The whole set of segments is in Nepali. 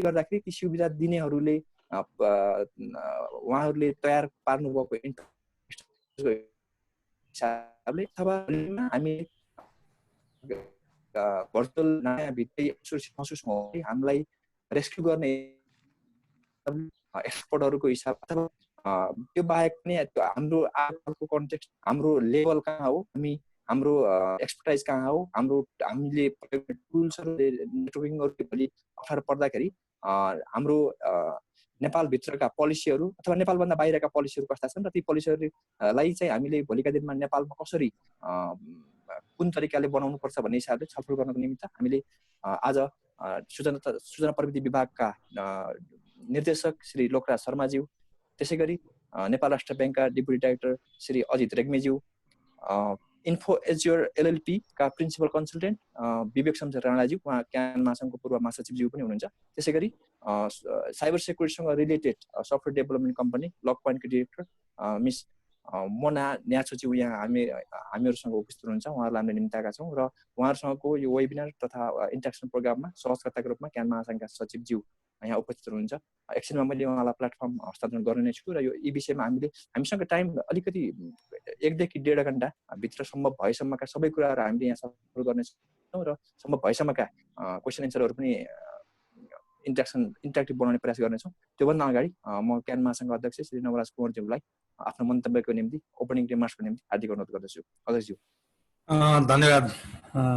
गर्दाखेरि ती सुविधा दिनेहरूले उहाँहरूले तयार पार्नु भएको हिसाबले अथवा हामी भर्चुअल नयाँ भित्रै महसुस हुँदै हामीलाई रेस्क्यु गर्ने एक्सपर्टहरूको हिसाब अथवा त्यो बाहेक पनि हाम्रो आजकलको कन्टेक्स्ट हाम्रो लेभल कहाँ हो, हाम्रो एक्सपर्टाइज कहाँ हो, हामीले टुल्सहरूले नेटवर्किङहरू भोलि अप्ठ्यारो पर्दाखेरि हाम्रो नेपालभित्रका पोलिसीहरू अथवा नेपालभन्दा बाहिरका पोलिसीहरू कस्ता छन् र ती पोलिसीहरूलाई चाहिँ हामीले भोलिका दिनमा नेपालमा कसरी कुन तरिकाले बनाउनु पर्छ भन्ने हिसाबले छलफल गर्नको निमित्त हामीले आज सूचना प्रविधि विभागका निर्देशक श्री लोकराज शर्माज्यू, त्यसै गरी नेपाल राष्ट्र ब्याङ्कका डेपुटी डाइरेक्टर श्री अजित रेग्मीज्यू, इन्फो एज्योर एलएलपी का प्रिन्सिपल कन्सल्टेन्ट विवेक शमशेर राणाज्यू, उहाँ क्यान महासङ्घको पूर्व महासचिवज्यू पनि हुनुहुन्छ। त्यसै गरी साइबर सेक्युरिटीसँग related software development company lock पोइन्टको डिरेक्टर मिस मोना न्याछोज्यू यहाँ हामीहरूसँग उपस्थित हुनुहुन्छ। उहाँहरूलाई हामीले निम्ताएका छौँ र उहाँहरूसँगको यो वेबिनार तथा इन्ट्याक्सन प्रोग्राममा सहजकर्ताको रूपमा क्यान महासङ्घका सचिवज्यू यहाँ उपस्थित हुनुहुन्छ। एकछिनमा मैले उहाँलाई प्लेटफर्म हस्तान्तरण गर्ने नै छु र यो यी विषयमा हामीसँग टाइम अलिकति 1 देखि 1.5 घण्टा भित्र सम्भव भएसम्मका सबै कुराहरू हामीले यहाँ सफल गर्नेछौँ र सम्भव भएसम्मका क्वेसन एन्सरहरू पनि इन्टरेक्टिभ बनाउने प्रयास गर्नेछौँ। त्योभन्दा अगाडि म क्यान महासङ्घ अध्यक्ष श्री नवराज कुँवरज्यूलाई आफ्नो मन्तव्यको निम्ति ओपनिङ रिमार्क्सको निम्ति हार्दिक अनुरोध गर्दछु। अध्यक्षज्यू। धन्यवाद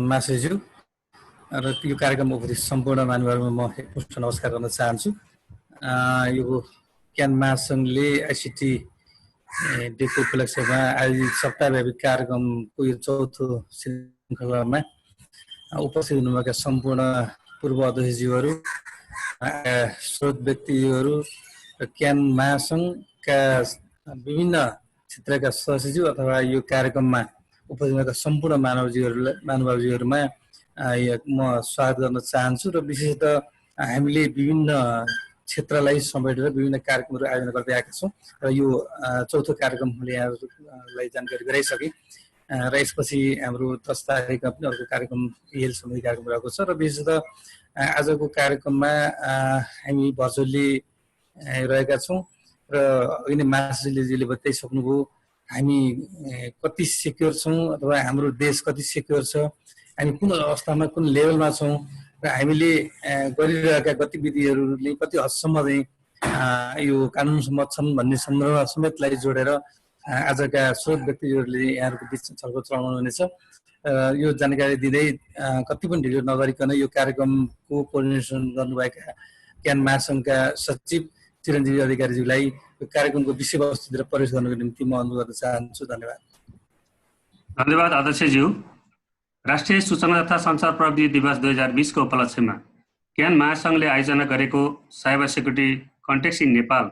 मासेज्यू र यो कार्यक्रममा उपस्थित सम्पूर्ण महानुभावमा म एकमुष्ट नमस्कार गर्न चाहन्छु। यो क्यान महासङ्घले आइसिटी डेको उपलक्ष्यमा आयोजित सप्ताहव्यापी कार्यक्रमको यो चौथो श्रृङ्खलामा उपस्थित हुनुभएका सम्पूर्ण पूर्व अध्यक्षज्यूहरू, स्रोत व्यक्तिहरू र क्यान महासङ्घका विभिन्न क्षेत्रका सदस्यज्यू अथवा यो कार्यक्रममा उपस्थित भएका सम्पूर्ण महानुभावज्यूहरूमा म स्वागत गर्न चाहन्छु र विशेषतः हामीले विभिन्न क्षेत्रलाई समेटेर विभिन्न कार्यक्रमहरू आयोजना गर्दै आएका छौँ र यो चौथो कार्यक्रम मैले यहाँहरूलाई जानकारी गराइसकेँ र यसपछि हाम्रो 10 तारिकमा पनि अर्को कार्यक्रम एल सम्बन्धी कार्यक्रम रहेको छ र विशेषतः आजको कार्यक्रममा हामी भर्चुअली रहेका छौँ र अघि नै मासेजीले बताइसक्नुभयो हामी कति सेक्योर छौँ अथवा हाम्रो देश कति सेक्योर छ, हामी कुन अवस्थामा कुन लेभलमा छौँ र हामीले गरिरहेका गतिविधिहरूले कति हदसम्म चाहिँ यो कानुन सम्मत छन् भन्ने सन्दर्भमा समेतलाई जोडेर आजका स्रोत व्यक्तिहरूले यहाँहरूको बिच छलफल चलाउनु हुनेछ। यो जानकारी दिँदै कति पनि ढिलो नगरिकन यो कार्यक्रमको कोअर्डिनेसन गर्नुभएका क्यान महासङ्घका सचिव चिरञ्जीवी अधिकारीज्यूलाई यो कार्यक्रमको विषयवस्तुतिर प्रवेश गर्नको निम्ति म अनुरोध गर्न चाहन्छु। धन्यवाद। धन्यवाद अध्यक्षज्यू। राष्ट्रिय सूचना तथा सञ्चार प्रविधि दिवस 2020 को उपलक्ष्यमा क्यान महासङ्घले आयोजना गरेको cyber security context in Nepal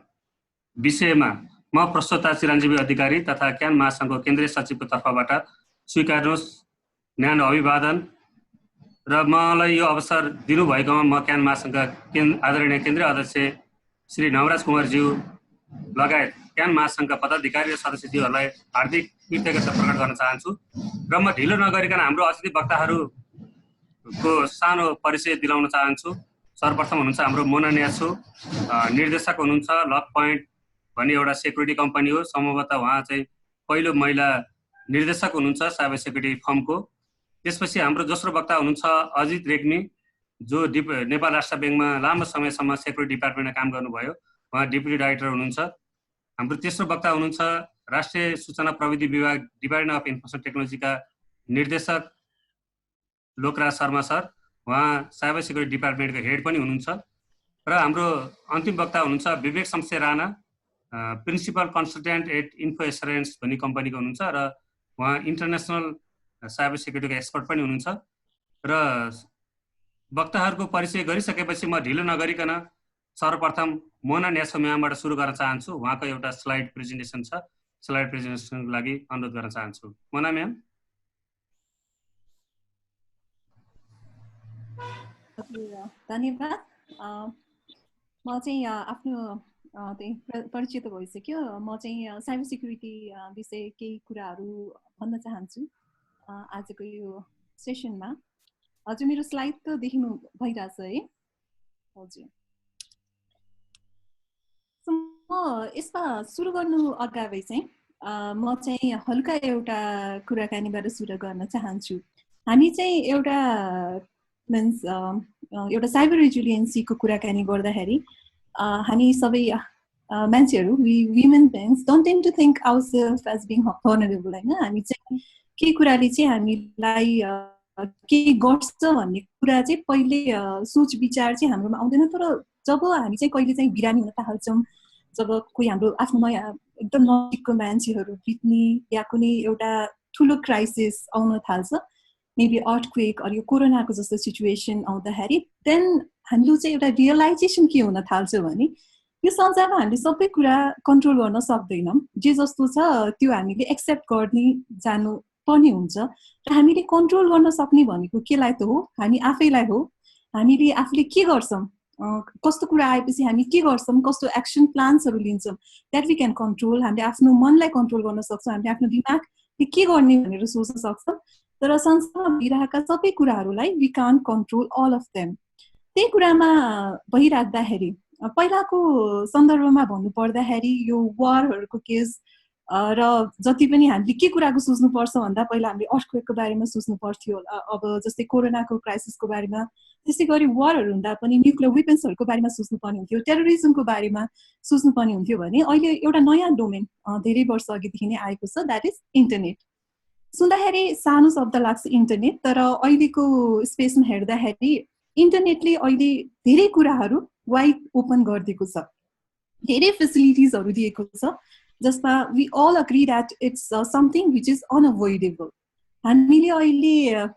विषयमा म प्रस्तोता चिरञ्जीवी अधिकारी तथा क्यान महासङ्घको केन्द्रीय सचिवको तर्फबाट स्वीकार्नुहोस् न्यानो अभिवादन र मलाई यो अवसर दिनुभएकोमा म क्यान महासङ्घका आदरणीय केन्द्रीय अध्यक्ष श्री नवराज कुँवरज्यू लगायत क्यान महासङ्घका पदाधिकारी र सदस्यज्यूहरूलाई हार्दिक कृतज्ञता प्रकट गर्न चाहन्छु र म ढिलो नगरिकन हाम्रो अतिथि वक्ताहरूको सानो परिचय दिलाउन चाहन्छु। सर्वप्रथम हुनुहुन्छ हाम्रो मोना न्याछो, निर्देशक हुनुहुन्छ लक पोइन्ट भन्ने एउटा सेक्युरिटी कम्पनी हो। सम्भवतः उहाँ चाहिँ पहिलो महिला निर्देशक हुनुहुन्छ साइबर सेक्युरिटी फर्मको। त्यसपछि हाम्रो दोस्रो वक्ता हुनुहुन्छ अजित रेग्मी, जो नेपाल राष्ट्र ब्याङ्कमा लामो समयसम्म सेक्युरिटी डिपार्टमेन्टमा काम गर्नुभयो, उहाँ डेपुटी डाइरेक्टर हुनुहुन्छ। हाम्रो तेस्रो वक्ता हुनुहुन्छ राष्ट्रिय सूचना प्रविधि विभाग डिपार्टमेन्ट अफ इन्फर्मेसन टेक्नोलोजीका निर्देशक लोकराज शर्मा सर, उहाँ साइबर सेक्युरिटी डिपार्टमेन्टको हेड पनि हुनुहुन्छ। र हाम्रो अन्तिम वक्ता हुनुहुन्छ Vivek Shamsher Rana, principal consultant at Info Assurance भन्ने कम्पनीको हुनुहुन्छ र उहाँ इन्टरनेसनल साइबर सेक्युरिटीको एक्सपर्ट पनि हुनुहुन्छ। र वक्ताहरूको परिचय गरिसकेपछि म ढिलो नगरिकन सर्वप्रथम मोना न्याछो म्यामबाट सुरु गर्न चाहन्छु। उहाँको एउटा स्लाइड प्रेजेन्टेसन छ, स्लाइड प्रेजेन्टेसनको लागि अनुरोध गर्न चाहन्छु। मोना म्याम। धन्यवाद। म चाहिँ आफ्नो परिचय त भइसक्यो। म चाहिँ साइबर सेक्युरिटी विषय केही कुराहरू भन्न चाहन्छु आजको यो सेसनमा। हजुर मेरो स्लाइड त देख्नु भइरहेछ है? हजुर यसमा सुरु गर्नु अगावै चाहिँ म चाहिँ हल्का एउटा कुराकानीबाट सुरु गर्न चाहन्छु। हामी चाहिँ एउटा मिन्स एउटा साइबर रेजिलियन्सीको कुराकानी गर्दाखेरि हामी सबै मान्छेहरू women beings don't tend to think ourselves as being vulnerable हैन। हामी चाहिँ के कुराले चाहिँ हामीलाई के गर्छ भन्ने कुरा चाहिँ पहिले सोच विचार चाहिँ हाम्रोमा आउँदैन। तर जब हामी चाहिँ कहिले चाहिँ बिरामी हुन थाल्छौँ, जब कोही हाम्रो आफ्नो नयाँ एकदम नजिकको मान्छेहरू बित्ने या कुनै एउटा ठुलो क्राइसिस आउन थाल्छ, मेबी अर्थक्वेक अर यो कोरोनाको जस्तो सिचुएसन आउँदाखेरि देन हाम्रो चाहिँ एउटा रियलाइजेसन के हुन थाल्छ भने यो संसारमा हामीले सबै कुरा कन्ट्रोल गर्न सक्दैनौँ। जे जस्तो छ त्यो हामीले एक्सेप्ट गर्ने जानु पर्ने हुन्छ। र हामीले कन्ट्रोल गर्न सक्ने भनेको केलाई त हो, हामी आफैलाई हो। हामीले आफूले के गर्छौँ, कस्तो कुरा आएपछि हामी के गर्छौँ, कस्तो एक्सन प्लान्सहरू लिन्छौँ, द्याट वी क्यान कन्ट्रोल। हामीले आफ्नो मनलाई कन्ट्रोल गर्न सक्छौँ, हामीले आफ्नो दिमागले के गर्ने भनेर सोच्न सक्छौँ। तर संसारमा भइरहेका सबै कुराहरूलाई we can't control all of them. त्यही कुरामा भइराख्दाखेरि पहिलाको सन्दर्भमा भन्नु पर्दाखेरि यो वारहरूको केस र जति पनि हामीले के कुराको सोच्नुपर्छ भन्दा पहिला हामीले अर्थक्वेकको बारेमा सोच्नु पर्थ्यो। अब जस्तै कोरोनाको क्राइसिसको बारेमा, त्यसै गरी वारहरू हुँदा पनि न्युक्लियर वेपन्सहरूको बारेमा सोच्नुपर्ने हुन्थ्यो, टेरोरिजमको बारेमा सोच्नुपर्ने हुन्थ्यो भने अहिले एउटा नयाँ डोमेन धेरै वर्ष अघिदेखि नै आएको छ, द्याट इज इन्टरनेट। सुन्दाखेरि सानो शब्द लाग्छ इन्टरनेट, तर अहिलेको स्पेसमा हेर्दाखेरि इन्टरनेटले अहिले धेरै कुराहरू वाइड ओपन गरिदिएको छ, धेरै फेसिलिटिजहरू दिएको छ, जसमा we all agree that it's something which is unavoidable. हामीले अहिले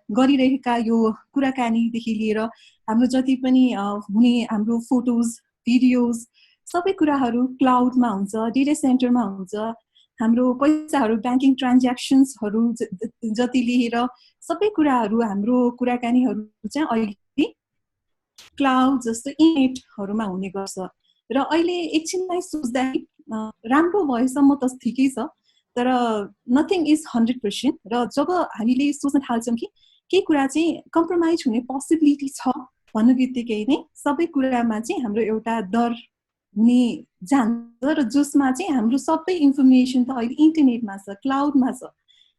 गरिरहेका यो कुराकानीदेखि लिएर हाम्रो जति पनि हुने हाम्रो फोटोज भिडियोज सबै कुराहरू क्लाउडमा हुन्छ, डेटा सेन्टरमा हुन्छ। हाम्रो पैसाहरू ब्याङ्किङ ट्रान्ज्याक्सन्सहरू जति लिएर सबै कुराहरू हाम्रो कुराकानीहरू चाहिँ अहिले क्लाउड जस्तो इन्टरनेटहरूमा हुने गर्छ। र अहिले एकछिनलाई सोच्दा राम्रो भएसम्म त ठिकै छ, तर नथिङ इज 100%। र जब हामीले सोच्न थाल्छौँ कि केही कुरा चाहिँ कम्प्रोमाइज हुने पोसिबिलिटी छ भन्ने बित्तिकै नै सबै कुरामा चाहिँ हाम्रो एउटा डर हुने जान्छ, र जसमा चाहिँ हाम्रो सबै इन्फर्मेसन त अहिले इन्टरनेटमा छ, क्लाउडमा छ।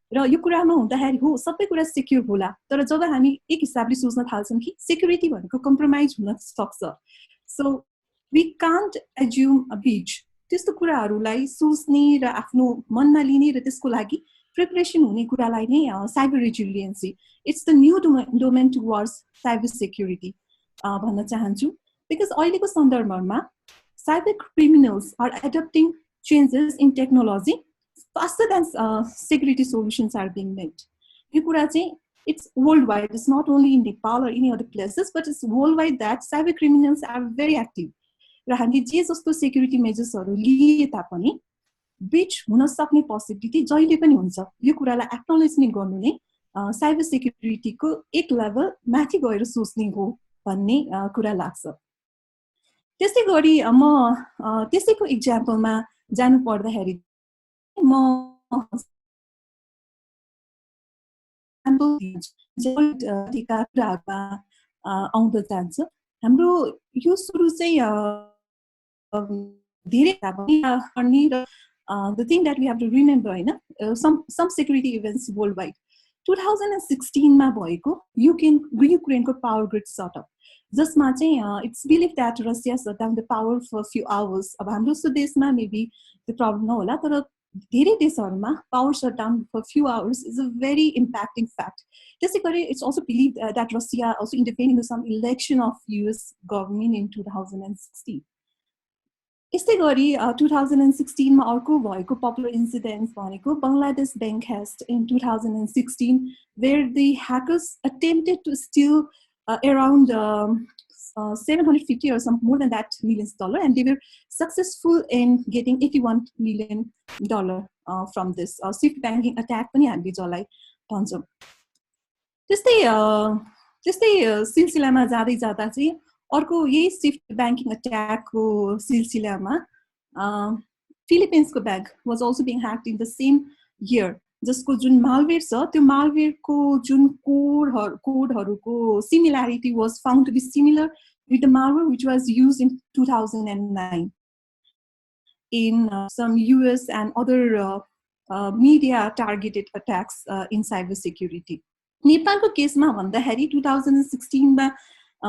र यो कुरामा हुँदाखेरि हो सबै कुरा सेक्योर होला, तर जब हामी एक हिसाबले सोच्न थाल्छौँ कि सेक्युरिटी भनेको कम्प्रोमाइज हुन सक्छ, so we can't assume a breach. त्यस्तो कुराहरूलाई सोच्ने र आफ्नो मनमा लिने र त्यसको लागि प्रिपरेसन हुने कुरालाई नै cyber resiliency, it's the new domain towards cyber security भन्न चाहन्छु। बिकज अहिलेको सन्दर्भमा cyber criminals are adopting changes in technology faster than security solutions are being made. It's worldwide. It's not only in Nepal or any other places, but it's worldwide that cyber criminals are very active. र हामीले जे जस्तो सेक्युरिटी मेजर्सहरू लिए तापनि ब्रिच हुन सक्ने पोसिबिलिटी जहिले पनि हुन्छ। यो कुरालाई एक्नोलेज नै गर्नु नै साइबर सेक्युरिटीको एक लेभल माथि गएर सोच्ने हो भन्ने कुरा लाग्छ। त्यसै गरी म त्यसैको एक्जाम्पलमा जानु पर्दाखेरि म कुराहरूमा आउँदै जान्छ। हाम्रो यो सुरु चाहिँ धेरै गर्ने र the thing that we have to remember हैन, some security events worldwide 2016 मा भएको युक्रेनको पावर ग्रिड सटअप, जसमा चाहिँ it's believe that Russia shut down the power for few hours. अब हाम्रो देशमा मेबी त्यो प्रब्लम नहोला, तर धेरै देशहरूमा power shut down for few hours is a very impacting fact. त्यसै गरी it's also believe that Russia also interfere in some election of US government in 2016। यस्तै गरी 2016 मा अर्को भएको पपुलर इन्सिडेन्ट भनेको Bangladesh bank heist in 2016, where the hackers attempted to steal around 750 or some more than that millions dollar, and they were successful in getting $81 million from this SWIFT banking attack पनि हामीले जसलाई भन्छौँ। त्यस्तै सिलसिलामा जाँदै जाँदा चाहिँ अर्को यही स्विफ्ट ब्याङ्किङ अट्याकको सिलसिलामा फिलिपिन्सको bank was also being hacked in the same year, जसको जुन मालवेयर छ त्यो मालवेयरको जुन कोडहरूको similarity was found to be similar with the malware which was use in 2009। in some US and other media targeted attacks in cybersecurity. नेपालको केसमा भन्दाखेरि 2016 मा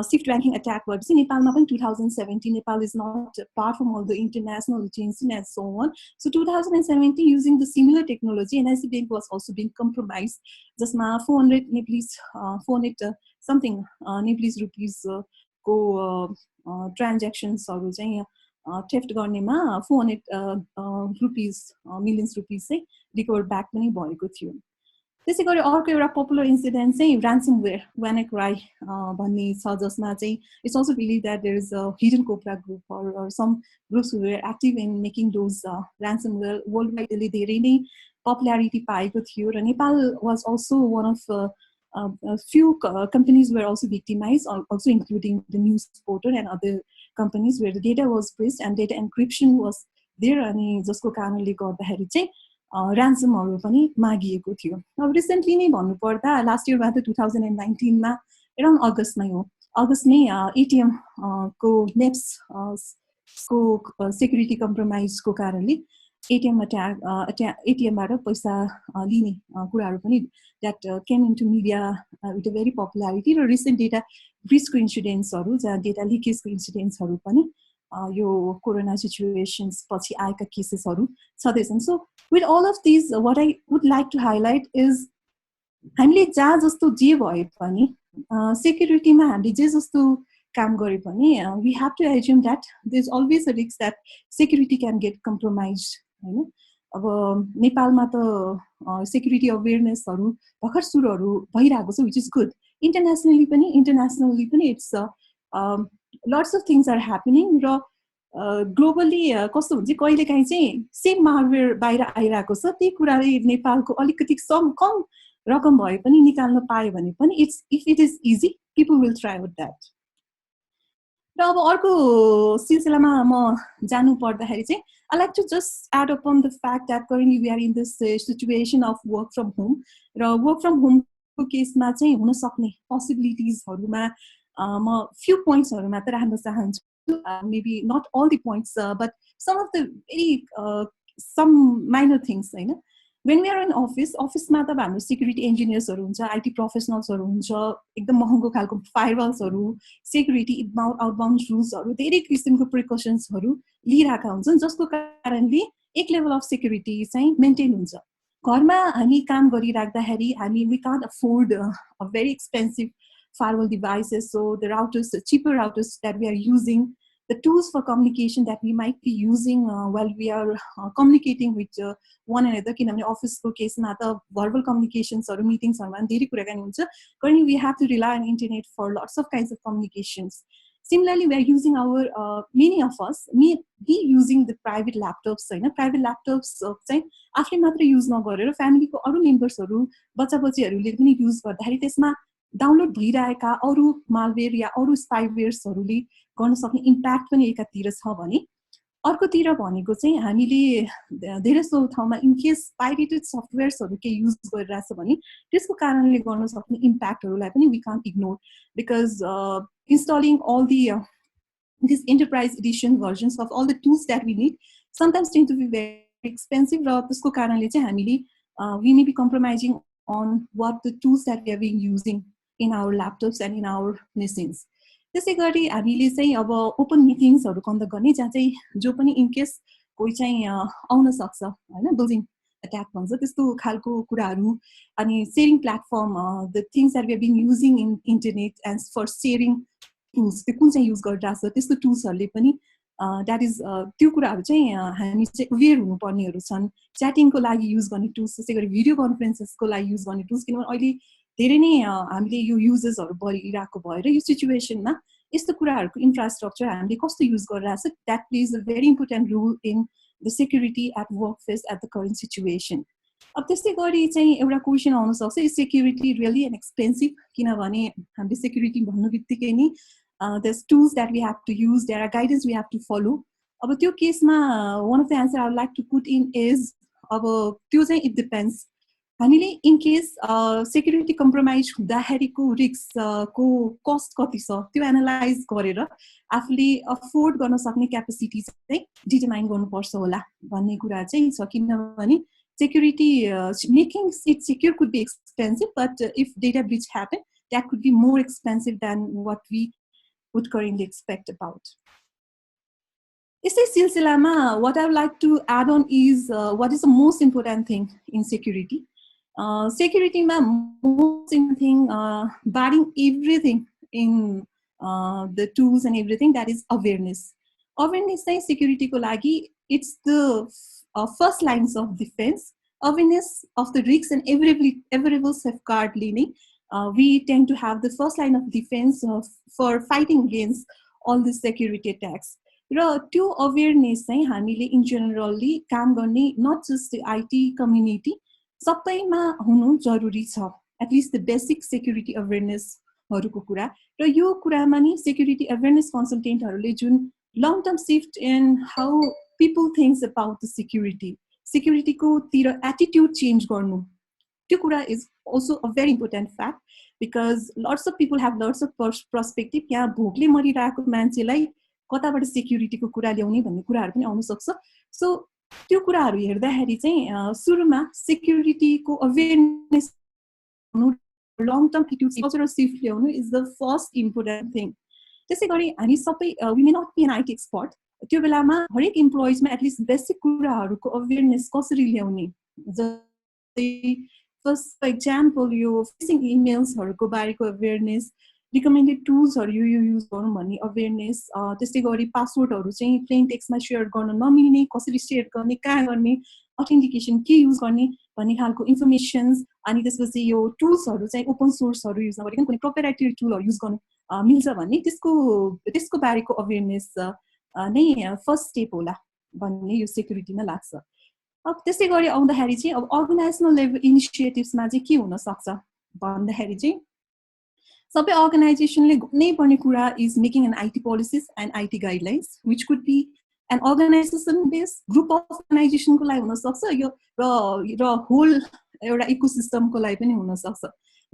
SWIFT banking attack भएपछि नेपालमा पनि 2017 Nepal is not apart from all the international attention and so on. So 2017 using the similar technology, NIC Bank was also being compromised. जसमा 400 Nepalese 400 something Nepalese rupees को transactionsहरु चाहिँ theft गर्नेमा 400 rupees millions rupees चाहिँ recover back पनि भएको थियो. त्यसै गरी अर्को एउटा पपुलर इन्सिडेन्ट चाहिँ ransomware WannaCry भन्ने छ जसमा चाहिँ it's also believed that there is a hidden Cobra group or some groups who were active in making those ransomware worldwide धेरै नै popularity पाएको थियो र Nepal was also one of a few companies were also victimized, also including the news portal and other companies where the data was breached and data encryption was there अनि जसको कारणले गर्दाखेरि चाहिँ ransomहरु पनि मागिएको थियो. अब रिसेन्टली नै भन्नु पर्दा लास्ट इयरमा त 2019 मा अराउन्ड अगस्तमै हो. अगस्तमै एटीएम को नेप्स को सेक्युरिटी कम्प्रोमाइज को कारणले एटीएम अट्याक एटीएमबाट पैसा लिने कुराहरु पनि that came into media with a very popularity र रिसेन्ट डेटा ब्रीचको इन्सिडेन्ट्सहरु जहाँ डेटा लिकेजको इन्सिडेन्ट्सहरु पनि यो कोरोना सिचुएशन्स पछि आएका केसेसहरु छदैछन्. So with all of these what I would like to highlight is हामीले जहाँ जस्तो जे भए पनि सेक्युरिटीमा हामीले जे जस्तो काम गरे पनि we have to assume that there is always a risk that security can get compromised हैन. अब नेपालमा त सेक्युरिटी अवेयरनेसहरु भर्खर सुरुहरु भइरहेको छ which is good. internationally पनि it's lots of things are happening र ग्लोबली कस्तो हुन्छ कहिलेकाहीँ चाहिँ सेम मालवेयर बाहिर आइरहेको छ त्यही कुराले नेपालको अलिकति कम रकम भए पनि निकाल्न पाए भने पनि it's if it is easy people will try with that. र अब अर्को सिलसिलामा म जानु पर्दाखेरि चाहिँ I like to just add upon the fact that currently we are in this situation of work from home. र work from home को केसमा चाहिँ हुन सक्ने possibilities-हरुमा म few points-हरु मात्र राख्न चाहन्छु. Maybe not all the points, but some of the very some minor things. When we are in office मा त हाम्रो security engineers-हरु हुन्छ, IT professionals-हरु हुन्छ, एकदम महँगो खालको firewalls-हरु, security outbound rules-हरु, धेरै किसिमको precautions-हरु लिइराका हुन्छन् जसको कारणले एक level of security चाहिँ maintain हुन्छ. घरमा हामी काम गरिराख्दाखेरि हामी we can't afford a very expensive firewall devices, so the routers, the cheaper routers that we are using, the tools for communication that we might be using while we are communicating with one another. किनभने अफिसको केसमा त verbal communications or meetings हरुमा धेरै कुराकानी हुन्छ. Currently we have to rely on internet for lots of kinds of communications. Similarly, we are using our many of us be using the private laptops. Private laptops चाहिँ आफै मात्र युज नगरेर फ्यामिलीको अरु मेम्बर्सहरु बच्चा-बच्चीहरुले पनि युज गर्दाखेरि त्यसमा डाउनलोड भइरहेका अरु मालवेयर या अरु स्पाइवेयर्सहरुले गर्न सक्ने इम्प्याक्ट पनि एकातिर छ भने अर्कोतिर भनेको चाहिँ हामीले धेरै सो ठाउँमा इन केस पाइरेटेड सफ्टवेयर्सहरु के युज गरिरहेछ भने त्यसको कारणले गर्न सक्ने इम्प्याक्टहरुलाई पनि we can't ignore because installing all the these enterprise edition versions of all the tools that we need sometimes tend to be very expensive र त्यसको कारणले चाहिँ हामीले we may be compromising on what the tools that we have been using in our laptops and in our machines. त्यसै गरी हामीले चाहिँ अब ओपन मिटिङ्सहरु कन्डक्ट गर्ने जहाँ चाहिँ जो पनि इन केस कोही चाहिँ आउन सक्छ हैन बुल्डिङ अट्याक भन्छ त्यस्तो खालको कुराहरु अनि sharing platform the things that we are being using in internet and for sharing tools त्यो कुन चाहिँ युज गरिरहेछ त्यस्तो टुल्सहरुले पनि that is त्यो कुराहरु चाहिँ हामी चाहिँ अवेयर हुनुपर्नेहरु छन्. च्याटिङको लागि युज गर्ने टुल्स त्यसै गरी भिडियो कन्फरेन्सेसको लागि युज गर्ने टुल्स किनभने अहिले धेरै नै हामीले यो युजेसहरु बढिरहेको भएर यो सिचुएसनमा यस्तो कुराहरुको इन्फ्रास्ट्रक्चर हामीले कस्तो युज गरिरहेछ that plays a very important role in the security at workplace at the current situation. अब त्यसै गरी चाहिँ एउटा क्वेशन आउन सक्छ is security really an expensive किनभने हामीले सेक्युरिटी भन्नुबित्तिकै नि there's tools that we have to use, there are guidance we have to follow. अब त्यो केसमा one of the answer I would like to put in is अब त्यो चाहिँ it depends. हामीले इन केस सेक्युरिटी कम्प्रोमाइज हुँदाखेरिको रिस्कको कस्ट कति छ त्यो एनालाइज गरेर आफूले अफोर्ड गर्न सक्ने क्यापेसिटी चाहिँ डिटरमाइन गर्नुपर्छ होला भन्ने कुरा चाहिँ छ किनभने security making it secure could be expensive, but if data breach happen, that could be more expensive than what we would currently expect about. Isai silsilama, what I would like to add on is what is the most important thing in security. Security ma most important thing, barring everything in the tools and everything, that is awareness. Awareness is security ko lagi, it's the first lines of defense. Awareness of the risks and every safeguard leaning. We tend to have the first line of defense for fighting against all these security attacks. र त्यो awareness चाहिँ हामीले in generally काम गर्ने not just the IT community सबैमा हुनु जरुरी छ, at least the basic security awareness हरुको कुरा। र यो कुरामा नि security awareness consultant हरुले जुन long term shift in how people thinks about the security को तिर attitude change गर्नु, त्यो कुरा is also a very important fact because lots of people have lots of perspective। यहाँ भोकले मरिरहेको मान्छेलाई कताबाट security को कुरा ल्याउने भन्ने कुराहरु पनि आउन सक्छ। सो त्यो कुराहरु हेर्दाखेरि चाहिँ सुरुमा security को awareness long term attitude cultural shift ल्याउनु is the first important thing। त्यसैगरी हामी सबै we may not be an IT expert, त्यो बेलामा हरेक एम्प्लोइजमा एटलिस्ट बेसिक कुराहरुको अवेयरनेस कसरी ल्याउने, जस्तै फर्स्ट एक्जाम्पल यो फिशिङ इमेल्सहरुको बारेको अवेयरनेस, रिकमेन्डेड टुल्सहरु यो युज गर्नु भन्ने अवेयरनेस, त्यसै गरी पासवर्डहरु चाहिँ प्लेन टेक्स्टमा शेयर गर्न नमिल्ने, कसरी शेयर गर्ने, कहाँ गर्ने, अथेन्टिकेसन के युज गर्ने भन्ने खालको इन्फर्मेसन्स, अनि त्यसपछि यो टुल्सहरु चाहिँ ओपन सोर्सहरु युज नगरिकन कुनै प्रोप्राइटरी टुलहरु युज गर्नु मिल्छ भन्ने त्यसको बारेको अवेयरनेस नै फर्स्ट स्टेप होला भन्ने यो सेक्युरिटीमा लाग्छ। अब त्यसै गरी आउँदाखेरि चाहिँ अब अर्गनाइजेसनल लेभल इनिसिएटिभ्समा चाहिँ के हुन सक्छ भन्दाखेरि चाहिँ सबै अर्गनाइजेसनले नै पर्ने कुरा is making an IT policies and IT guidelines which could be an organisation based group of अर्गनाइजेसनको लागि हुन सक्छ यो र होल एउटा इकोसिस्टमको लागि पनि हुन सक्छ।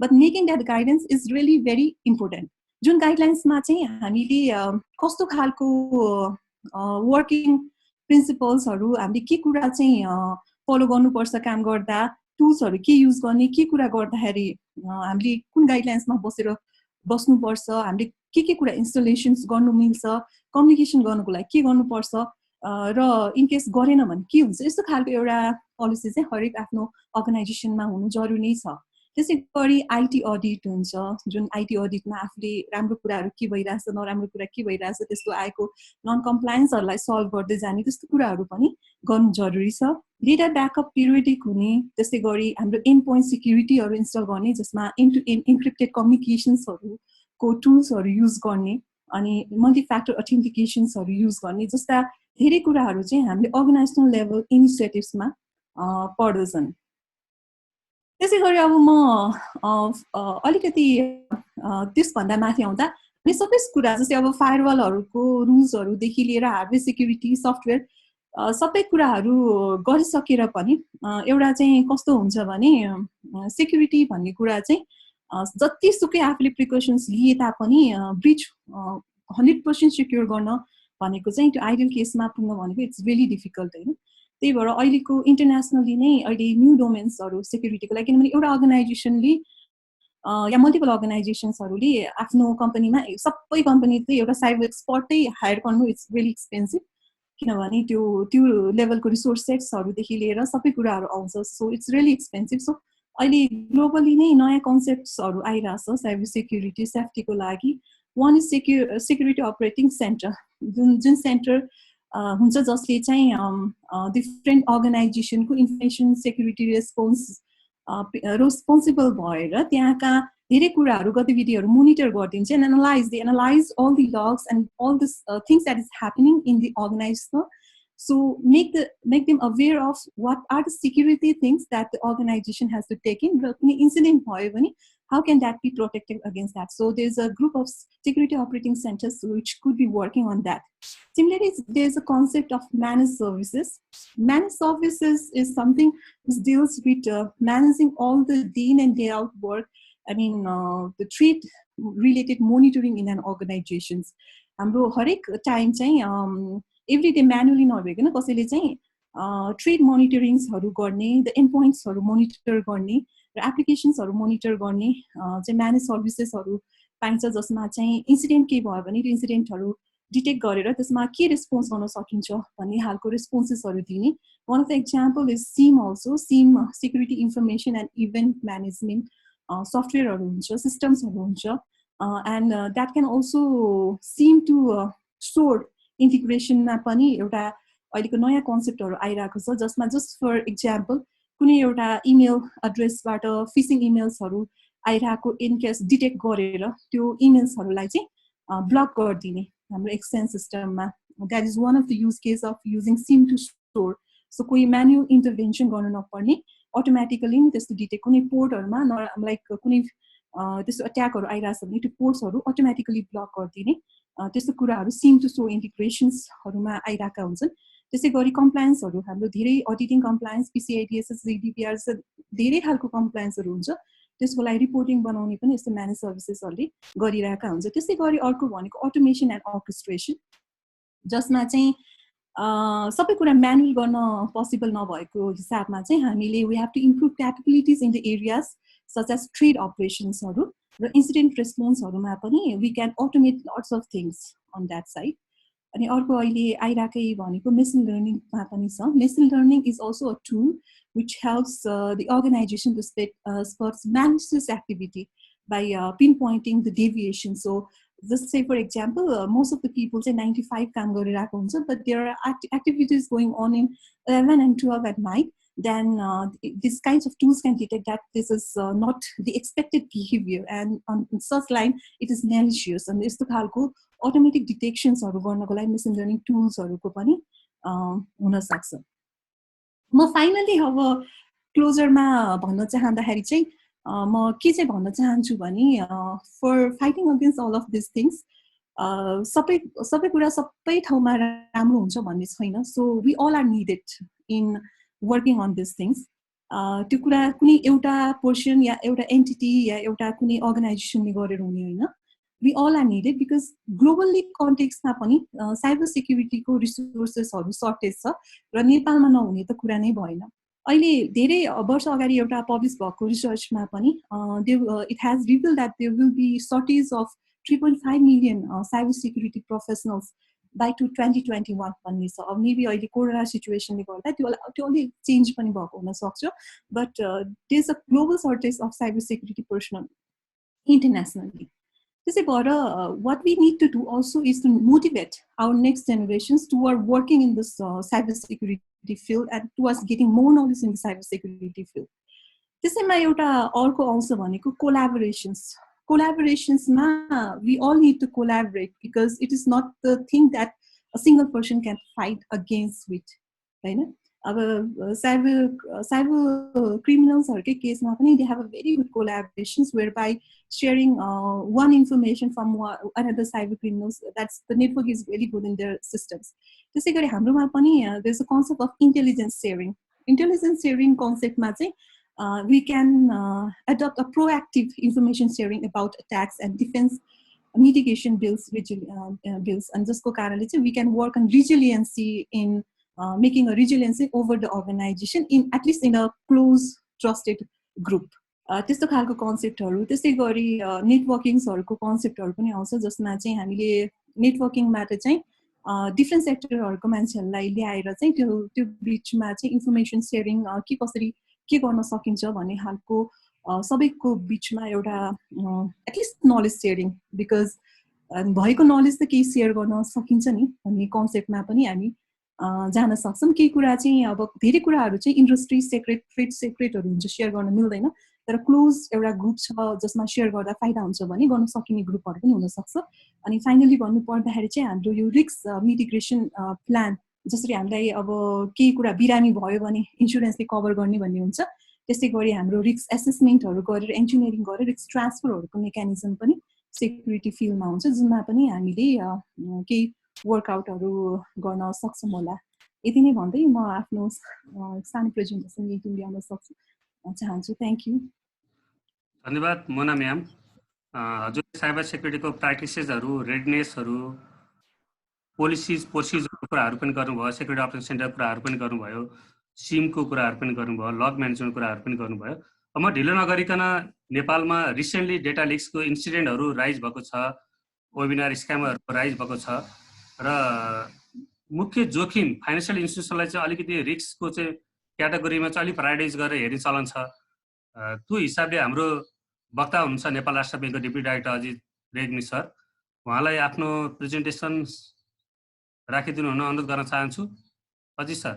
But making that guidance is really very important. जुन गाइडलाइन्समा चाहिँ हामीले कस्तो खालको वर्किङ प्रिन्सिपल्सहरु हामीले के कुरा चाहिँ फलो गर्नुपर्छ काम गर्दा, टुल्सहरु के युज गर्ने, के कुरा गर्दाखेरि हामीले कुन गाइडलाइन्समा बस्नुपर्छ, हामीले के कुरा इन्स्टलेसन्स गर्नु मिल्छ, कम्युनिकेसन गर्नको लागि के गर्नुपर्छ र इन केस गरेन भने के हुन्छ, यस्तो खालको एउटा पोलिसी चाहिँ हरेक आफ्नो अर्गनाइजेसनमा हुनु जरुरी छ। त्यसै गरी आईटी अडिट हुन्छ, जुन आईटी अडिटमा आफूले राम्रो कुराहरु के भइराछ, नराम्रो कुरा के भइराछ, त्यसको आएको नन कम्प्लायन्सहरुलाई सल्भ गर्दै जाने त्यस्तो कुराहरु पनि गर्नु जरुरी छ। डेटा ब्याकअप पिरियोडिक हुने, त्यसै गरी हाम्रो एन्ड पोइन्ट सिक्युरिटीहरु इन्स्टल गर्ने जसमा एन्ड टु एन्ड इन्क्रिप्टेड कम्युनिकेसन्सहरुको टुल्सहरु युज गर्ने अनि मल्टी फ्याक्टर अथेन्टिकेसन्सहरु युज गर्ने जस्ता धेरै कुराहरु चाहिँ हामीले अर्गनाइजेसनल लेभल इनिसिएटिभ्समा पर्दछन्। त्यसै गरी अब म अलिकति त्यसभन्दा माथि आउँदा हामी सबै कुरा जस्तै अब फायरवलहरुको रुल्सहरुदेखि लिएर हार्डवेयर सिक्युरिटी सफ्टवेयर सबै कुराहरु गरिसकेर पनि एउटा चाहिँ कस्तो हुन्छ भने सिक्युरिटी भन्ने कुरा चाहिँ जति सुकै आफूले प्रिकसन्स लिए तापनि ब्रिच 100% सिक्योर गर्न भनेको चाहिँ त्यो आइडियल केसमा पुग्न भनेको इट्स रियली डिफिकल्ट हैन। त्यही भएर अहिलेको इन्टरनेसनली नै अहिले न्यू डोमेन्सहरु सेक्युरिटीको लागि, किनभने एउटा अर्गनाइजेसनले या मल्टिपल अर्गनाइजेसन्सहरुले आफ्नो कम्पनीमा सबै कम्पनी चाहिँ एउटा साइबर एक्सपर्टै हायर गर्नु इट्स रियली एक्सपेन्सिभ, किनभने त्यो लेभलको रिसोर्स सेट्सहरुदेखि लिएर सबै कुराहरु आउँछ। So it's really expensive. So अहिले ग्लोबली नै नयाँ कन्सेप्ट्सहरु आइराछ साइबर सेक्युरिटी सेफ्टीको लागि। One is security operating centre, जुन सेन्टर हुन्छ जसले चाहिँ डिफरेन्ट अर्गनाइजेसनको इन्फर्मेसन सेक्युरिटी रेस्पोन्सिबल भएर त्यहाँका धेरै कुराहरु गतिविधिहरु मोनिटर गरिदिन्छ and analyse all the logs and all this things that is happening in the organisation So make them aware of what are the security things that the organization has to take in. Incident how can that be protected against that? So there's a group of security operating centers which could be working on that. Similarly, there's a concept of managed services. Managed services is something which deals with managing all the day in and day out work. I mean, the threat related monitoring in an organization. हाम्रो हरेक टाइम चाहिँ एभ्री डे म्यानुअली नभइकन कसैले चाहिँ ट्रेड मोनिटरिङ्सहरू गर्ने, द एन्ड पोइन्ट्सहरू मोनिटर गर्ने र एप्लिकेसन्सहरू मोनिटर गर्ने चाहिँ म्यानेज सर्भिसेसहरू पाइन्छ, जसमा चाहिँ इन्सिडेन्ट के भयो भने त्यो इन्सिडेन्टहरू डिटेक्ट गरेर त्यसमा के रेस्पोन्स गर्न सकिन्छ भन्ने हालको रेस्पोन्सेसहरू दिने. One of the example is SIEM also. SIEM security information and event management सफ्टवेयरहरू हुन्छ, सिस्टम्सहरू हुन्छ. And that can also seem to stored integration पनि एउटा अहिलेको नयाँ कन्सेप्टहरू आइरहेको छ, जसमा जस्ट फर एक्जाम्पल कुनै एउटा इमेल एड्रेसबाट फिसिङ इमेल्सहरू आइरहेको इन केस डिटेक्ट गरेर त्यो इमेल्सहरूलाई चाहिँ ब्लक गरिदिने हाम्रो एक्सचेन्ज सिस्टममा. That is one of the use case of using SIM to store. So कोही म्यानुअल इन्टरभेन्सन गर्नु नपर्ने, अटोमेटिकली नै त्यस्तो डिटेक्ट कुनै पोर्टहरूमा लाइक कुनै त्यस्तो अट्याकहरू आइरहेछ भने त्यो पोर्ट्सहरू अटोमेटिकली ब्लक गरिदिने, त्यस्तो कुराहरू सिम टु सो इन्टिग्रेसन्सहरूमा आइरहेका हुन्छन्. त्यसै गरी कम्प्लायन्सहरू हाम्रो धेरै अडिटिङ कम्प्लायन्स, पिसिआइडिएसएस, जिडिपिआर धेरै खालको कम्प्लायन्सहरू हुन्छ. त्यसको लागि रिपोर्टिङ बनाउने पनि यस्तो म्यानेज सर्भिसेसहरूले गरिरहेका हुन्छ. त्यसै गरी अर्को भनेको अटोमेसन एन्ड अर्केस्ट्रेसन, जसमा चाहिँ सबै कुरा म्यानुअल गर्न पोसिबल नभएको हिसाबमा चाहिँ हामीले we have to improve capabilities in the areas such as trade operations or incident response we can automate lots of things on that side. And machine learning. Machine learning is also a tool which helps the organization to spot malicious activity by pinpointing the deviation. So just say for example, most of the people say 95 काम गरिरहेको हुन्छ, but there are activities going on in 11 and 12 at night. Then these kinds of tools can detect that this is not the expected behavior, and on such line it is malicious. And यस्तो खालको automatic detections हरु गर्नको लागि machine learning tools हरुको पनि हुन सक्छ. म फाइनली अब क्लोजर मा भन्न चाहँदाखेरि चाहिँ म के चाहिँ भन्न चाहन्छु भने for fighting against all of this things सबै कुरा सबै ठाउँमा राम्रो हुन्छ भन्ने छैन. So we all are needed in working on these things. त्यो कुरा कुनै एउटा पोर्सन या एउटा एन्टिटी या एउटा कुनै अर्गनाइजेसनले गरेर हुने हैन. We all are needed because globally कन्टेक्स्टमा पनि साइबर सेक्युरिटीको रिसोर्सेसहरु सर्टेज छ र नेपालमा नहुने त कुरा नै भएन. अहिले धेरै वर्ष अगाडि एउटा पब्लिश भएको रिसर्चमा पनि it has revealed that there will be shortage of 3.5 million cyber security professionals by 2021 भन्ने छ. अब मेबी अहिले कोरोना सिचुएसनले गर्दा त्यो अलि चेन्ज पनि भएको हुन सक्छ, but there is a global shortage of cyber security personnel internationally. त्यसै भएर what we need to do also is to motivate our next generations to are working in this cyber security field and towards getting more knowledge in the cyber security field. त्यसैमा एउटा अर्को अंश भनेको collaborations ma we all need to collaborate because it is not the thing that a single person can fight against with, right? Cyber criminals haruकै केसमा पनि they have a very good collaborations whereby sharing one information from another cyber criminals, that's the network is very good in their systems. त्यसै गरी हाम्रोमा पनि there's a concept of intelligence sharing concept ma चाहिँ we can adopt a proactive information sharing about attacks and defense mitigation bills, and जसको कारणले चाहिँ we can work on resiliency in making a resiliency over the organization in at least in a close trusted group. त्यस्तो खालको कन्सेप्टहरु. त्यसै गरी नेटवर्किङ्सहरुको कन्सेप्टहरु पनि आउँछ, जसमा चाहिँ हामीले नेटवर्किङबाट चाहिँ डिफरेन्ट सेक्टरहरुको मान्छेहरुलाई ल्याएर चाहिँ त्यो बीचमा चाहिँ इन्फर्मेसन शेयरिङ कसरी के गर्न सकिन्छ भन्ने हालको सबैको बीचमा एउटा एटलिस्ट नलेज शेयरिङ, बिकज भएको नलेज त केही शेयर गर्न सकिन्छ नि भन्ने कन्सेप्टमा पनि हामी जान सक्छौं. केही कुरा चाहिँ अब धेरै कुराहरु चाहिँ इन्डस्ट्री सेक्रेट, ट्रेड सेक्रेटहरु हुन्छ, शेयर गर्न मिल्दैन, तर क्लोज एउटा ग्रुप छ जसमा शेयर गर्दा फाइदा हुन्छ भने गर्न सकिने ग्रुपहरु पनि हुन सक्छ. अनि फाइनली भन्नु पर्दाखेरि चाहिँ हाम्रो यो रिस्क मिटिगेसन प्लान जसरी हामीलाई अब केही कुरा बिरामी भयो भने इन्सुरेन्सले कभर गर्ने भन्ने हुन्छ, त्यस्तै गरी हाम्रो रिस्क एसेसमेन्टहरू गरेर इन्जिनियरिङ गरेर रिस्क ट्रान्सफरहरूको मेकानिजम पनि सेक्युरिटी फिल्डमा हुन्छ, जुनमा पनि हामीले केही वर्कआउटहरू गर्न सक्छौँ होला। यति नै भन्दै म आफ्नो सानो प्रेजेन्टेसन यही टुङ्ग्याउन चाहन्छु। Thank you. धन्यवाद मोना म्याम। हजुर साइबर सेक्युरिटीको प्र्याक्टिसेसहरू, रेडनेसहरू, पोलिसिज प्रोसिजरको कुराहरू पनि गर्नुभयो, सेक्युरिटी अपरेसन सेन्टरको कुराहरू पनि गर्नुभयो, सिमको कुराहरू पनि गर्नुभयो, लग म्यानेजमेन्ट कुराहरू पनि गर्नुभयो। अब म ढिलो नगरिकन नेपालमा रिसेन्टली डेटा लिक्सको इन्सिडेन्टहरू राइज भएको छ, वेबिनार स्क्यामरहरूको राइज भएको छ र मुख्य जोखिम फाइनेन्सियल इन्स्टिट्युसनलाई चाहिँ अलिकति रिस्कको चाहिँ क्याटेगोरीमा चाहिँ अलिक प्रायोरिटाइज गरेर हेर्ने चलन छ। त्यो हिसाबले हाम्रो वक्ता हुनुहुन्छ नेपाल राष्ट्र ब्याङ्कको deputy director Ajit Regmi sir, उहाँलाई आफ्नो प्रेजेन्टेसन राखिदिनु हुन अनुरोध गर्न चाहन्छु। अजित सर।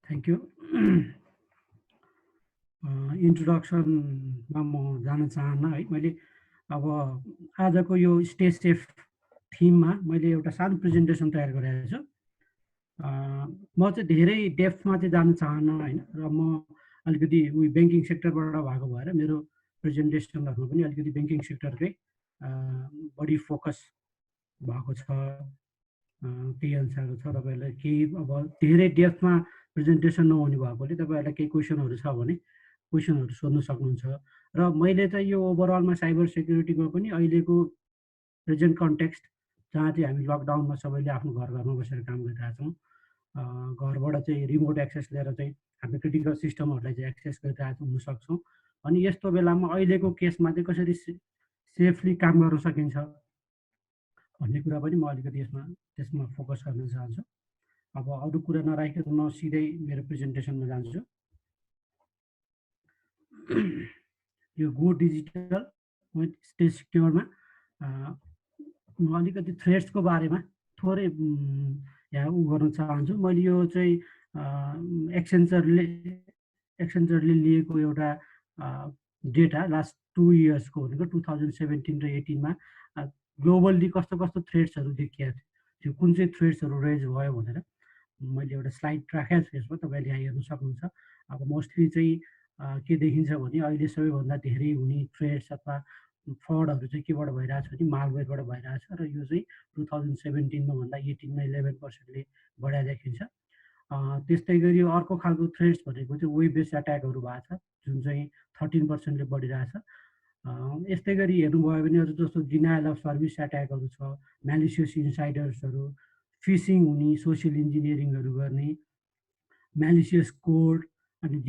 Thank you. इन्ट्रोडक्सनमा म जान चाहन्न है। मैले अब आजको यो स्टे सेफ थिममा मैले एउटा सानो प्रेजेन्टेसन तयार गरेको छु। म चाहिँ धेरै डेप्थमा चाहिँ जान चाहन्न होइन, र म अलिकति ब्याङ्किङ सेक्टरबाट भएको भएर मेरो प्रेजेन्टेसनहरूमा पनि अलिकति ब्याङ्किङ सेक्टरकै बढी फोकस भएको छ, त्यही अनुसारको छ। तपाईँहरूलाई केही अब धेरै डेप्थमा प्रेजेन्टेसन नहुने भएकोले तपाईँहरूलाई केही क्वेसनहरू छ भने क्वेसनहरू सोध्न सक्नुहुन्छ। र मैले चाहिँ यो ओभरअलमा साइबर सेक्युरिटीमा पनि अहिलेको प्रेजेन्ट कन्टेक्स्ट जहाँ चाहिँ हामी लकडाउनमा सबैले आफ्नो घरमा बसेर काम गरिरहेछौँ, घरबाट चाहिँ रिमोट एक्सेस लिएर चाहिँ हाम्रो क्रिटिकल सिस्टमहरूलाई चाहिँ एक्सेस गरिरहेको हुन सक्छौँ। अनि यस्तो बेलामा अहिलेको केसमा चाहिँ कसरी सेफली काम गर्न सकिन्छ भन्ने कुरा पनि म अलिकति त्यसमा फोकस गर्न चाहन्छु। अब अरू कुरा नराखिकन म सिधै मेरो प्रेजेन्टेसनमा जान्छु। यो गो डिजिटल स्टे सिक्योरमा म अलिकति थ्रेड्सको बारेमा थोरै यहाँ गर्न चाहन्छु। मैले यो चाहिँ एक्सेन्चरले लिएको एउटा डेटा लास्ट 2 इयर्सको भनेको 2017 र 18मा ग्लोबल्ली कस्तो कस्तो थ्रेड्सहरू देखिएको थियो, कुन चाहिँ थ्रेड्सहरू रेज भयो भनेर मैले एउटा स्लाइड राखेको छु। यसमा तपाईँले यहाँ हेर्न सक्नुहुन्छ। अब मोस्टली चाहिँ के देखिन्छ भने अहिले सबैभन्दा धेरै हुने थ्रेड्स अथवा फ्रडहरू चाहिँ केबाट भइरहेछ भने मालवेयरबाट भइरहेछ, र यो चाहिँ 2017मा भन्दा 18मा 11%ले बढाइ देखिन्छ। त्यस्तै गरी अर्को खालको थ्रेड्स भनेको चाहिँ वेब बेस्ड एट्याकहरू भएको छ, जुन चाहिँ 13%ले बढिरहेछ। यस्तै गरी हेर्नुभयो भने अरू जस्तो डिनायल अफ सर्भिस एट्याकहरू छ, म्यालिसियस इन्साइडर्सहरू, फिसिङ हुने, सोसियल इन्जिनियरिङहरू गर्ने, म्यालिसियस कोड, अनि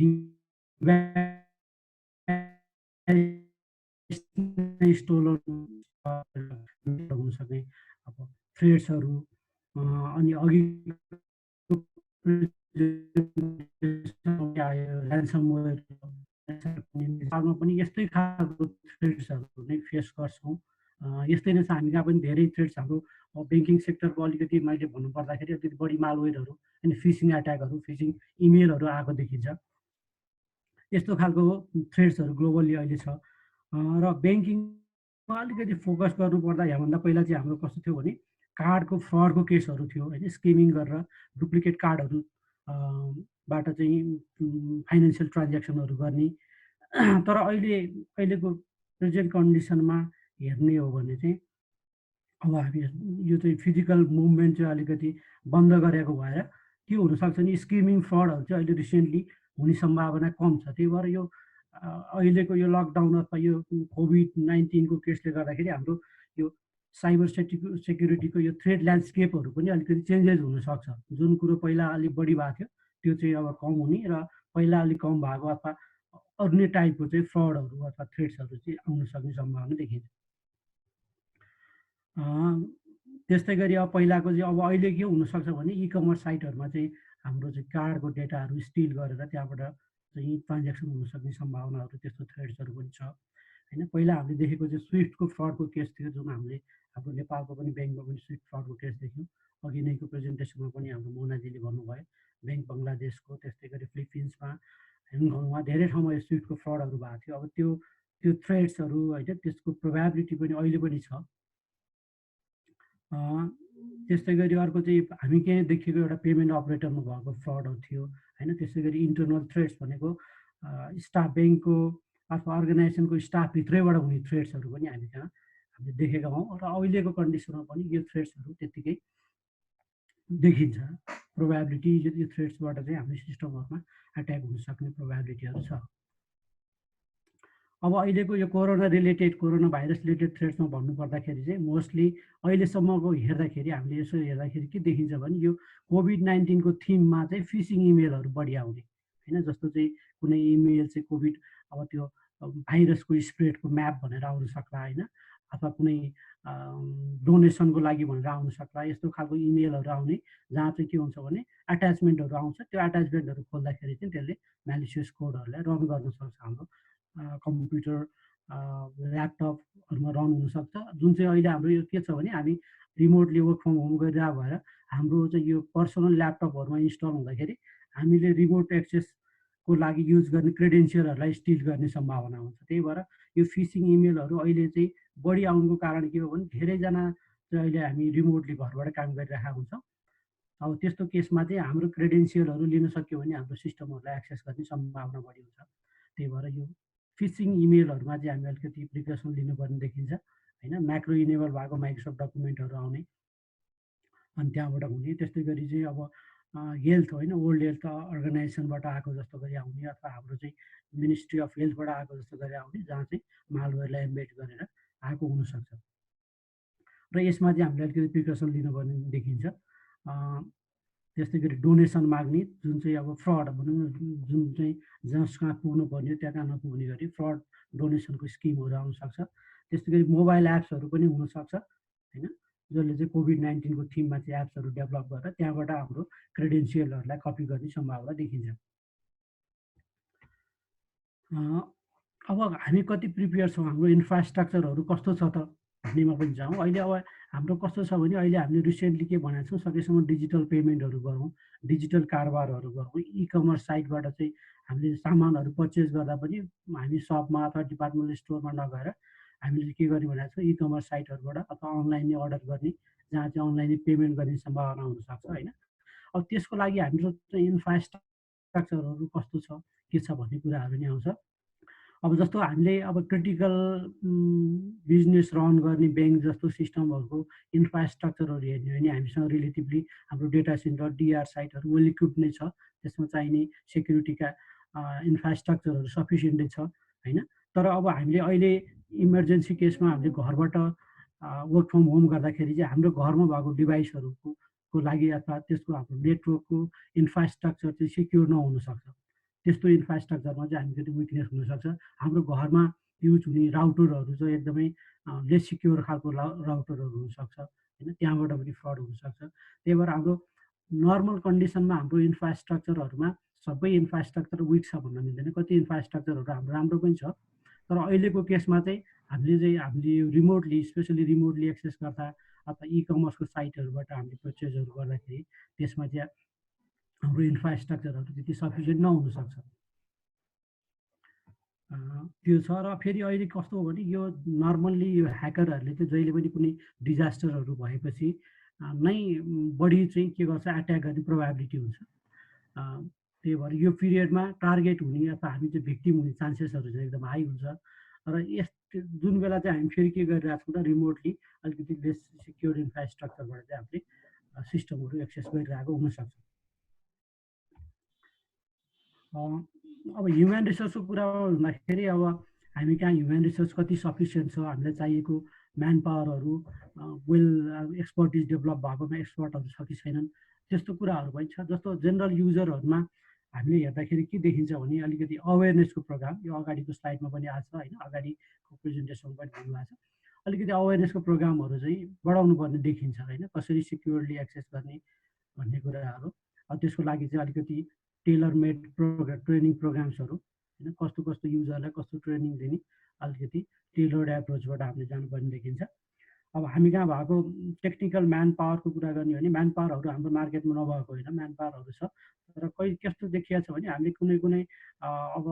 स्टोलन हुन सक्ने अब थ्रेड्सहरू। अनि अघि ऱ्यान्समवेयरमा पनि यस्तै खालको थ्रेड्सहरू नै फेस गर्छौँ। यस्तै नै छ हामी कहाँ पनि धेरै थ्रेड्स हाम्रो ब्याङ्किङ सेक्टरको अलिकति मैले भन्नुपर्दाखेरि अलिकति बढी मालवेयरहरू अनि फिसिङ एट्याकहरू, फिसिङ इमेलहरू आएको देखिन्छ। यस्तो खालको थ्रेड्सहरू ग्लोबल्ली अहिले छ। र ब्याङ्किङमा अलिकति फोकस गर्नुपर्दा यहाँभन्दा पहिला चाहिँ हाम्रो कस्तो थियो भने कार्डको फ्रडको केसहरू थियो होइन, स्किमिङ गरेर डुप्लिकेट कार्डहरू बाट चाहिँ फाइनेन्सियल ट्रान्ज्याक्सनहरू गर्ने। तर अहिलेको प्रेजेन्ट कन्डिसनमा हेर्ने हो भने चाहिँ अब हामी यो चाहिँ फिजिकल मुभमेन्ट चाहिँ अलिकति बन्द गरेको भएर के हुनसक्छ नि स्किमिङ फ्रडहरू चाहिँ अहिले रिसेन्टली हुने सम्भावना कम छ। त्यही भएर यो अहिलेको यो लकडाउन अथवा यो कोभिड-19को केसले गर्दाखेरि हाम्रो यो साइबर सेक्युरिटीको यो थ्रेड ल्यान्डस्केपहरू पनि अलिकति चेन्जेस हुनसक्छ। जुन कुरो पहिला अलिक बढी भएको थियो त्यो चाहिँ अब कम हुने, र पहिला अलिक कम भएको अथवा अन्य टाइपको चाहिँ फ्रडहरू अथवा थ्रेड्सहरू चाहिँ आउन सक्ने सम्भावना देखिन्छ। त्यस्तै गरी अब पहिलाको चाहिँ अब अहिले के हुनसक्छ भने इ कमर्स साइटहरूमा चाहिँ हाम्रो चाहिँ कार्डको डेटाहरू स्टिल गरेर त्यहाँबाट चाहिँ ट्रान्ज्याक्सन हुन सक्ने सम्भावनाहरू, त्यस्तो थ्रेड्सहरू पनि छ होइन। पहिला हामीले देखेको चाहिँ स्विफ्टको फ्रडको केस थियो, जुन हामीले हाम्रो नेपालको पनि ब्याङ्कमा पनि स्विफ्ट फ्रडको केस देख्यौँ। अघि नैको प्रेजेन्टेसनमा पनि हाम्रो मोनाजीले भन्नुभयो ब्याङ्क बङ्गलादेशको, त्यस्तै गरी फिलिपिन्समा हङकङमा धेरै ठाउँमा यो स्विफ्टको फ्रडहरू भएको थियो। अब त्यो थ्रेड्सहरू होइन त्यसको प्रोभाबिलिटी पनि अहिले पनि छ। त्यस्तै गरी अर्को चाहिँ हामी के देखेको एउटा पेमेन्ट अपरेटरमा भएको फ्रडहरू थियो होइन। त्यसै गरी इन्टरनल थ्रेड्स भनेको स्टाफ ब्याङ्कको अथवा अर्गनाइजेसनको स्टाफभित्रैबाट हुने थ्रेड्सहरू पनि हामी कहाँ हामीले देखेका हौँ र अहिलेको कन्डिसनमा पनि यो थ्रेड्सहरू त्यत्तिकै देखिन्छ। प्रोभाबिलिटी यो थ्रेड्सबाट चाहिँ हाम्रो सिस्टमहरूमा एट्याक हुन सक्ने प्रोभाबिलिटीहरू छ। अब अहिलेको यो कोरोना भाइरस रिलेटेड थ्रेड्समा भन्नुपर्दाखेरि चाहिँ मोस्टली अहिलेसम्मको हेर्दाखेरि हामीले यसो हेर्दाखेरि के देखिन्छ भने यो कोभिड-19को थिममा चाहिँ फिसिङ इमेलहरू बढी आउने होइन। जस्तो चाहिँ कुनै इमेल चाहिँ कोभिड अब त्यो भाइरसको स्प्रेडको म्याप भनेर आउन सक्ला होइन, अथवा कुनै डोनेसनको लागि भनेर आउन सक्ला। यस्तो खालको इमेलहरू आउने जहाँ चाहिँ के हुन्छ भने एट्याचमेन्टहरू आउँछ। त्यो एट्याचमेन्टहरू खोल्दाखेरि चाहिँ त्यसले म्यालिसियस कोडहरूलाई रन गर्न सक्छ। हाम्रो कम्प्युटर ल्यापटपहरूमा रन हुनसक्छ। जुन चाहिँ अहिले हाम्रो यो के छ भने हामी रिमोटली वर्क फ्रम होम गरिरहेको भएर हाम्रो चाहिँ यो पर्सनल ल्यापटपहरूमा इन्स्टल हुँदाखेरि हामीले रिमोट एक्सेसको लागि युज गर्ने क्रेडेन्सियलहरूलाई स्टिल गर्ने सम्भावना हुन्छ। त्यही भएर यो फिसिङ इमेलहरू अहिले चाहिँ बढी आउनुको कारण के हो भने धेरैजना चाहिँ अहिले हामी रिमोटली घरबाट काम गरिरहेका हुन्छौँ। अब त्यस्तो केसमा चाहिँ हाम्रो क्रेडेन्सियलहरू लिन सक्यो भने हाम्रो सिस्टमहरूलाई एक्सेस गर्ने सम्भावना बढी हुन्छ। त्यही भएर यो फिसिङ इमेलहरूमा चाहिँ हामी अलिकति प्रिकसन लिनुपर्ने देखिन्छ होइन। म्याक्रो इनेबल भएको माइक्रोसफ्ट डकुमेन्टहरू आउने अनि त्यहाँबाट हुने। त्यस्तै गरी चाहिँ अब हेल्थ होइन वर्ल्ड हेल्थ अर्गनाइजेसनबाट आएको जस्तो गरी आउने अथवा हाम्रो चाहिँ मिनिस्ट्री अफ हेल्थबाट आएको जस्तो गरी आउने जहाँ चाहिँ मालवेयरलाई एम्बेड गरेर आएको हुनसक्छ र यसमा चाहिँ हामीले अलिकति प्रिकसन लिनुपर्ने देखिन्छ। त्यस्तै गरी डोनेसन माग्ने जुन चाहिँ अब फ्रड भनौँ न, जुन चाहिँ जसकहाँ पुग्नु पर्ने त्यहाँ कहाँ नपुग्ने गरी फ्रड डोनेसनको स्किमहरू आउन सक्छ। त्यस्तै गरी मोबाइल एप्सहरू पनि हुनसक्छ होइन, जसले चाहिँ कोभिड-19को थिममा चाहिँ एप्सहरू डेभलप गरेर त्यहाँबाट हाम्रो क्रेडेन्सियलहरूलाई कपी गर्ने सम्भावना देखिन्छ। अब हामी कति प्रिपेयर छौँ, हाम्रो इन्फ्रास्ट्रक्चरहरू कस्तो छ त भन्नेमा पनि जाउँ। अहिले अब हाम्रो कस्तो छ भने अहिले हामीले रिसेन्टली के भनेको छौँ, सकेसम्म डिजिटल पेमेन्टहरू गरौँ, डिजिटल कारोबारहरू गरौँ। इ कमर्स साइटबाट चाहिँ हामीले सामानहरू पर्चेस गर्दा पनि हामी सपमा अथवा डिपार्टमेन्टल स्टोरमा नगएर हामीले के गर्ने भनेको छौँ, इ कमर्स साइटहरूबाट अथवा अनलाइनले अर्डर गर्ने, जहाँ चाहिँ अनलाइनले पेमेन्ट गर्ने सम्भावना हुनसक्छ होइन। अब त्यसको लागि हाम्रो चाहिँ इन्फ्रास्ट्रक्चरहरू कस्तो छ के छ भन्ने कुराहरू नै आउँछ। अब जस्तो हामीले अब क्रिटिकल बिजनेस रन गर्ने ब्याङ्क जस्तो सिस्टमहरूको इन्फ्रास्ट्रक्चरहरू हेर्ने हो भने हामीसँग रिलेटिभली हाम्रो डेटा सेन्टर डिआर साइटहरू वेल इक्विप्ड नै छ। त्यसमा चाहिने सेक्युरिटीका इन्फ्रास्ट्रक्चरहरू सफिसियन्टै छ होइन। तर अब हामीले अहिले इमर्जेन्सी केसमा हामीले घरबाट वर्क फ्रम होम गर्दाखेरि चाहिँ हाम्रो घरमा भएको डिभाइसहरूको लागि अथवा त्यसको हाम्रो नेटवर्कको इन्फ्रास्ट्रक्चर चाहिँ सिक्योर नहुनसक्छ। त्यस्तो इन्फ्रास्ट्रक्चरमा चाहिँ हामीको त्यो विकनेस हुनसक्छ। हाम्रो घरमा युज हुने राउटरहरू चाहिँ एकदमै लेस सिक्योर खालको राउटरहरू हुनसक्छ होइन, त्यहाँबाट पनि फ्रड हुनसक्छ। त्यही भएर हाम्रो नर्मल कन्डिसनमा हाम्रो इन्फ्रास्ट्रक्चरहरूमा सबै इन्फ्रास्ट्रक्चर विक छ भन्न मिल्दैन। कति इन्फ्रास्ट्रक्चरहरू हाम्रो राम्रो पनि छ, तर अहिलेको केसमा चाहिँ हामीले रिमोटली स्पेसली रिमोटली एक्सेस गर्दा अथवा इ कमर्सको साइटहरूबाट हामीले पर्चेजहरू गर्दाखेरि त्यसमा चाहिँ हाम्रो इन्फ्रास्ट्रक्चरहरू त्यति सफिसियन्ट नहुनसक्छ। त्यो छ। र फेरि अहिले कस्तो हो भने यो नर्मल्ली यो ह्याकरहरूले चाहिँ जहिले पनि कुनै डिजास्टरहरू भएपछि नै बढी चाहिँ के गर्छ, एट्याक गर्ने प्रोभाबिलिटी हुन्छ। त्यही भएर यो पिरियडमा टार्गेट हुने अथवा हामी चाहिँ भिक्टिम हुने चान्सेसहरू चाहिँ एकदम हाई हुन्छ। र यस्तो जुन बेला चाहिँ हामी फेरि के गरिरहेको छौँ त रिमोटली अलिकति लेस सिक्योर इन्फ्रास्ट्रक्चरबाट चाहिँ हामीले सिस्टमहरू एक्सेस गरिरहेको हुनसक्छ। अब ह्युमन रिसोर्सको कुरा भन्दाखेरि अब हामी कहाँ ह्युमन रिसोर्स कति सफिसियन्ट छ, हामीलाई चाहिएको म्यान पावरहरू वेल एक्सपर्टिज डेभलप भएकोमा एक्सपर्टहरू छ कि छैनन्, त्यस्तो कुराहरू पनि छ। जस्तो जेनरल युजरहरूमा हामीले हेर्दाखेरि के देखिन्छ भने अलिकति अवेरनेसको प्रोग्राम, यो अगाडिको स्लाइडमा पनि आएको छ होइन, अगाडिको प्रेजेन्टेसनमा पनि भन्नुभएको छ, अलिकति अवेरनेसको प्रोग्रामहरू चाहिँ बढाउनु पर्ने देखिन्छ होइन, कसरी सिक्योरली एक्सेस गर्ने भन्ने कुराहरू। त्यसको लागि चाहिँ अलिकति टेलर मेड ट्रेनिङ प्रोग्राम्सहरू होइन, कस्तो कस्तो युजरलाई कस्तो ट्रेनिङ दिने अलिकति टेलर्ड एप्रोचबाट हामीले जानुपर्ने देखिन्छ। अब हामी कहाँ भएको टेक्निकल म्यान पावरको कुरा गर्ने हो भने म्यान पावरहरू हाम्रो मार्केटमा नभएको होइन, म्यान पावरहरू छ, र कस्तो देखिया छ भने हामीले कुनै कुनै अब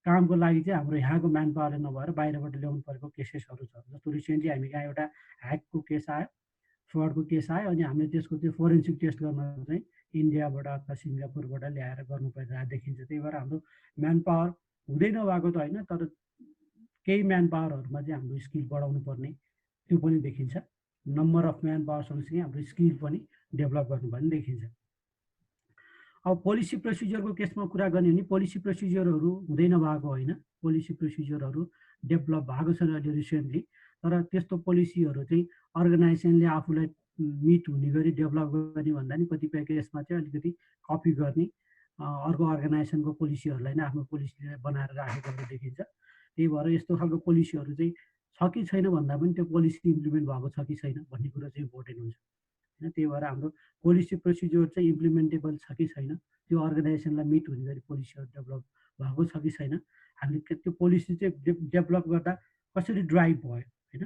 कामको लागि चाहिँ हाम्रो यहाँको म्यान पावरले नभएर बाहिरबाट ल्याउनु परेको केसेसहरू छ। जस्तो रिसेन्टली हामी कहाँ एउटा ह्याकको केस आयो, फ्रडको केस आयो, अनि हामीले त्यसको त्यो फोरेन्सिक टेस्ट गर्न चाहिँ इन्डियाबाट अथवा सिङ्गापुरबाट ल्याएर गर्नु परिरहेको देखिन्छ। त्यही भएर हाम्रो म्यान पावर हुँदै नभएको त होइन, तर केही म्यान पावरहरूमा चाहिँ हाम्रो स्किल बढाउनु पर्ने त्यो पनि देखिन्छ। नम्बर अफ म्यान पावर सँगसँगै हाम्रो स्किल पनि डेभलप गर्नुपर्ने देखिन्छ। अब पोलिसी प्रोसिजरको केसमा कुरा गर्ने भने पोलिसी प्रोसिजरहरू हुँदै नभएको होइन, पोलिसी प्रोसिजरहरू डेभलप भएको छन् अहिले रिसेन्टली। तर त्यस्तो पोलिसीहरू चाहिँ अर्गनाइजेसनले आफूलाई मिट हुने गरी डेभलप गर्ने भन्दा नि कतिपय केसमा चाहिँ अलिकति कपी गर्ने अर्को अर्गनाइजेसनको पोलिसीहरूलाई नै आफ्नो पोलिसीलाई बनाएर राखेको देखिन्छ। त्यही भएर यस्तो खालको पोलिसीहरू चाहिँ छ कि छैन भन्दा पनि त्यो पोलिसी इम्प्लिमेन्ट भएको छ कि छैन भन्ने कुरो चाहिँ इम्पोर्टेन्ट हुन्छ होइन। त्यही भएर हाम्रो पोलिसी प्रोसिजर चाहिँ इम्प्लिमेन्टेबल छ कि छैन, त्यो अर्गनाइजेसनलाई मिट हुने गरी पोलिसीहरू डेभलप भएको छ कि छैन, हामीले त्यो पोलिसी चाहिँ डेभलप गर्दा कसरी ड्राइभ भयो होइन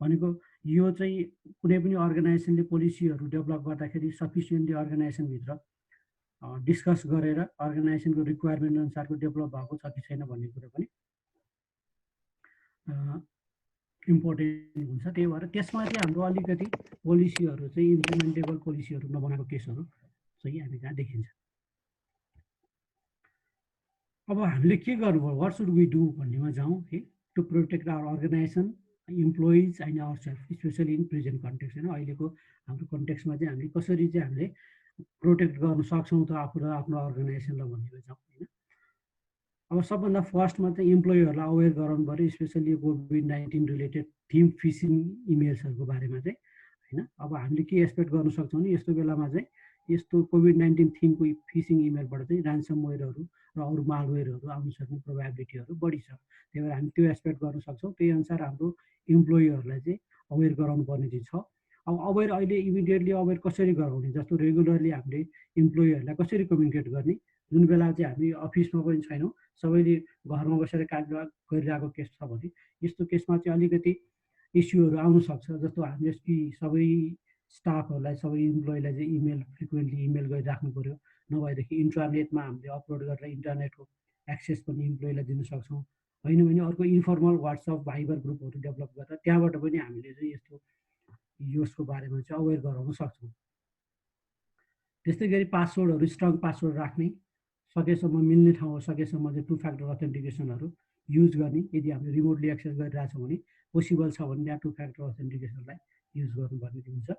भनेको यो चाहिँ कुनै पनि अर्गनाइजेसनले पोलिसीहरू डेभलप गर्दाखेरि सफिसियन्टली अर्गनाइजेसनभित्र डिस्कस गरेर अर्गनाइजेसनको रिक्वायरमेन्ट अनुसारको डेभलप भएको छ कि छैन भन्ने कुरो पनि इम्पोर्टेन्ट हुन्छ। त्यही भएर त्यसमा चाहिँ हाम्रो अलिकति पोलिसीहरू चाहिँ इम्प्लिमेन्टेबल पोलिसीहरू नबनाएको केसहरू चाहिँ हामी कहाँ देखिन्छ। अब हामीले के गर्नुपर्छ, वाट सुड वी डु भन्नेमा जाउँ है, to protect our organisation, employees and our self, specially in present context होइन। अहिलेको हाम्रो कन्टेक्स्टमा चाहिँ हामीले कसरी चाहिँ हामीले प्रोटेक्ट गर्न सक्छौँ त आफू र आफ्नो अर्गनाइजेसनलाई भन्ने जाउँ होइन। अब सबभन्दा फर्स्टमा चाहिँ इम्प्लोइहरूलाई अवेर गराउनु पऱ्यो, स्पेसली कोभिड-19 रिलेटेड थिम फिसिङ इमेल्सहरूको बारेमा चाहिँ होइन। अब हामीले के एक्सपेक्ट गर्न सक्छौँ भने यस्तो बेलामा चाहिँ यस्तो कोभिड-19 थिमको फिसिङ इमेलबाट चाहिँ ऱ्यान्समवेयरहरू र अरू मालवेयरहरू आउन सक्ने प्रोबेबिलिटीहरू बढी छ। त्यही भएर हामी त्यो एक्सपेक्ट गर्न सक्छौँ। त्यही अनुसार हाम्रो इम्प्लोइहरूलाई चाहिँ अवेर गराउनु पर्ने चाहिँ छ। अब अवेर अहिले इमिडिएटली अवेर कसरी गराउने, जस्तो रेगुलरली हामीले इम्प्लोइहरूलाई कसरी कम्युनिकेट गर्ने, जुन बेला चाहिँ हामी अफिसमा पनि छैनौँ, सबैले घरमा बसेर काम गरिरहेको केस छ भने यस्तो केसमा चाहिँ अलिकति इस्युहरू आउन सक्छ। जस्तो हामीले सबै स्टाफहरूलाई सबै इम्प्लोइलाई चाहिँ इमेल फ्रिक्वेन्टली इमेल गरिराख्नु पऱ्यो, नभएदेखि इन्टरनेटमा हामीले अपलोड गरेर इन्टरनेटको एक्सेस पनि इम्प्लोइलाई दिन सक्छौँ। होइन भने अर्को इन्फर्मल वाट्सएप भाइबर ग्रुपहरू डेभलप गरेर त्यहाँबाट पनि हामीले चाहिँ यसको बारेमा चाहिँ अवेर गराउन सक्छौँ। त्यस्तै गरी पासवर्डहरू स्ट्रङ पासवर्ड राख्ने, सकेसम्म मिल्ने ठाउँमा सकेसम्म चाहिँ 2 फ्याक्टर अथेन्टिकेसनहरू युज गर्ने। यदि हामीले रिमोटली एक्सेस गरिरहेछौँ भने पोसिबल छ भने त्यहाँ 2 फ्याक्टर अथेन्टिकेसनलाई युज गर्नुपर्ने हुन्छ।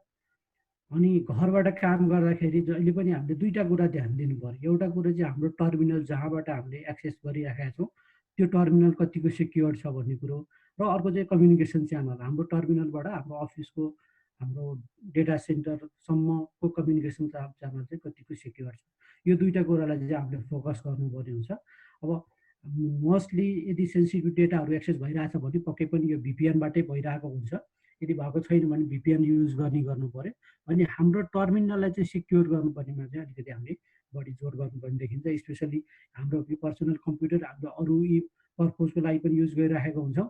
अनि घरबाट काम गर्दाखेरि जहिले पनि हामीले दुईवटा कुरा ध्यान दिनु पर्यो। एउटा कुरा चाहिँ हाम्रो टर्मिनल जहाँबाट हामीले एक्सेस गरिराखेका छौँ त्यो टर्मिनल कतिको सेक्योर छ भन्ने कुरो, र अर्को चाहिँ कम्युनिकेसन च्यानल, हाम्रो टर्मिनलबाट हाम्रो अफिसको हाम्रो डेटा सेन्टरसम्मको कम्युनिकेसन च्यानल चाहिँ कतिको सेक्योर छ। यो दुईवटा कुरालाई चाहिँ हामीले फोकस गर्नुपर्ने हुन्छ। अब मोस्टली यदि सेन्सिटिभ डेटाहरू एक्सेस भइरहेछ भने पक्कै पनि यो भिपिएनबाटै भइरहेको हुन्छ। यदि भएको छैन भने भिपिएन युज गर्नु पऱ्यो। अनि हाम्रो टर्मिनललाई चाहिँ सेक्योर गर्नुपर्नेमा चाहिँ अलिकति हामीले बढी जोड गर्नुपर्ने देखिन्छ। स्पेसली हाम्रो पर्सनल कम्प्युटर हाम्रो अरू पर्पजको लागि पनि युज गरिराखेको हुन्छौँ,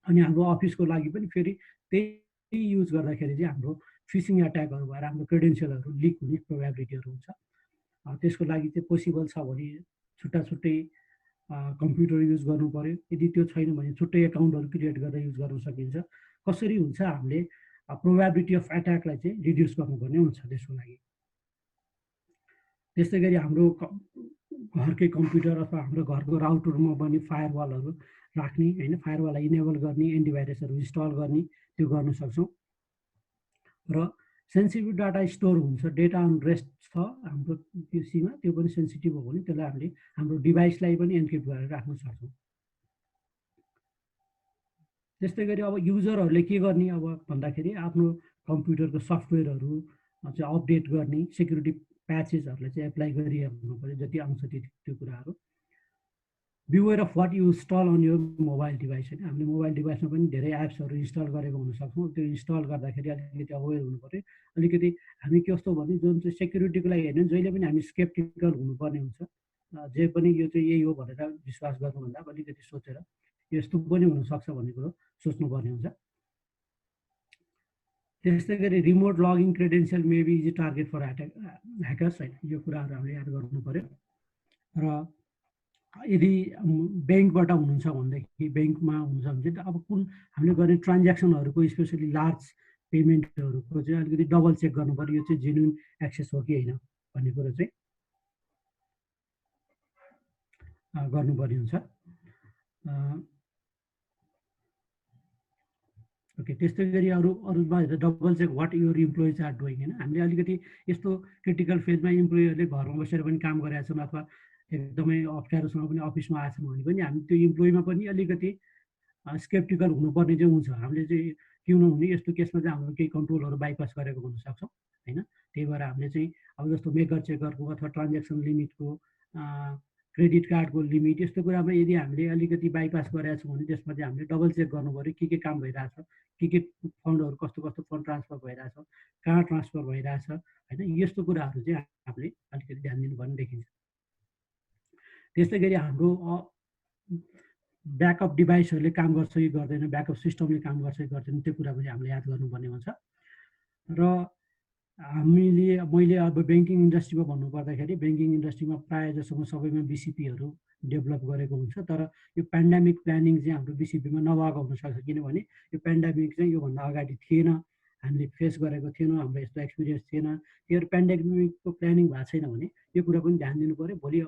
अनि हाम्रो अफिसको लागि पनि फेरि त्यही युज गर्दाखेरि चाहिँ हाम्रो फिसिङ एट्याकहरू भएर हाम्रो क्रेडेन्सियलहरू लिक हुने प्रोबेबिलिटीहरू हुन्छ। त्यसको लागि चाहिँ पोसिबल छ भने छुट्टा छुट्टै कम्प्युटर युज गर्नु पऱ्यो। यदि त्यो छैन भने छुट्टै एकाउन्टहरू क्रिएट गरेर युज गर्न सकिन्छ। कसरी हुन्छ हामीले प्रोबेबिलिटी अफ एट्याकलाई चाहिँ रिड्युस गर्नुपर्ने हुन्छ त्यसको लागि। त्यस्तै गरी हाम्रो घरकै कम्प्युटर अथवा हाम्रो घरको राउटरमा पनि फायरवालहरू राख्ने होइन, फायरवाललाई इनेबल गर्ने, एन्टिभाइरसहरू इन्स्टल गर्ने, त्यो गर्न सक्छौँ। र सेन्सिटिभ डाटा स्टोर हुन्छ, डेटा अन रेस्ट छ हाम्रो पिसीमा, त्यो पनि सेन्सिटिभ हो भने त्यसलाई हामीले हाम्रो डिभाइसलाई पनि एन्क्रिप्ट गरेर राख्न सक्छौँ। त्यस्तै गरी अब युजरहरूले के गर्ने अब भन्दाखेरि आफ्नो कम्प्युटरको सफ्टवेयरहरू चाहिँ अपडेट गर्ने, सेक्युरिटी प्याचेसहरूलाई चाहिँ एप्लाई गरिहाल्नु पऱ्यो जति आउँछ त्यो कुराहरू। Beware of what you install on यो मोबाइल डिभाइस होइन, हामीले मोबाइल डिभाइसमा पनि धेरै एप्सहरू इन्स्टल गरेको हुनसक्छौँ। त्यो इन्स्टल गर्दाखेरि अलिकति अवेर हुनु पऱ्यो। अलिकति हामी कस्तो भने जुन चाहिँ सेक्युरिटीको लागि होइन, जहिले पनि हामी स्केप्टिकल हुनुपर्ने हुन्छ। जे पनि यो चाहिँ यही हो भनेर विश्वास गर्नुभन्दा अलिकति सोचेर यस्तो पनि हुनसक्छ भन्ने कुरो सोच्नुपर्ने हुन्छ। त्यस्तै गरी remote login credential maybe is target for hackers होइन, यो कुराहरू हामीले याद गर्नु पर्यो। र यदि ब्याङ्कबाट हुनुहुन्छ भनेदेखि, ब्याङ्कमा हुनुहुन्छ भने चाहिँ अब कुन हामीले गर्ने ट्रान्ज्याक्सनहरूको स्पेसली लार्ज पेमेन्टहरूको चाहिँ अलिकति डबल चेक गर्नु पर्यो, यो चाहिँ जेन्युन एक्सेस हो कि होइन भन्ने कुरो चाहिँ गर्नुपर्ने हुन्छ। ओके, त्यस्तै गरी अरूमा double check what your employees are doing होइन। हामीले अलिकति यस्तो क्रिटिकल फेजमा इम्प्लोइहरूले घरमा बसेर पनि काम गरिरहेका छौँ अथवा एकदमै अप्ठ्यारोसँग पनि अफिसमा आएछौँ भने पनि हामी त्यो इम्प्लोइमा पनि अलिकति स्केप्टिकल हुनुपर्ने चाहिँ हुन्छ। हामीले चाहिँ किन हुने यस्तो केसमा चाहिँ हाम्रो केही कन्ट्रोलहरू बाइपास गरेको हुन सक्छौँ होइन। त्यही भएर हामीले चाहिँ अब जस्तो मेकर चेकरको अथवा ट्रान्ज्याक्सन लिमिटको, क्रेडिट कार्डको लिमिट, यस्तो कुरामा यदि हामीले अलिकति बाइपास गरेका छौँ भने त्यसमा चाहिँ हामीले डबल चेक गर्नु पऱ्यो के काम भइरहेछ, के फन्डहरू कस्तो फन्ड ट्रान्सफर भइरहेछ, कहाँ ट्रान्सफर भइरहेछ होइन। यस्तो कुराहरू चाहिँ हामीले अलिकति ध्यान दिनुपर्ने देखिन्छ। त्यस्तै गरी हाम्रो ब्याकअप डिभाइसहरूले काम गर्छ कि गर्दैन, ब्याकअप सिस्टमले काम गर्छ कि गर्दैन, त्यो कुरा पनि हामीले याद गर्नुपर्ने हुन्छ। र मैले अब ब्याङ्किङ इन्डस्ट्रीमा भन्नुपर्दाखेरि ब्याङ्किङ इन्डस्ट्रीमा प्रायः जसोमा सबैमा बिसिपीहरू डेभलप गरेको हुन्छ। तर यो पेन्डेमिक प्लानिङ चाहिँ हाम्रो बिसिपीमा नभएको हुनसक्छ, किनभने यो पेन्डेमिक चाहिँ योभन्दा अगाडि थिएन, हामीले फेस गरेको थिएनौँ, हाम्रो यस्तो एक्सपिरियन्स थिएन। त्यही भएर पेन्डेमिकको प्लानिङ भएको छैन भने यो कुरा पनि ध्यान दिनु पऱ्यो। भोलि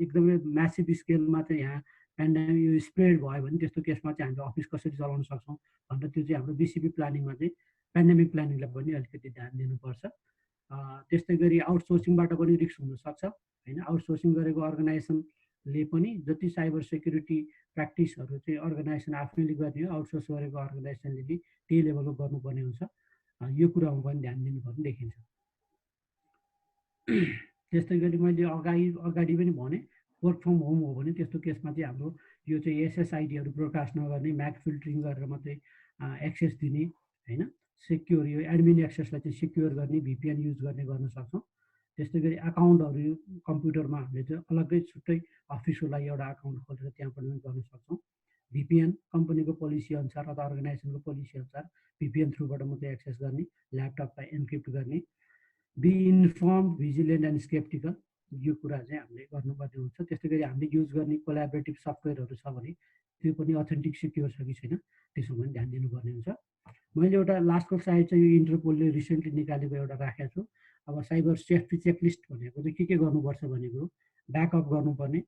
एकदमै म्यासिभ स्केलमा चाहिँ यहाँ पेन्डेमिक यो स्प्रेड भयो भने त्यस्तो केसमा चाहिँ हामीले अफिस कसरी चलाउन सक्छौँ भनेर त्यो चाहिँ हाम्रो बिसिपी प्लानिङमा चाहिँ पेन्डेमिक प्लानिङलाई पनि अलिकति ध्यान दिनुपर्छ। त्यस्तै गरी आउटसोर्सिङबाट पनि रिस्क हुनसक्छ होइन। आउटसोर्सिङ गरेको अर्गनाइजेसनले पनि जति साइबर सेक्युरिटी प्र्याक्टिसहरू चाहिँ अर्गनाइजेसन आफैले गर्ने हो, आउटसोर्स गरेको अर्गनाइजेसनले पनि त्यही लेभलको गर्नुपर्ने हुन्छ। यो कुरामा पनि ध्यान दिनुपर्ने देखिन्छ। त्यस्तै गरी मैले अगाडि पनि भने वर्क फ्रम होम हो भने त्यस्तो केसमा चाहिँ हाम्रो यो चाहिँ एसएसआइडीहरू ब्रोडकास्ट नगर्ने, म्याक फिल्टरिङ गरेर मात्रै एक्सेस दिने होइन। सेक्योर यो एडमिन एक्सेसलाई चाहिँ सेक्योर गर्ने, भिपिएन युज गर्न सक्छौँ। त्यस्तै गरी अकाउन्टहरू कम्प्युटरमा हामीले चाहिँ अलग्गै छुट्टै अफिसको लागि एउटा अकाउन्ट खोलेर त्यहाँ पनि गर्न सक्छौँ। भिपिएन कम्पनीको पोलिसी अनुसार अथवा अर्गनाइजेसनको पोलिसी अनुसार भिपिएन थ्रुबाट मात्रै एक्सेस गर्ने, ल्यापटपलाई एन्क्रिप्ट गर्ने। बी इन्फर्म, भिजिलेन्ट एन्ड स्केप्टिकल, यो कुरा चाहिँ हामीले गर्नुपर्ने हुन्छ। त्यस्तै गरी हामीले युज गर्ने कोलाबोरेटिभ सफ्टवेयरहरू छ भने त्यो पनि अथेन्टिक सिक्योर छ कि छैन त्यसमा पनि ध्यान दिनुपर्ने हुन्छ। मैले एउटा लास्टको स्लाइड चाहिँ यो इन्टरपोलले रिसेन्टली निकालेको एउटा राखेको छु। अब साइबर सेफ्टी चेकलिस्ट भनेको चाहिँ के गर्नुपर्छ भनेको ब्याकअप गर्नुपर्ने,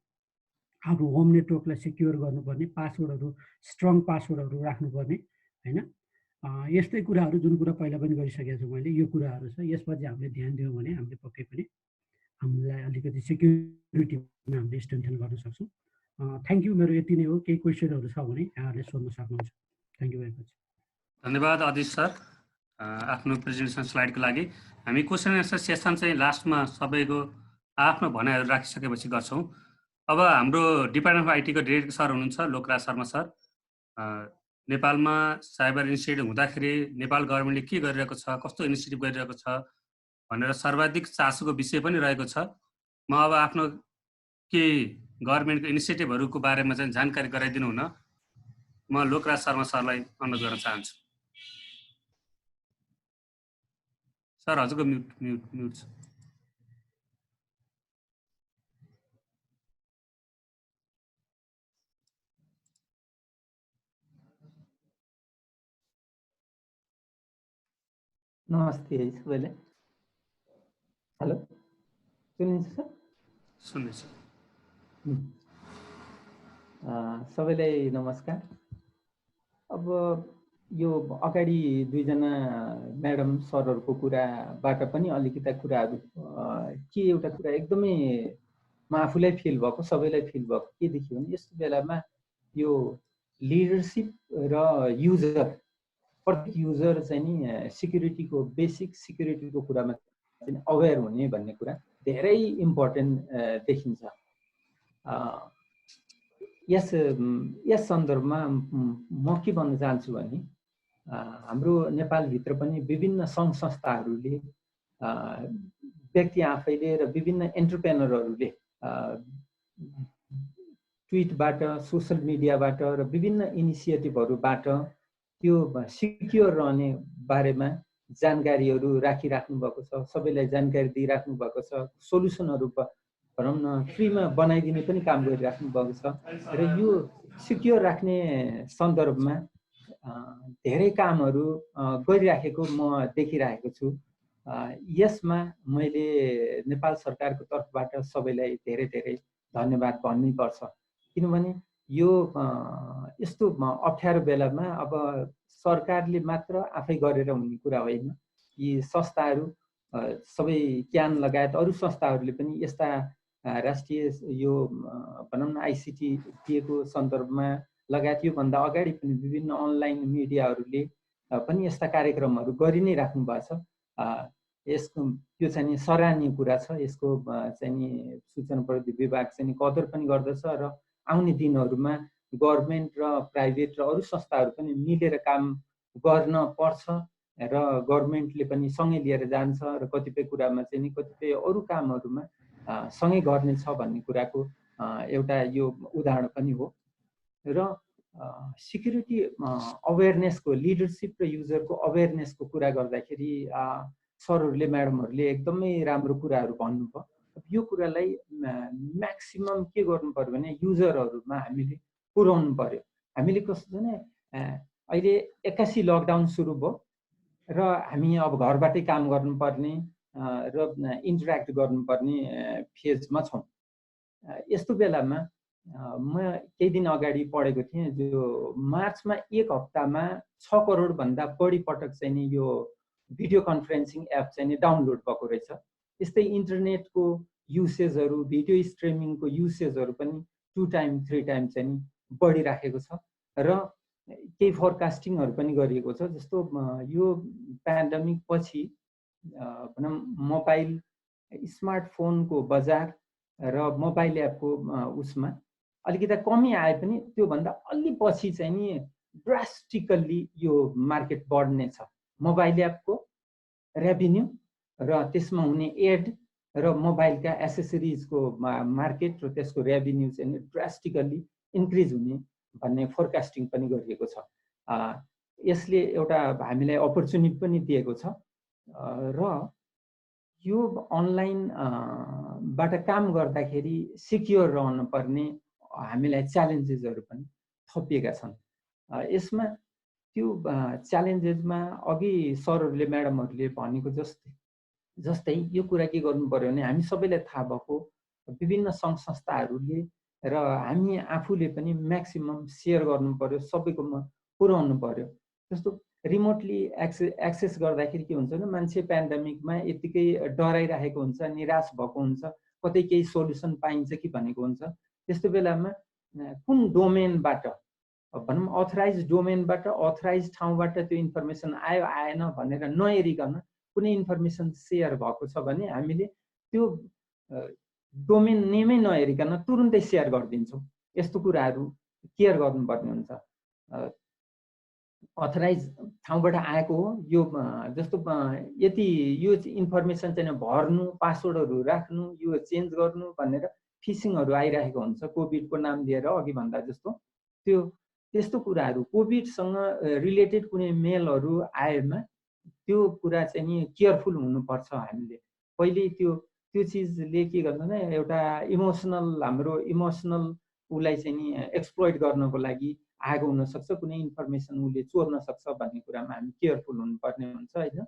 आफ्नो होम नेटवर्कलाई सेक्योर गर्नुपर्ने, पासवर्डहरू स्ट्रङ पासवर्डहरू राख्नुपर्ने होइन। यस्तै कुराहरू जुन कुरा पहिला पनि गरिसकेको छु मैले, यो कुराहरू छ। यसमा चाहिँ हामीले ध्यान दियौँ भने हामीले पक्कै पनि हामीलाई अलिकति सेक्युरिटीमा हामीले स्ट्रेन्थन गर्न सक्छौँ। थ्याङ्क यू, मेरो यति नै हो। केही क्वेसनहरू छ भने यहाँहरूले सोध्न सक्नुहुन्छ। Thank you very much. धन्यवाद अदिश सर आफ्नो प्रेजेन्टेसन स्लाइडको लागि। हामी क्वेसन एन्सर सेसन चाहिँ लास्टमा सबैको आफ्नो भनाइहरू राखिसकेपछि गर्छौँ। अब हाम्रो डिपार्टमेन्ट अफ आइटीको डिरेक्टर सर हुनुहुन्छ लोकराज शर्मा सर। नेपालमा साइबर इन्सिडेन्ट हुँदाखेरि नेपाल गभर्मेन्टले के गरिरहेको छ, कस्तो इनिसिएटिभ गरिरहेको छ भनेर सर्वाधिक चासोको विषय पनि रहेको छ। म अब आफ्नो केही गभर्मेन्टको इनिसिएटिभहरूको बारेमा चाहिँ जानकारी गराइदिनु हुन म लोकराज शर्मा सरलाई अनुरोध गर्न चाहन्छु। सर हजुरको म्युट छ। नमस्ते है सबैलाई। हेलो, सुनिन्छ सर? सुन्दैछ। सबैलाई नमस्कार। अब यो अगाडि दुईजना म्याडम सरहरूको कुराबाट पनि अलिकति कुराहरू के एउटा कुरा एकदमै म आफूलाई फिल भएको, सबैलाई फिल भएको के देखियो भने यस्तो बेलामा यो लिडरसिप र युजर, प्रत्येक युजर चाहिँ नि सिक्युरिटीको बेसिक सिक्युरिटीको कुरामा चाहिँ अवेर हुने भन्ने कुरा धेरै इम्पोर्टेन्ट देखिन्छ। यस सन्दर्भमा म के भन्न चाहन्छु भने हाम्रो नेपालभित्र पनि विभिन्न सङ्घ संस्थाहरूले, व्यक्ति आफैले र विभिन्न एन्टरप्रेनरहरूले ट्विटबाट, सोसल मिडियाबाट र विभिन्न इनिसिएटिभहरूबाट त्यो सिक्योर रहने बारेमा जानकारीहरू राखिराख्नु भएको छ, सबैलाई जानकारी दिइराख्नु भएको छ, सोल्युसनहरू भनौँ न फ्रीमा बनाइदिने पनि काम गरिराख्नु भएको छ। र यो सिक्योर राख्ने सन्दर्भमा धेरै कामहरू गरिराखेको म देखिरहेको छु। यसमा मैले नेपाल सरकारको तर्फबाट सबैलाई धेरै धेरै धन्यवाद भन्नै पर्छ, किनभने यो यस्तो अप्ठ्यारो बेलामा अब सरकारले मात्र आफै गरेर हुने कुरा होइन। यी संस्थाहरू सबै क्यान लगायत अरू संस्थाहरूले पनि यस्ता राष्ट्रिय यो भनौँ न आइसिटी दिएको सन्दर्भमा लगायत योभन्दा अगाडि पनि विभिन्न अनलाइन मिडियाहरूले पनि यस्ता कार्यक्रमहरू गरि नै राख्नु भएको छ। यसको यो चाहिँ सराहनीय कुरा छ। यसको चाहिँ सूचना प्रविधि विभाग चाहिँ कदर पनि गर्दछ र आउने दिनहरूमा गभर्मेन्ट र प्राइभेट र अरू संस्थाहरू पनि मिलेर काम गर्न पर्छ र गभर्मेन्टले पनि सँगै लिएर जान्छ र कतिपय कुरामा चाहिँ कतिपय अरू कामहरूमा सँगै गर्नेछ भन्ने कुराको एउटा यो उदाहरण पनि हो। र सिक्युरिटी अवेरनेसको लिडरसिप र युजरको अवेरनेसको कुरा गर्दाखेरि सरहरूले म्याडमहरूले एकदमै राम्रो कुराहरू भन्नुभयो। यो कुरालाई म्याक्सिमम के गर्नु पर्यो भने युजरहरूमा हामीले पुर्याउनु पर्यो। हामीले कस्तो छ भने अहिले 81 लकडाउन सुरु भयो र हामी अब घरबाटै काम गर्नुपर्ने र इन्टरेक्ट गर्नुपर्ने फेजमा छौँ। यस्तो बेलामा म केही दिन अगाडि पढेको थिएँ, जो मार्चमा एक हप्तामा 6 करोडभन्दा बढी पटक चाहिँ नि यो भिडियो कन्फरेन्सिङ एप चाहिँ डाउनलोड भएको रहेछ। यस्तै इन्टरनेटको युसेजहरू, भिडियो स्ट्रिमिङको युसेजहरू पनि 2 टाइम 3 टाइम चाहिँ बढिराखेको छ र केही फोरकास्टिङहरू पनि गरिएको छ। जस्तो यो पेन्डेमिक पछि भनौँ मोबाइल स्मार्टफोनको बजार र मोबाइल एपको उसमा अलिकति कमी आए पनि त्योभन्दा अलि पछि चाहिँ नि ड्रास्टिकल्ली यो मार्केट बढ्ने छ। मोबाइल एपको रेभिन्यू र त्यसमा हुने एड र मोबाइलका एसेसरिजको मार्केट र त्यसको रेभिन्यू चाहिँ ड्रास्टिकल्ली इन्क्रिज हुने भन्ने फोरकास्टिङ पनि गरिएको छ। यसले एउटा हामीलाई अपर्च्युनिटी पनि दिएको छ र यो अनलाइन बाट काम गर्दाखेरि सिक्योर रहनु पर्ने हामीलाई च्यालेन्जेसहरू पनि थपिएका छन्। यसमा त्यो च्यालेन्जेसमा अघि सरहरूले म्याडमहरूले भनेको जस्तै यो कुरा के गर्नु पर्यो भने हामी सबैलाई थाहा भएको विभिन्न सङ्घ संस्थाहरूले र हामी आफूले पनि म्याक्सिमम सेयर गर्नु पर्यो, सबैकोमा पुर्याउनु पर्यो। जस्तो रिमोटली एक्सेस गर्दाखेरि के हुन्छ भने मान्छे पेन्डेमिकमा यतिकै डराइरहेको हुन्छ, निराश भएको हुन्छ, कतै केही सोल्युसन पाइन्छ कि भनेको हुन्छ। त्यस्तो बेलामा कुन डोमेनबाट भनौँ अथराइज डोमेनबाट अथराइज ठाउँबाट त्यो इन्फर्मेसन आयो आएन भनेर नहेरिकन कुनै इन्फर्मेसन सेयर भएको छ भने हामीले त्यो डोमेन नेमै नहेरिकन तुरुन्तै सेयर गरिदिन्छौँ। यस्तो कुराहरू केयर गर्नुपर्ने हुन्छ। अथराइज ठाउँबाट आएको हो यो जस्तो यति यो इन्फर्मेसन चाहिँ भर्नु, पासवर्डहरू राख्नु, यो चेन्ज गर्नु भनेर फिसिङहरू आइरहेको हुन्छ कोभिडको नाम लिएर अघि भन्दा जस्तो। त्यस्तो कुराहरू कोभिडसँग रिलेटेड कुनै मेलहरू आएमा त्यो कुरा चाहिँ नि केयरफुल हुनुपर्छ हामीले। पहिले त्यो चिजले के गर्छ भने एउटा हाम्रो इमोसनल उसलाई चाहिँ नि एक्सप्लोइट गर्नको लागि आएको हुनसक्छ, कुनै इन्फर्मेसन उसले चोर्न सक्छ भन्ने कुरामा हामी केयरफुल हुनुपर्ने हुन्छ होइन।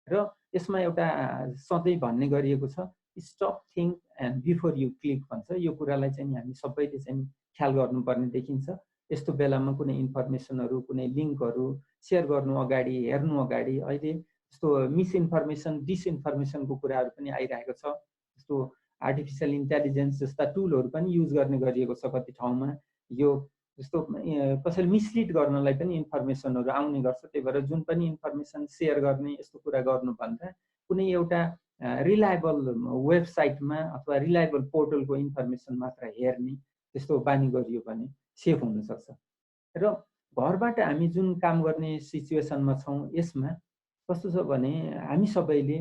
र यसमा एउटा सधैँ भन्ने गरिएको छ stop think and before you click भन्छ। यो कुरालाई चाहिँ हामी सबैले चाहिँ ख्याल गर्नुपर्ने देखिन्छ। यस्तो बेलामा कुनै इन्फर्मेसनहरू, कुनै लिङ्कहरू सेयर गर्नु अगाडि, हेर्नु अगाडि अहिले जस्तो मिसइन्फर्मेसन, डिसइन्फर्मेसनको कुराहरू पनि आइरहेको छ। जस्तो आर्टिफिसियल इन्टेलिजेन्स जस्ता टुलहरू पनि युज गर्ने गरिएको छ कति ठाउँमा। यो जस्तो कसैले मिसलिड गर्नलाई पनि इन्फर्मेसनहरू आउने गर्छ। त्यही भएर जुन पनि इन्फर्मेसन सेयर गर्ने यस्तो कुरा गर्नुभन्दा कुनै एउटा रिलायबल वेबसाइटमा अथवा रिलायबल पोर्टलको इन्फर्मेसन मात्र हेर्ने त्यस्तो बानी गरियो भने सेफ हुनसक्छ। र घरबाट हामी जुन काम गर्ने सिचुएसनमा छौँ यसमा कस्तो छ भने हामी सबैले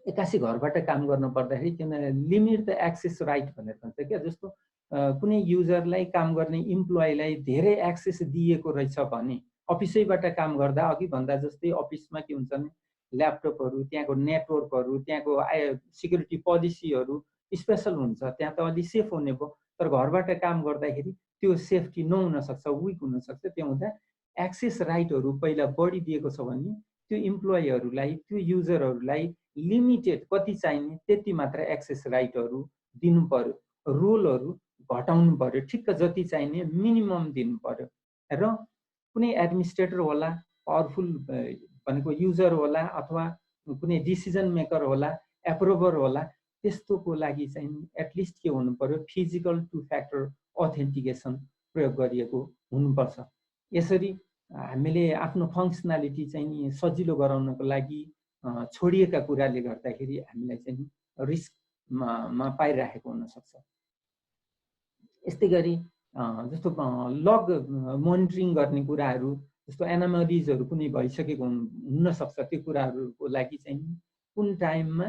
एक्कासी घरबाट काम गर्न पर्दाखेरि किन लिमिट द एक्सेस राइट भनेर भन्छ क्या। जस्तो कुनै युजरलाई काम गर्ने इम्प्लोइलाई धेरै एक्सेस दिएको रहेछ भने अफिसैबाट काम गर्दा अघि भन्दा जस्तै अफिसमा के हुन्छ भने ल्यापटपहरू, त्यहाँको नेटवर्कहरू, त्यहाँको सिक्युरिटी पोलिसीहरू स्पेसल हुन्छ, त्यहाँ त अलि सेफ हुने भयो। तर घरबाट काम गर्दाखेरि त्यो सेफ्टी नहुन सक्छ, विक हुन सक्छ। त्यो हुँदा एक्सेस राइटहरू पहिला बढी दिएको छ भने त्यो इम्प्लोइहरूलाई, त्यो युजरहरूलाई लिमिटेड कति चाहिने त्यति मात्र एक्सेस राइटहरू दिनु पर्यो, रोलहरू घटाउनु पर्यो, ठिक्क जति चाहिने मिनिमम दिनु पर्यो। र कुनै एडमिनिस्ट्रेटर होला, पावरफुल भनेको युजर होला, अथवा कुनै डिसिजन मेकर होला, एप्रुभर होला, त्यस्तोको लागि चाहिँ एटलिस्ट के हुनु पर्यो, फिजिकल टु फ्याक्टर अथेन्टिकेसन प्रयोग गरिएको हुनुपर्छ। यसरी हामीले आफ्नो फङ्सनालिटी चाहिँ सजिलो गराउनको लागि छोडिएका कुराले गर्दाखेरि हामीलाई चाहिँ रिस्कमा पाइरहेको हुनसक्छ। यस्तै गरी जस्तो लग मोनिटरिङ गर्ने कुराहरू, जस्तो एनामलिजहरू कुनै भइसकेको हुनसक्छ, त्यो कुराहरूको लागि चाहिँ कुन टाइममा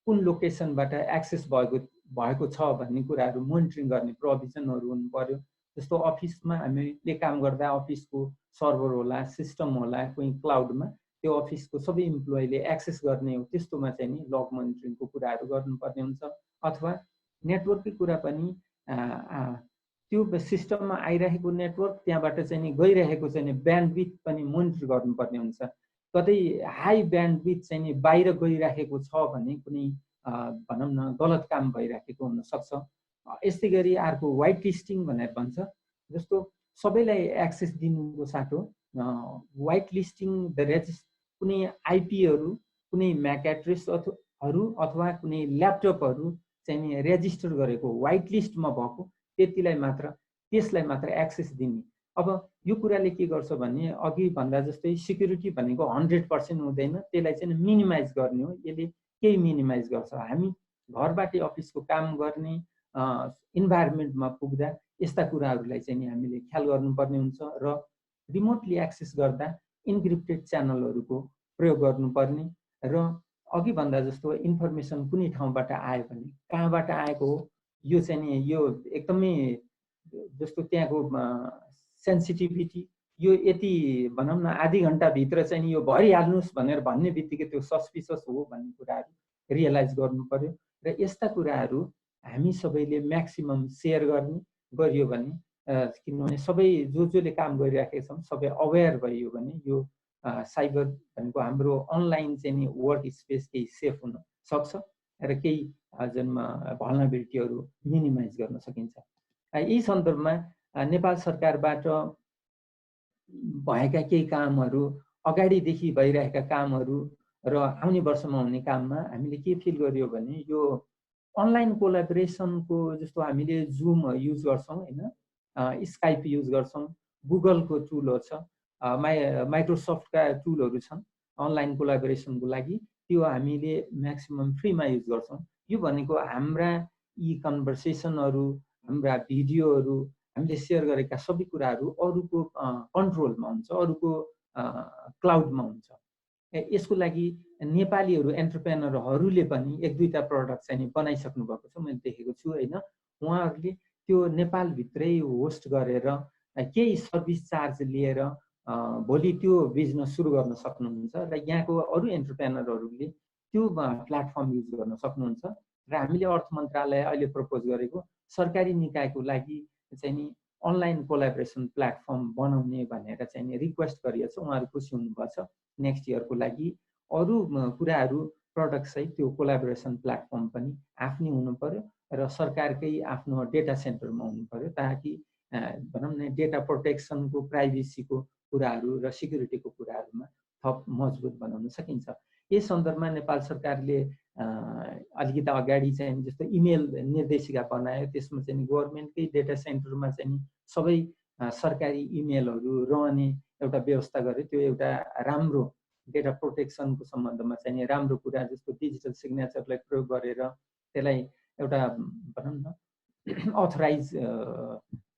कुन लोकेसनबाट एक्सेस भएको छ भन्ने कुराहरू मोनिटरिङ गर्ने प्रोभिजनहरू हुनु पर्यो। जस्तो अफिसमा हामीले काम गर्दा अफिसको सर्भर होला, सिस्टम होला, कुनै क्लाउडमा त्यो अफिसको सबै इम्प्लोइले एक्सेस गर्ने हो, त्यस्तोमा चाहिँ नि लग मोनिटरिङको कुराहरू गर्नुपर्ने हुन्छ। अथवा नेटवर्ककै कुरा पनि त्यो सिस्टममा आइरहेको नेटवर्क, त्यहाँबाट चाहिँ नि गइरहेको चाहिँ नि ब्यान्डविथ पनि मोनिटर गर्नुपर्ने हुन्छ। कतै हाई ब्यान्डविथ चाहिँ नि बाहिर गइरहेको छ भने कुनै भनौँ न गलत काम भइरहेको हुनसक्छ। यस्तै गरी अर्को वाइट लिस्टिङ भनेर भन्छ, जस्तो सबैलाई एक्सेस दिनुको साटो वाइट लिस्टिङ द कुनै आइपीहरू, कुनै म्याक एड्रेसहरू अथवा कुनै ल्यापटपहरू चाहिँ नि रेजिस्टर गरेको वाइट लिस्टमा भएको त्यसलाई मात्र एक्सेस दिने। अब यो कुराले के गर्छ भने अघि भन्दा जस्तै सिक्युरिटी भनेको 100% हुँदैन, त्यसलाई चाहिँ मिनिमाइज गर्ने हो। यसले केही मिनिमाइज गर्छ। हामी घरबाटै अफिसको काम गर्ने इन्भाइरोमेन्टमा पुग्दा यस्ता कुराहरूलाई चाहिँ हामीले ख्याल गर्नुपर्ने हुन्छ र रिमोटली एक्सेस गर्दा इन्क्रिप्टेड च्यानलहरूको प्रयोग गर्नुपर्ने र अघि भन्दा जस्तो इन्फर्मेसन कुनै ठाउँबाट आयो भने कहाँबाट आएको हो, यो चाहिँ नि यो एकदमै जस्तो त्यहाँको सेन्सिटिभिटी, यो यति भनौँ न आधी घन्टाभित्र चाहिँ यो भरिहाल्नुहोस् भनेर भन्ने बित्तिकै त्यो सस्पिसस हो भन्ने कुराहरू रियलाइज गर्नु पर्यो। र यस्ता कुराहरू हामी सबैले म्याक्सिमम सेयर गरियो भने, किनभने सबै जसले काम गरिराखेका छौँ सबै अवेर भइयो भने यो साइबर भनेको हाम्रो अनलाइन चाहिँ नि वर्क स्पेस केही सेफ हुन सक्छ र केही जन्म भल्नरेबिलिटीहरू मिनिमाइज गर्न सकिन्छ। यी सन्दर्भमा नेपाल सरकारबाट भएका केही कामहरू, अगाडिदेखि भइरहेका कामहरू र आउने वर्षमा हुने काममा हामीले के फिल गरियो भने यो अनलाइन कोलाबोरेसनको जस्तो हामीले जुम युज गर्छौँ होइन, स्काइप युज गर्छौँ, गुगलको टुलहरू छ, माइक्रोसफ्टका टुलहरू छन् अनलाइन कोलाबोरेसनको लागि, त्यो हामीले म्याक्सिमम फ्रीमा युज गर्छौँ। यो भनेको हाम्रा यी कन्भर्सेसनहरू, हाम्रा भिडियोहरू, हामीले सेयर गरेका सबै कुराहरू अरूको कन्ट्रोलमा हुन्छ, अरूको क्लाउडमा हुन्छ। यसको लागि नेपालीहरू एन्टरप्रेनरहरूले पनि एक दुईवटा प्रडक्ट चाहिँ बनाइसक्नु भएको छ, मैले देखेको छु होइन। उहाँहरूले त्यो नेपालभित्रै होस्ट गरेर केही सर्भिस चार्ज लिएर भोलि त्यो बिजनेस सुरु गर्न सक्नुहुन्छ र यहाँको अरू एन्टरप्रेनरहरूले त्यो प्लेटफर्म युज गर्न सक्नुहुन्छ। र हामीले अर्थ मन्त्रालय अहिले प्रपोज गरेको सरकारी निकायको लागि चाहिँ नि अनलाइन कोलाबोरेसन प्लेटफर्म बनाउने भनेर चाहिँ नि रिक्वेस्ट गरिएको छ। उहाँहरू खुसी हुनुभएको छ। नेक्स्ट इयरको लागि अरू कुराहरू प्रडक्ट सहित त्यो कोलाबोरेसन प्लेटफर्म पनि आफ्नै हुनु पर्यो र सरकारकै आफ्नो डेटा सेन्टरमा हुनु पर्यो, ताकि भनौँ न डेटा प्रोटेक्सनको, प्राइभेसीको कुराहरू र सिक्युरिटीको कुराहरूमा थप मजबुत बनाउन सकिन्छ। यस सन्दर्भमा नेपाल सरकारले अलिकति अगाडि चाहिँ जस्तो इमेल निर्देशिका बनायो, त्यसमा चाहिँ गभर्मेन्टकै डेटा सेन्टरमा चाहिँ सबै सरकारी इमेलहरू रहने एउटा व्यवस्था गर्यो। त्यो एउटा राम्रो डेटा प्रोटेक्सनको सम्बन्धमा चाहिँ राम्रो कुरा, जस्तो डिजिटल सिग्नेचरलाई प्रयोग गरेर त्यसलाई एउटा भनौँ न अथराइज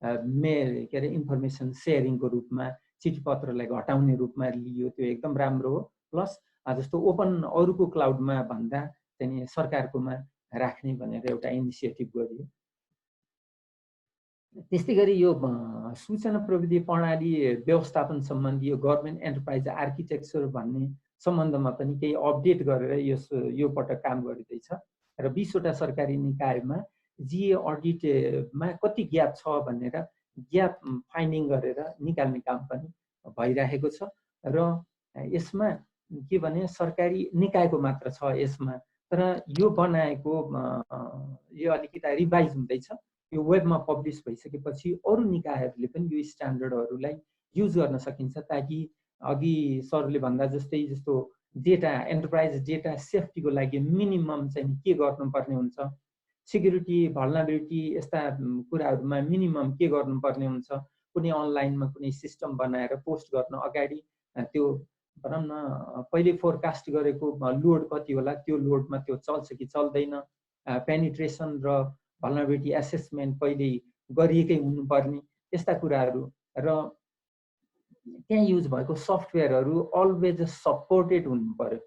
के अरे इन्फर्मेसन सेयरिङको रूपमा, चिठी पत्रलाई घटाउने रूपमा लियो, त्यो एकदम राम्रो हो। प्लस जस्तो ओपन अरूको क्लाउडमा भन्दा चाहिँ सरकारकोमा राख्ने भनेर एउटा इनिसिएटिभ गरियो। त्यस्तै गरी यो सूचना प्रविधि प्रणाली व्यवस्थापन सम्बन्धी यो गभर्मेन्ट एन्टरप्राइज आर्किटेक्चर भन्ने सम्बन्धमा पनि केही अपडेट गरेर यो पटक काम गरिँदैछ र 20वटा सरकारी निकायमा जिए अडिटमा कति ग्याप छ भनेर ग्याप फाइन्डिङ गरेर निकाल्ने काम पनि भइरहेको छ र यसमा के भने सरकारी निकायको मात्र छ यसमा, तर यो बनाएको यो अलिकति रिभाइज हुँदैछ। यो वेबमा पब्लिस भइसकेपछि अरू निकायहरूले पनि यो स्ट्यान्डर्डहरूलाई युज गर्न सकिन्छ, ताकि अघि सरले भन्दा जस्तो डेटा एन्टरप्राइज डेटा सेफ्टीको लागि मिनिमम चाहिँ के गर्नुपर्ने हुन्छ, सिक्युरिटी भल्नरेबिलिटी यस्ता कुराहरूमा मिनिमम के गर्नुपर्ने हुन्छ, कुनै अनलाइनमा कुनै सिस्टम बनाएर पोस्ट गर्न अगाडि त्यो भनौँ न पहिले फोरकास्ट गरेको लोड कति होला, त्यो लोडमा त्यो चल्छ कि चल्दैन, पेनिट्रेसन र भल्नरेबिलिटी एसेसमेन्ट पहिले गरिएकै हुनुपर्ने यस्ता कुराहरू र त्यहाँ युज भएको सफ्टवेयरहरू अलवेज सपोर्टेड हुनु पर्यो,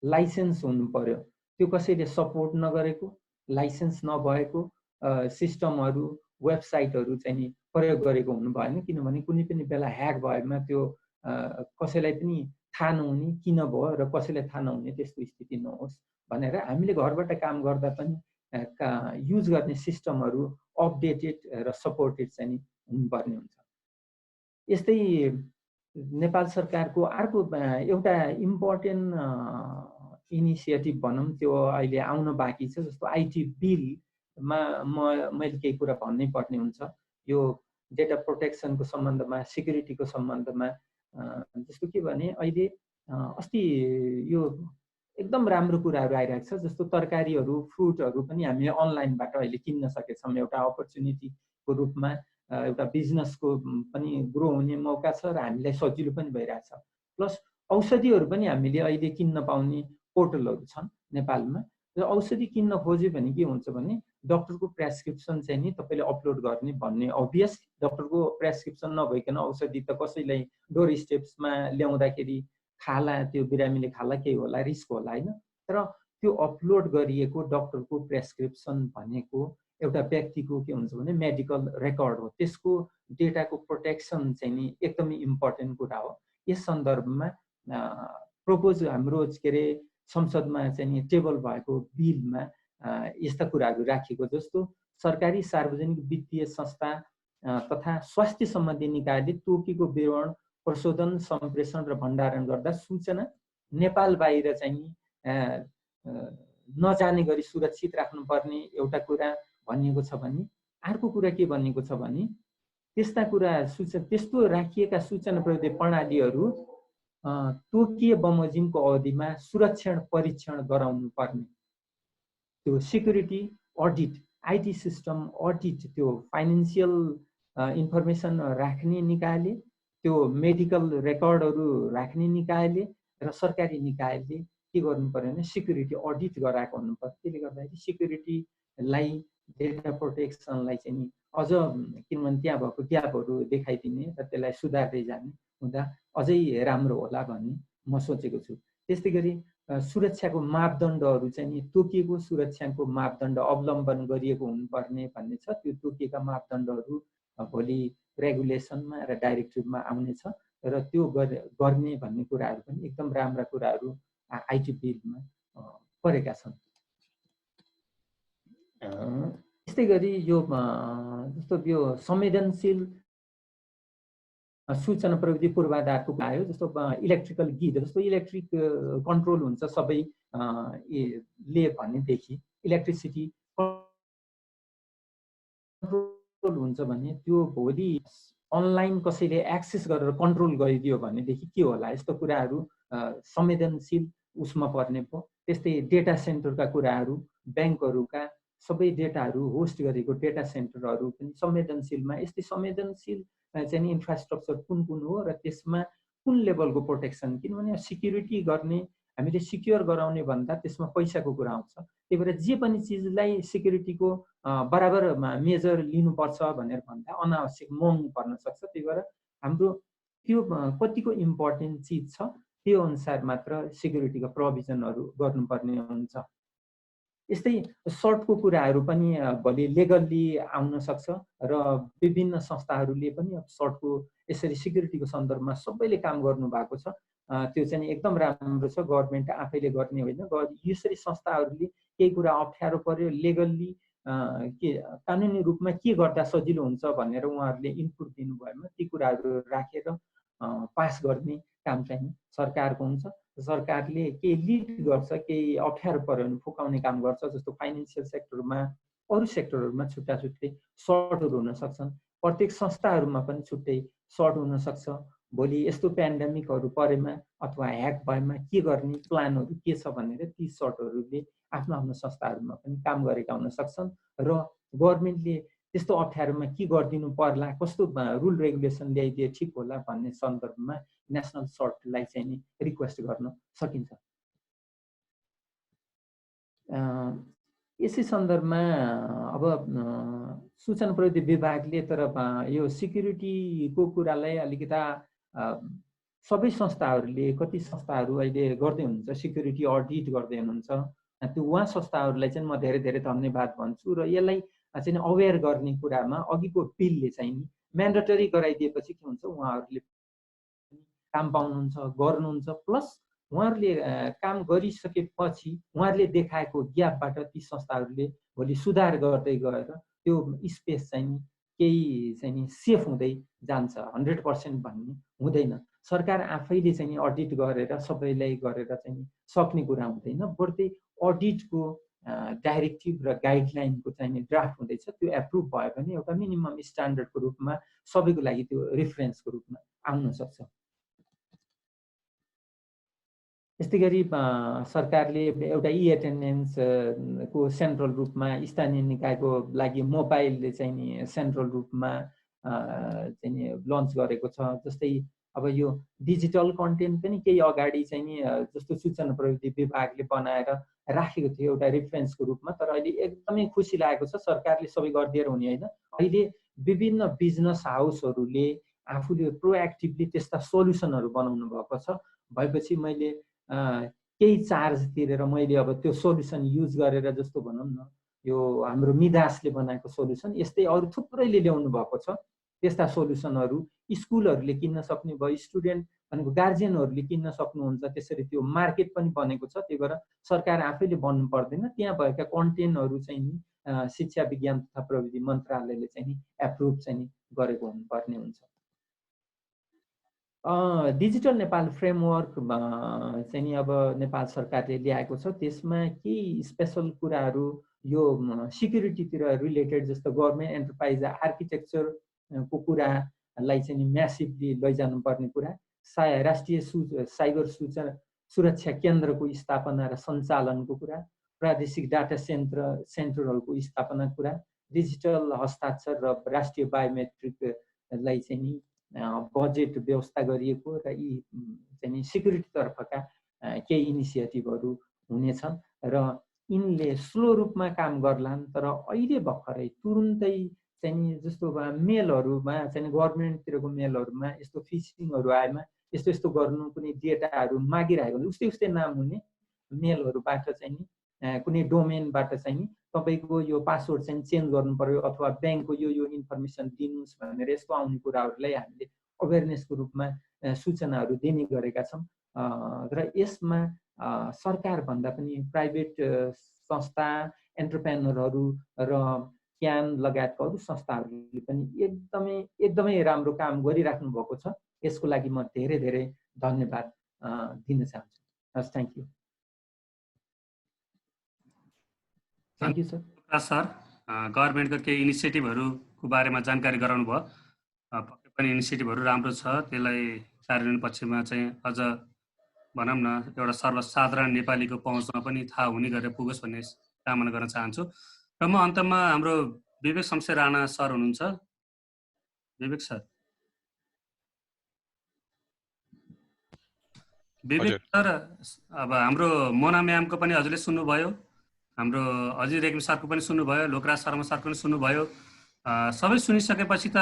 लाइसेन्स हुनु पर्यो। त्यो कसैले सपोर्ट नगरेको लाइसेन्स नभएको सिस्टमहरू वेबसाइटहरू चाहिँ नि प्रयोग गरेको हुनु भएन, किनभने कुनै पनि बेला ह्याक भएमा त्यो कसैलाई पनि थाहा नहुने किन भयो र कसैलाई थाहा नहुने त्यस्तो स्थिति नहोस् भनेर हामीले घरबाट काम गर्दा पनि युज गर्ने सिस्टमहरू अपडेटेड र सपोर्टेड चाहिँ हुनुपर्ने हुन्छ। यस्तै नेपाल सरकारको अर्को एउटा इम्पोर्टेन्ट इनिसिएटिभ भनौँ त्यो अहिले आउन बाँकी छ, जस्तो आइटी बिलमा मैले केही कुरा भन्नै पर्ने हुन्छ। यो डेटा प्रोटेक्सनको सम्बन्धमा सिक्युरिटीको सम्बन्धमा जस्तो के भने अहिले अस्ति यो एकदम राम्रो कुराहरू आइरहेको छ, जस्तो तरकारीहरू फ्रुटहरू पनि हामीले अनलाइनबाट अहिले किन्न सकेछौँ। एउटा अपर्च्युनिटीको रूपमा एउटा बिजनेसको पनि ग्रो हुने मौका छ र हामीलाई सजिलो पनि भइरहेछ। प्लस औषधिहरू पनि हामीले अहिले किन्न पाउने पोर्टलहरू छन् नेपालमा र औषधि किन्न खोज्यो भने के हुन्छ भने डक्टरको प्रेस्क्रिप्सन चाहिँ नि तपाईँले अपलोड गर्ने भन्ने अभियस, डक्टरको प्रेस्क्रिप्सन नभइकन औषधि त कसैलाई डोर स्टेप्समा ल्याउँदाखेरि खाला त्यो बिरामीले खाला केही होला रिस्क होला होइन, तर त्यो अपलोड गरिएको डक्टरको प्रेस्क्रिप्सन भनेको एउटा व्यक्तिको के हुन्छ भने मेडिकल रेकर्ड हो, त्यसको डेटाको प्रोटेक्सन चाहिँ नि एकदमै इम्पोर्टेन्ट कुरा हो। यस सन्दर्भमा प्रपोज हाम्रो के अरे संसदमा चाहिँ नि टेबल भएको बिलमा यस्ता कुराहरू राखिएको, जस्तो सरकारी सार्वजनिक वित्तीय संस्था तथा स्वास्थ्य सम्बन्धी निकायले तोकेको विवरण प्रशोधन सम्प्रेषण र भण्डारण गर्दा सूचना नेपाल बाहिर चाहिँ नजाने गरी सुरक्षित राख्नुपर्ने एउटा कुरा भनिएको छ भने, अर्को कुरा के भनिएको छ भने त्यस्तो राखिएका सूचना प्रविधि प्रणालीहरू तोकिए बमोजिमको अवधिमा सुरक्षण परीक्षण गराउनु पर्ने, त्यो security audit IT system audit त्यो फाइनेन्सियल इन्फर्मेसन राख्ने निकायले, त्यो मेडिकल रेकर्डहरू राख्ने निकायले र सरकारी निकायले के गर्नु पर्यो भने सिक्युरिटी अडिट गराएको हुनुपर्छ। त्यसले गर्दाखेरि सिक्युरिटीलाई डेटा प्रोटेक्सनलाई चाहिँ नि अझ किनभने त्यहाँ भएको ग्यापहरू देखाइदिने र त्यसलाई सुधार्दै जाने हुँदा अझै राम्रो होला भन्ने म सोचेको छु। त्यस्तै गरी सुरक्षाको मापदण्डहरू चाहिँ नि तोकिएको सुरक्षाको मापदण्ड अवलम्बन गरिएको हुनुपर्ने भन्ने छ। त्यो तोकिएका मापदण्डहरू भोलि रेगुलेसनमा र डाइरेक्टिभमा आउनेछ र त्यो गर्ने भन्ने कुराहरू पनि एकदम राम्रा कुराहरू आइटी बिलमा परेका छन्। त्यस्तै गरी यो जस्तो यो संवेदनशील सूचना प्रविधि पूर्वाधारको आयो, जस्तो इलेक्ट्रिकल गिड जस्तो इलेक्ट्रिक कन्ट्रोल हुन्छ सबै ले भनेदेखि इलेक्ट्रिसिटी कन्ट्रोल हुन्छ भने त्यो भोलि अनलाइन कसैले एक्सेस गरेर कन्ट्रोल गरिदियो भनेदेखि के होला, यस्तो कुराहरू संवेदनशील उसमा पर्ने पो। त्यस्तै डेटा सेन्टरका कुराहरू ब्याङ्कहरूका सबै डेटाहरू होस्ट गरेको डेटा सेन्टरहरू पनि संवेदनशीलमा, यस्तै संवेदनशील चाहिँ इन्फ्रास्ट्रक्चर कुन कुन हो र त्यसमा कुन लेभलको प्रोटेक्सन, किनभने सिक्युरिटी गर्ने हामीले सिक्योर गराउने भन्दा त्यसमा पैसाको कुरा आउँछ। त्यही भएर जे पनि चिजलाई सिक्युरिटीको बराबर मेजर लिनुपर्छ भनेर भन्दा अनावश्यक महँगो पर्न सक्छ। त्यही भएर हाम्रो त्यो कतिको इम्पोर्टेन्ट चिज छ त्यो अनुसार मात्र सिक्युरिटीको प्रोभिजनहरू गर्नुपर्ने हुन्छ। यस्तै सर्टको कुराहरू पनि भोलि लिगल्ली आउन सक्छ र विभिन्न संस्थाहरूले पनि सर्टको यसरी सिक्युरिटीको सन्दर्भमा सबैले काम गर्नु भएको छ। त्यो चाहिँ एकदम राम्रो छ। गभर्मेन्ट आफैले गर्ने होइन, यसरी संस्थाहरूले केही कुरा अप्ठ्यारो पर्यो लिगल्ली के कानुनी रूपमा के गर्दा सजिलो हुन्छ भनेर उहाँहरूले इनपुट दिनुभएमा ती कुराहरू राखेर पास गर्ने काम चाहिँ सरकारको हुन्छ। सरकारले केही लिड गर्छ, केही अप्ठ्यारो पर्यो भने फुकाउने काम गर्छ। जस्तो फाइनेन्सियल सेक्टरमा, अरू सेक्टरहरूमा छुट्टा छुट्टै सर्टहरू हुन सक्छन्। प्रत्येक संस्थाहरूमा पनि छुट्टै सर्ट हुन सक्छ। भोलि यस्तो पेन्डेमिकहरू परेमा अथवा ह्याक भएमा के गर्ने प्लानहरू के छ भनेर ती सर्टहरूले आफ्नो आफ्नो संस्थाहरूमा पनि काम गरेका हुन सक्छन् र गभर्मेन्टले त्यस्तो अप्ठ्यारोमा के गरिदिनु पर्ला, कस्तो रुल रेगुलेसन ल्याइदिए ठिक होला भन्ने सन्दर्भमा नेसनल सर्टलाई चाहिँ नि रिक्वेस्ट गर्न सकिन्छ। यसै सन्दर्भमा अब सूचना प्रविधि विभागले तर यो सिक्युरिटीको कुरालाई अलिकता सबै संस्थाहरूले, कति संस्थाहरू अहिले गर्दै हुनुहुन्छ, सिक्युरिटी अडिट गर्दै हुनुहुन्छ। त्यो उहाँ संस्थाहरूलाई चाहिँ म धेरै धेरै धन्यवाद भन्छु र यसलाई चाहिँ अवेर गर्ने कुरामा अघिको बिलले चाहिँ नि म्यान्डेटरी गराइदिएपछि के हुन्छ, उहाँहरूले काम पाउनुहुन्छ, गर्नुहुन्छ। प्लस उहाँहरूले काम गरिसकेपछि उहाँहरूले देखाएको ग्यापबाट ती संस्थाहरूले भोलि सुधार गर्दै गएर त्यो स्पेस चाहिँ केही चाहिँ नि सेफ हुँदै जान्छ। 100% भन्ने हुँदैन। सरकार आफैले चाहिँ अडिट गरेर सबैलाई गरेर चाहिँ सक्ने कुरा हुँदैन। बढ्दै अडिटको डाइरेक्टिभ र गाइडलाइनको चाहिँ ड्राफ्ट हुँदैछ। त्यो एप्रुभ भयो भने एउटा मिनिमम स्ट्यान्डर्डको रूपमा सबैको लागि त्यो रेफरेन्सको रूपमा आउन सक्छ। यस्तै गरी सरकारले एउटा अटेन्डेन्सको सेन्ट्रल रूपमा स्थानीय निकायको लागि मोबाइलले चाहिँ नि सेन्ट्रल रूपमा चाहिँ नि लन्च गरेको छ। जस्तै अब यो डिजिटल कन्टेन्ट पनि केही अगाडि चाहिँ नि जस्तो सूचना प्रविधि विभागले बनाएर राखेको थियो एउटा रेफरेन्सको रूपमा। तर अहिले एकदमै खुसी लागेको छ, सरकारले सबै गरिदिएर हुने होइन। अहिले विभिन्न बिजनेस हाउसहरूले आफूले प्रोएक्टिभली त्यस्ता सोल्युसनहरू बनाउनु भएको छ। भएपछि मैले केही चार्ज तिरेर मैले अब त्यो सोल्युसन युज गरेर, जस्तो भनौँ न यो हाम्रो मिदासले बनाएको सोल्युसन, यस्तै अरू थुप्रैले ल्याउनु भएको छ। त्यस्ता सोल्युसनहरू स्कुलहरूले किन्न सक्ने भयो, स्टुडेन्ट भनेको गार्जियनहरूले किन्न सक्नुहुन्छ। त्यसरी त्यो मार्केट पनि बनेको छ। त्यही भएर सरकार आफैले बन्नु पर्दैन। त्यहाँ भएका कन्टेन्टहरू चाहिँ नि शिक्षा विज्ञान तथा प्रविधि मन्त्रालयले चाहिँ नि एप्रुभ चाहिँ नि गरेको हुनुपर्ने हुन्छ। डिजिटल नेपाल फ्रेमवर्क चाहिँ नि अब नेपाल सरकारले ल्याएको छ। त्यसमा केही स्पेसल कुराहरू यो सिक्युरिटीतिर रिलेटेड, जस्तो गभर्मेन्ट एन्टरप्राइज आर्किटेक्चरको कुरालाई चाहिँ नि म्यासिभली लैजानु पर्ने कुरा, राष्ट्रिय साइबर सुरक्षा केन्द्रको स्थापना र सञ्चालनको कुरा, प्रादेशिक डाटा सेन्टरहरूको स्थापनाको कुरा, डिजिटल हस्ताक्षर र राष्ट्रिय बायोमेट्रिकलाई चाहिँ नि बजेट व्यवस्था गरिएको र यी चाहिँ नि सिक्युरिटी तर्फका केही इनिसिएटिभहरू हुनेछन् र यिनले स्लो रूपमा काम गर्लान्। तर अहिले भर्खरै तुरुन्तै चाहिँ नि जस्तो मेलहरूमा चाहिँ गभर्मेन्टतिरको मेलहरूमा यस्तो फिसिङहरू आएमा यस्तो यस्तो गर्नु, कुनै डेटाहरू मागिरहेको उस्तै उस्तै नाम हुने मेलहरूबाट चाहिँ नि कुनै डोमेनबाट चाहिँ नि तपाईँको यो पासवर्ड चाहिँ चेन्ज गर्नु पर्यो अथवा ब्याङ्कको यो इन्फर्मेसन दिनुहोस् भनेर यस्तो आउने कुराहरूलाई हामीले अवेरनेसको रूपमा सूचनाहरू दिने गरेका छौँ। र यसमा सरकारभन्दा पनि प्राइभेट संस्था, एन्टरप्रेन्योरहरू र क्यान लगायतका अरू संस्थाहरूले पनि एकदमै राम्रो काम गरिराख्नु भएको छ। यसको लागि म धेरै धेरै धन्यवाद दिन चाहन्छु। हस्, thank you. Thank you sir. Sir, गभर्मेन्टको केही इनिसिएटिभहरूको बारेमा जानकारी गराउनु भयो। पक्कै पनि इनिसिएटिभहरू राम्रो छ। त्यसलाई कार्यान्वयन पक्षमा चाहिँ अझ भनौँ न एउटा सर्वसाधारण नेपालीको पहुँचमा पनि थाहा हुने गरेर पुगोस् भन्ने कामना गर्न चाहन्छु। र म अन्तमा हाम्रो विवेक शमशेर राणा सर हुनुहुन्छ। विवेक सर, विवेक सर, अब हाम्रो मोना म्यामको पनि हजुरले सुन्नुभयो, हाम्रो अजित रेग्मी सरको पनि सुन्नुभयो, लोकराज शर्मा सरको पनि सुन्नुभयो। सबै सुनिसकेपछि त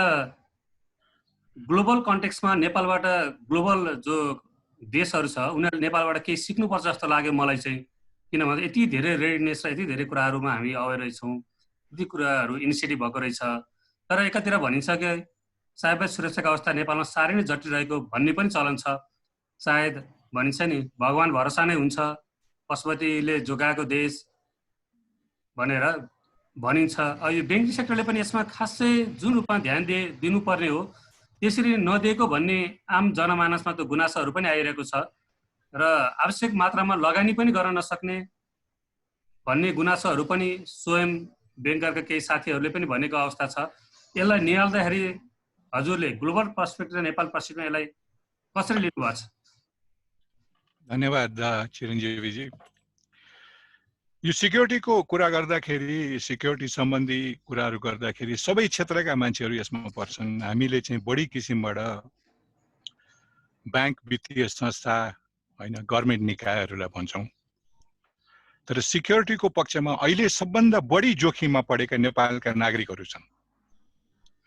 ग्लोबल कन्टेक्स्टमा नेपालबाट ग्लोबल जो देशहरू छ उनीहरूले नेपालबाट केही सिक्नुपर्छ जस्तो लाग्यो मलाई चाहिँ। किनभने यति धेरै रेडिनेस र यति धेरै कुराहरूमा हामी अवेर रहेछौँ, यति कुराहरू इनिसिएटिभ भएको रहेछ। तर एकातिर भनिन्छ कि साइबर सुरक्षाको अवस्था नेपालमा साह्रै नै जटिल रहेको भन्ने पनि चलन छ। सायद भनिन्छ नि भगवान भरोसा नै हुन्छ, पशुपतिले जोगाएको देश भनेर भनिन्छ। यो ब्याङ्किङ सेक्टरले पनि यसमा खासै जुन रूपमा ध्यान दिनुपर्ने हो त्यसरी नदिएको भन्ने आम जनमानसमा त गुनासोहरू पनि आइरहेको छ र आवश्यक मात्रामा लगानी पनि गर्न नसक्ने भन्ने गुनासोहरू पनि स्वयं ब्याङ्करका केही साथीहरूले पनि भनेको अवस्था छ। यसलाई निहाल्दाखेरि हजुरले ग्लोबल पर्सपेक्टिभ र नेपाल पर्सपेक्टिभमा यसलाई कसरी लिनुभएको छ? धन्यवाद चिरञ्जीवीजी। यो सिक्युरिटीको कुरा गर्दाखेरि, सिक्युरिटी सम्बन्धी कुराहरू गर्दाखेरि सबै क्षेत्रका मान्छेहरू यसमा पर्छन्। हामीले चाहिँ बढी किसिमबाट ब्याङ्क, वित्तीय संस्था हैन, गभर्नमेन्ट निकायहरूलाई भन्छौँ। तर सिक्युरिटीको पक्षमा अहिले सबभन्दा बढी जोखिममा परेका नेपालका नागरिकहरू छन्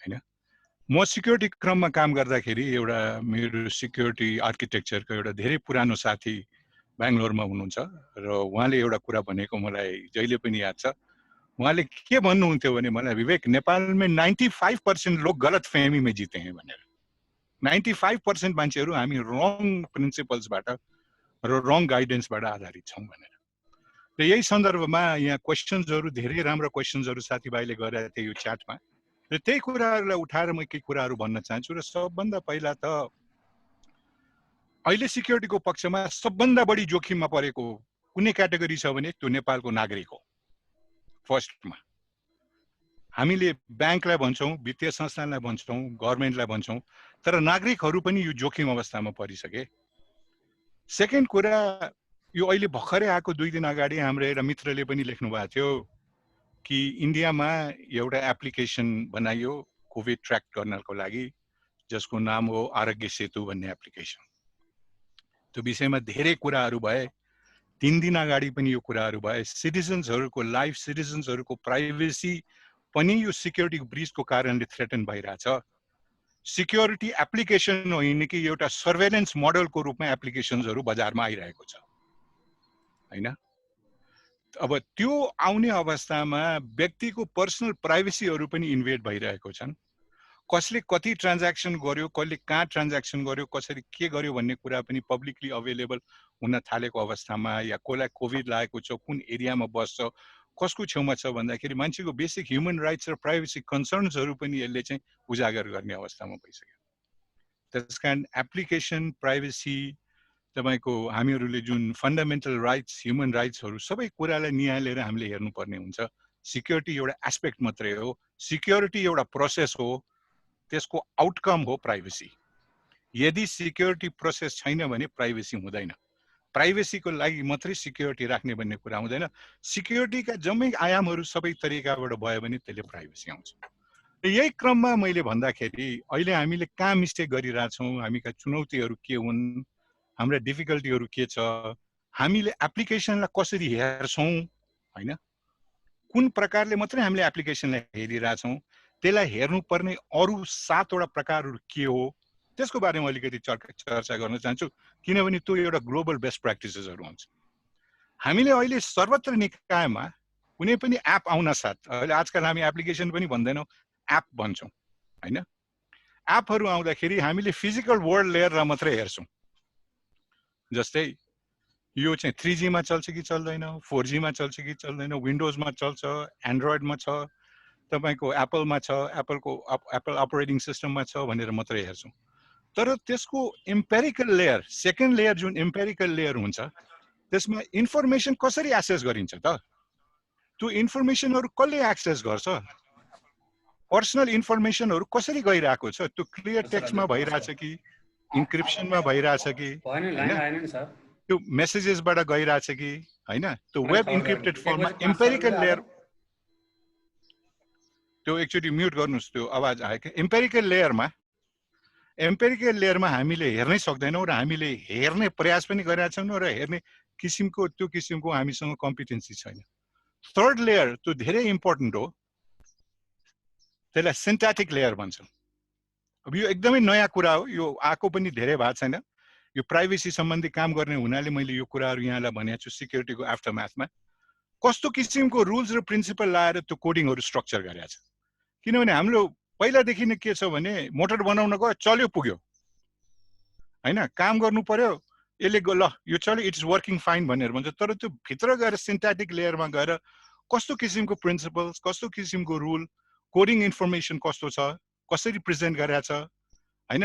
हैन। म सिक्युरिटी क्रममा काम गर्दाखेरि एउटा मेरो सिक्युरिटी आर्किटेक्चरको एउटा धेरै पुरानो साथी बेङ्गलोरमा हुनुहुन्छ र उहाँले एउटा कुरा भनेको मलाई जहिले पनि याद छ। उहाँले के भन्नुहुन्थ्यो भने मलाई, विवेक, नेपाल में 95% लोग गलत फहमी में जीते हैं भनेर। 95% मान्छेहरू हामी रङ प्रिन्सिपल्सबाट र रङ गाइडेन्सबाट आधारित छौँ भनेर। र यही सन्दर्भमा यहाँ क्वेसन्सहरू, धेरै राम्रो क्वेसन्सहरू साथीभाइले गरेका थिए यो च्याटमा, र त्यही कुराहरूलाई उठाएर म केही कुराहरू भन्न चाहन्छु। र सबभन्दा पहिला त अहिले सिक्युरिटीको पक्षमा सबभन्दा बढी जोखिममा परेको कुनै क्याटेगोरी छ भने त्यो नेपालको नागरिक हो। फर्स्टमा हामीले ब्याङ्कलाई भन्छौँ, वित्तीय संस्थानलाई भन्छौँ, गभर्नमेन्टलाई भन्छौँ, तर नागरिकहरू पनि यो जोखिम अवस्थामा परिसके। सेकेन्ड कुरा, यो अहिले भर्खरै आएको 2 दिन अगाडि हाम्रो एउटा मित्रले पनि लेख्नु भएको थियो कि इन्डियामा एउटा एप्लिकेसन बनाइयो कोभिड ट्र्याक गर्नको लागि, जसको नाम हो आरोग्य सेतु भन्ने एप्लिकेसन। त्यो विषयमा धेरै कुराहरू भए। 3 दिन अगाडि पनि यो कुराहरू भए। सिटिजन्सहरूको लाइफ, सिटिजन्सहरूको प्राइभेसी पनि यो सिक्युरिटी ब्रिचको कारणले थ्रेटन भइरहेछ। सिक्युरिटी एप्लिकेसन होइन कि एउटा सर्वेलेन्स मोडलको रूपमा एप्लिकेसन्सहरू बजारमा आइरहेको छ हैन। अब त्यो आउने अवस्थामा व्यक्तिको पर्सनल प्राइभेसीहरू पनि इन्भेड भइरहेको छन्। कसले कति ट्रान्ज्याक्सन गर्यो, कसले कहाँ ट्रान्ज्याक्सन गर्यो, कसरी के गर्यो भन्ने कुरा पनि पब्लिकली अवेलेबल हुन थालेको अवस्थामा, या कसलाई कोभिड लागेको छ, कुन एरियामा बस्छ, कसको छेउमा छ भन्दाखेरि मान्छेको बेसिक ह्युमन राइट्स र प्राइभेसी कन्सर्न्सहरू पनि यसले चाहिँ उजागर गर्ने अवस्थामा भइसक्यो। त्यसकारण एप्लिकेसन, प्राइभेसी, तपाईको हामीहरूले जुन फन्डामेन्टल राइट्स, ह्युमन राइट्सहरू सबै कुरालाई निहालेर हामीले हेर्नुपर्ने हुन्छ। सिक्युरिटी एउटा एस्पेक्ट मात्रै हो, सिक्युरिटी एउटा प्रोसेस हो, त्यसको आउटकम हो प्राइभेसी। यदि सिक्युरिटी प्रोसेस छैन भने प्राइभेसी हुँदैन। प्राइभेसीको लागि मात्रै सिक्युरिटी राख्ने भन्ने कुरा हुँदैन। सिक्युरिटीका जम्मै आयामहरू सबै तरिकाबाट भयो भने त्यसले प्राइभेसी आउँछ। यही क्रममा मैले भन्दाखेरि अहिले हामीले कहाँ मिस्टेक गरिरहेछौँ, हामीका चुनौतीहरू के हुन्, हाम्रा डिफिकल्टीहरू के छ, हामीले एप्लिकेसनलाई कसरी हेर्छौँ हैन, कुन प्रकारले मात्रै हामीले एप्लिकेसनलाई हेरिरहेछौँ, त्यसलाई हेर्नुपर्ने अरू 7 वटा प्रकारहरू के हो, त्यसको बारेमा अलिकति चर्चा गर्न चाहन्छु, किनभने त्यो एउटा ग्लोबल बेस्ट प्र्याक्टिसेसहरू हुन्छ। हामीले अहिले सर्वत्र निकायमा कुनै पनि एप आउन साथ, अहिले आजकल हामी एप्लिकेसन पनि भन्दैनौँ, एप भन्छौँ हैन। एपहरू आउँदाखेरि हामीले फिजिकल वर्ल्ड लेयरलाई मात्रै हेर्छौँ। जस्तै यो चाहिँ 3G मा चल्छ कि चल्दैन, 4G मा चल्छ कि चल्दैन, विन्डोजमा चल्छ, एन्ड्रोइडमा छ, तपाईको एप्पलमा छ, एप्पल अपरेटिङ सिस्टममा छ भनेर मात्रै हेर्छौँ। तर त्यसको एम्पेरिकल लेयर, सेकेन्ड लेयर जुन एम्पेरिकल लेयर हुन्छ, त्यसमा इन्फर्मेसन कसरी एक्सेस गरिन्छ त? त्यो इन्फर्मेसनहरू कसले एक्सेस गर्छ? पर्सनल इन्फर्मेसनहरू कसरी गइरहेको छ? त्यो क्लियर टेक्स्टमा भइरहेछ कि इन्क्रिप्सनमा भइरहेछ कि हैन, त्यो मेसेजेसबाट गइरहेछ कि हैन, त्यो वेब इन्क्रिप्टेड फर्ममा एम्पेरिकल लेयर, त्यो एकचोटि म्युट गर्नुस्, त्यो आवाज आयो कि। एम्पेरिकल लेयरमा हामीले हेर्नै सक्दैनौँ र हामीले हेर्ने प्रयास पनि गरिरहेका छौँ र हेर्ने किसिमको त्यो किसिमको हामीसँग कम्पिटेन्सी छैन। थर्ड लेयर त्यो धेरै इम्पोर्टेन्ट हो, त्यसलाई सिन्थेटिक लेयर भन्छौँ। अब यो एकदमै नयाँ कुरा हो, यो आएको पनि धेरै भएको छैन। यो प्राइभेसी सम्बन्धी काम गर्ने हुनाले मैले यो कुराहरू यहाँलाई भनेको छु। सिक्युरिटीको आफ्टरम्याथमा कस्तो किसिमको रुल्स र प्रिन्सिपल लाएर त्यो कोडिङहरू स्ट्रक्चर गरेको छ। किनभने हाम्रो पहिलादेखि नै के छ भने मोटर बनाउन गयो, चल्यो पुग्यो हैन, काम गर्नु पर्यो, यसले ल यो चल्यो, इट्स वर्किङ फाइन भनेर भन्छ। तर त्यो भित्र गएर सिन्थेटिक लेयरमा गएर कस्तो किसिमको प्रिन्सिपल्स, कस्तो किसिमको रुल, कोडिङ इन्फर्मेसन कस्तो छ, कसरी प्रेजेन्ट गरेको छ हैन,